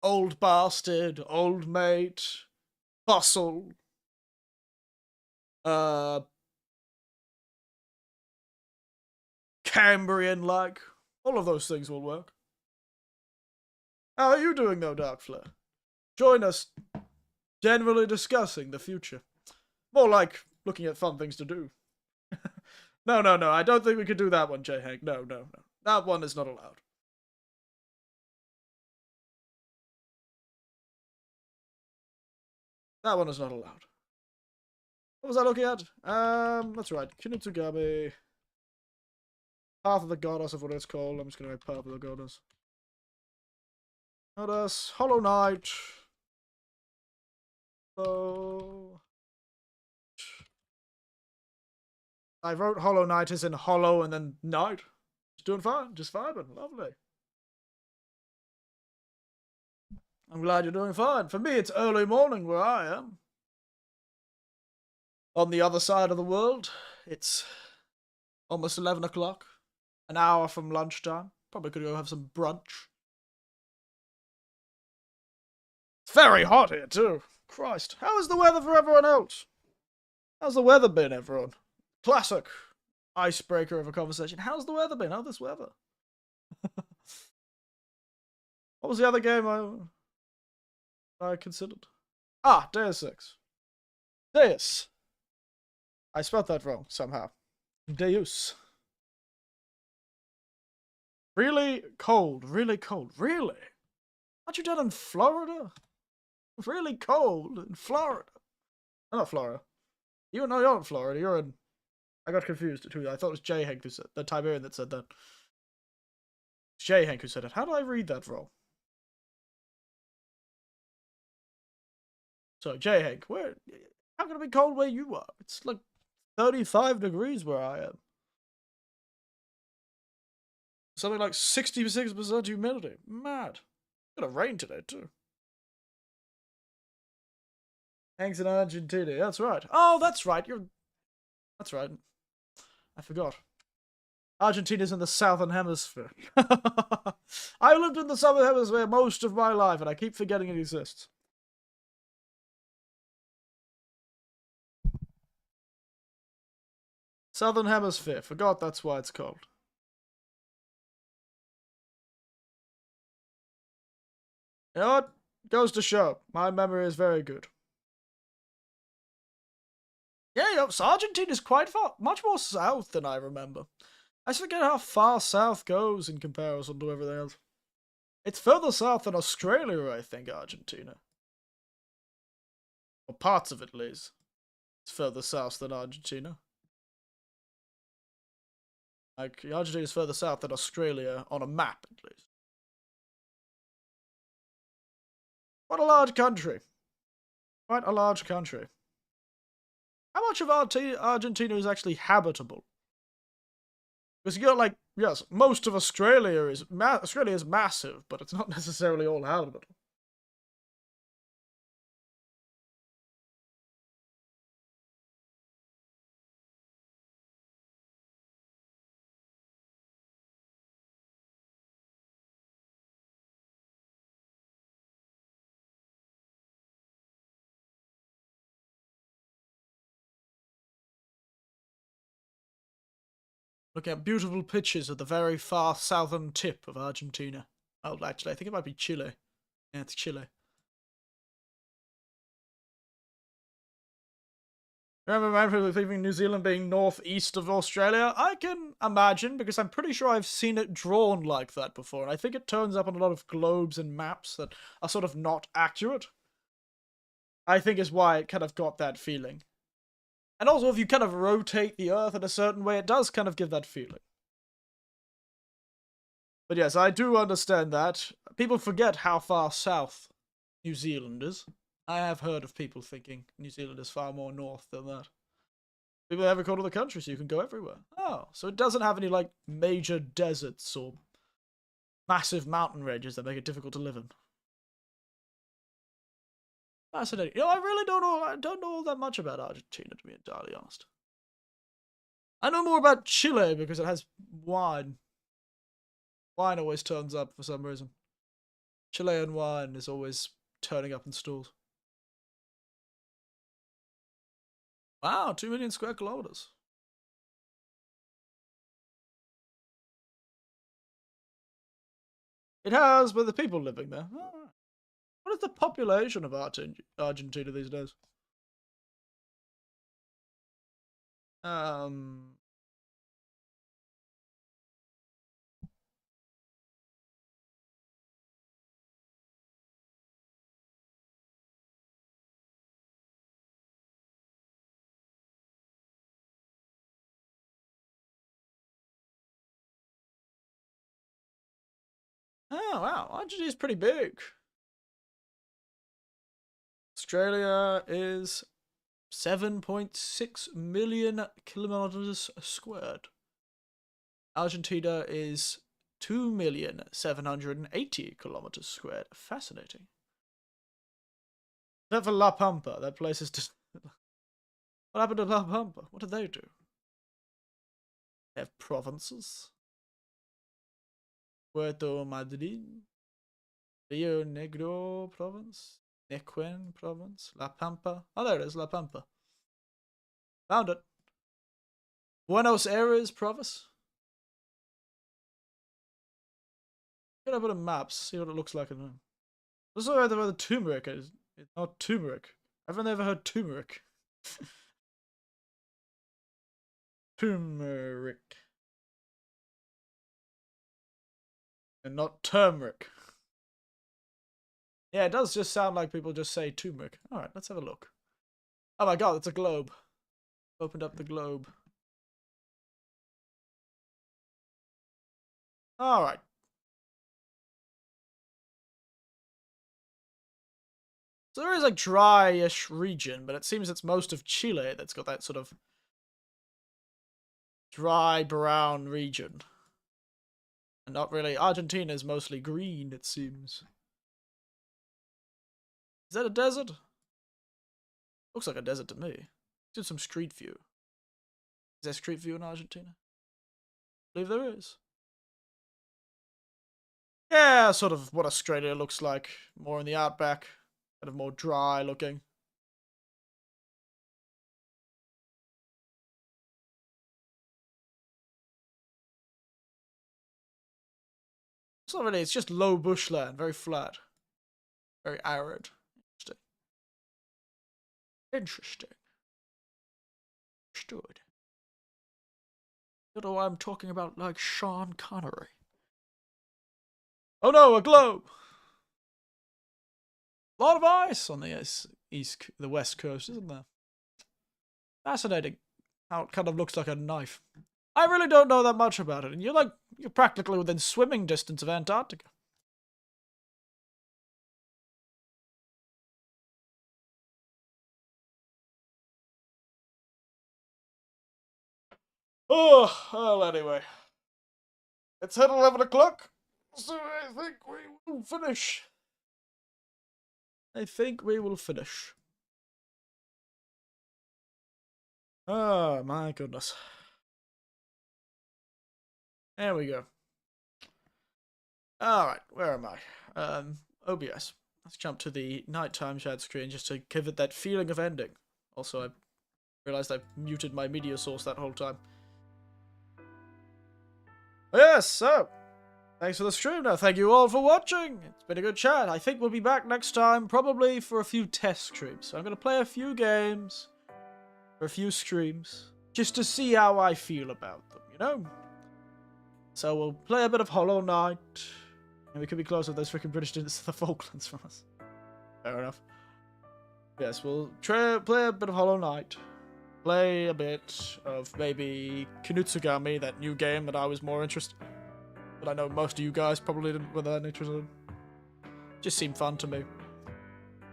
Old bastard, old mate, fossil. Cambrian-like. All of those things will work. How are you doing, though, Darkflare? Join us generally discussing the future. More like looking at fun things to do. No. I don't think we could do that one, J-Hank. No. That one is not allowed. That one is not allowed. What was I looking at? That's right. Kinutsugami. Path of the Goddess of what it's called. I'm just going to write Path of the Goddess. Goddess. Hollow Knight. So... I wrote Hollow Knight as in hollow and then night. Just doing fine. Just vibing. Lovely. I'm glad you're doing fine. For me, it's early morning where I am. On the other side of the world, it's almost 11 o'clock. An hour from lunchtime. Probably could go have some brunch. It's very hot here, too. Christ. How is the weather for everyone else? How's the weather been, everyone? Classic icebreaker of a conversation. How's the weather been? How's this weather? What was the other game I considered? Ah, Deus Ex. Deus. I spelled that wrong somehow. Deus. Really cold. Really cold. Really? Aren't you down in Florida? Really cold in Florida. Oh, not Florida. You're not in Florida. You're in... I got confused too. I thought it was J. Hank who said the Tiberian that said that. It's J. Hank who said it. How do I read that wrong? So J. Hank, where? How can it be cold where you are? It's like 35 degrees where I am. Something like 66% humidity. Mad. It's gonna rain today too. Hank's in Argentina. That's right. Oh, that's right. That's right. I forgot. Argentina's in the southern hemisphere. I lived in the southern hemisphere most of my life, and I keep forgetting it exists. Southern Hemisphere. Forgot that's why it's called. You know what? Goes to show. My memory is very good. Yeah, so Argentina is quite far, much more south than I remember. I forget how far south goes in comparison to everything else. It's further south than Australia, I think, Argentina. Or parts of it, at least. It's further south than Argentina. Like, Argentina is further south than Australia on a map, at least. What a large country. Quite a large country. How much of Argentina is actually habitable? Because you got, like, yes, most of Australia is massive, but it's not necessarily all habitable. Looking at beautiful pictures of the very far southern tip of Argentina. Oh, actually, I think it might be Chile. Yeah, it's Chile. Remember leaving New Zealand being northeast of Australia? I can imagine, because I'm pretty sure I've seen it drawn like that before, and I think it turns up on a lot of globes and maps that are sort of not accurate. I think is why it kind of got that feeling. And also, if you kind of rotate the Earth in a certain way, it does kind of give that feeling. But yes, I do understand that. People forget how far south New Zealand is. I have heard of people thinking New Zealand is far more north than that. People have a quarter of the country, so you can go everywhere. Oh, so it doesn't have any, like, major deserts or massive mountain ranges that make it difficult to live in. Fascinating. You know, I really don't know all that much about Argentina, to be entirely honest. I know more about Chile because it has wine. Wine always turns up for some reason. Chilean wine is always turning up in stores. Wow, 2 million square kilometers. It has, but the people living there. Oh. What is the population of Argentina these days? Oh, wow. Argentina is pretty big. Australia is 7.6 million kilometers squared. Argentina is 2,780,000 kilometers squared. Fascinating. Except for La Pampa. That place is just... What happened to La Pampa? What did they do? They have provinces. Puerto Madryn. Rio Negro province. Neuquén province. La Pampa. Oh, there it is, La Pampa. Found it. Buenos Aires province. Get up on a map, see what it looks like in them. This is where the turmeric is. It's not turmeric. I've never heard turmeric. Turmeric. And not turmeric. Yeah, it does just sound like people just say turmeric. Alright, let's have a look. Oh my god, it's a globe. Opened up the globe. Alright. So there is a dry-ish region, but it seems it's most of Chile that's got that sort of dry brown region. And not really. Argentina is mostly green, it seems. Is that a desert? Looks like a desert to me. Did some street view. Is there street view in Argentina? I believe there is. Yeah, sort of what Australia looks like. More in the outback. Kind of more dry looking. It's not really, it's just low bushland, very flat. Very arid. Interesting. Interesting. Understood. Don't know why I'm talking about like Sean Connery. Oh no, a globe! A lot of ice on the west coast, isn't there? Fascinating. How it kind of looks like a knife. I really don't know that much about it, and you're practically within swimming distance of Antarctica. Oh, well, anyway. It's at 11 o'clock, so I think we will finish. Oh, my goodness. There we go. Alright, where am I? OBS. Let's jump to the nighttime shad screen just to give it that feeling of ending. Also, I realized I muted my media source that whole time. Yes, so, thanks for the stream now. Thank you all for watching. It's been a good chat. I think we'll be back next time, probably for a few test streams. So I'm going to play a few games, for a few streams, just to see how I feel about them, you know? So we'll play a bit of Hollow Knight, and we could be close with those freaking British students to the Falklands from us. Fair enough. Yes, we'll play a bit of Hollow Knight. Play a bit of maybe Kinutsugami, that new game that I was more interested in. But I know most of you guys probably didn't were that interested in. Just seemed fun to me.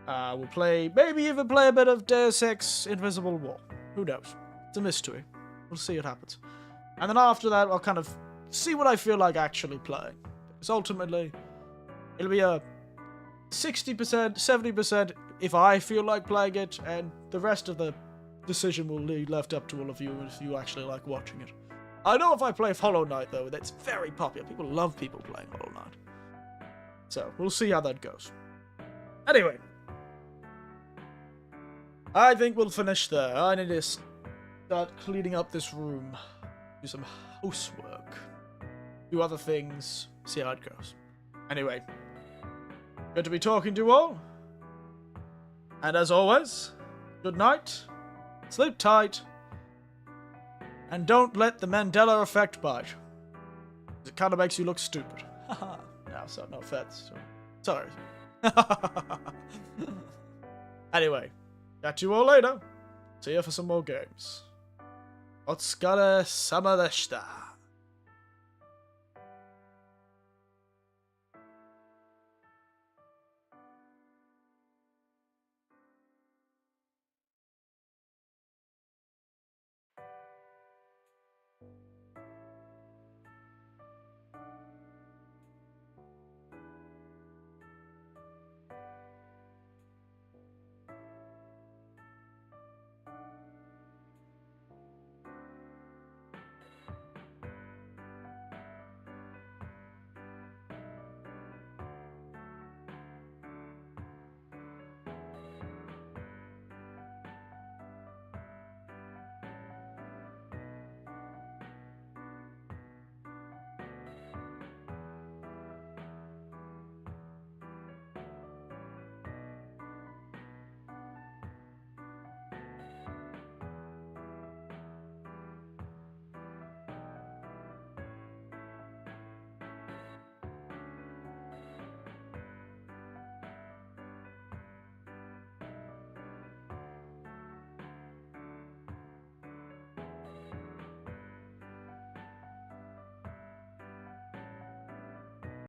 We'll maybe even play a bit of Deus Ex Invisible War. Who knows? It's a mystery. We'll see what happens. And then after that, I'll kind of see what I feel like actually playing. Because ultimately, it'll be a 60%, 70% if I feel like playing it, and the rest of the decision will be left up to all of you if you actually like watching it. I know if I play Hollow Knight, though, that's very popular. People love people playing Hollow Knight. So, we'll see how that goes. Anyway. I think we'll finish there. I need to start cleaning up this room. Do some housework. Do other things. See how it goes. Anyway. Good to be talking to you all. And as always, good night. Sleep tight. And don't let the Mandela effect bite. It kind of makes you look stupid. Haha. No offense. Sorry. Anyway. Catch you all later. See you for some more games. Otsukare sama deshita.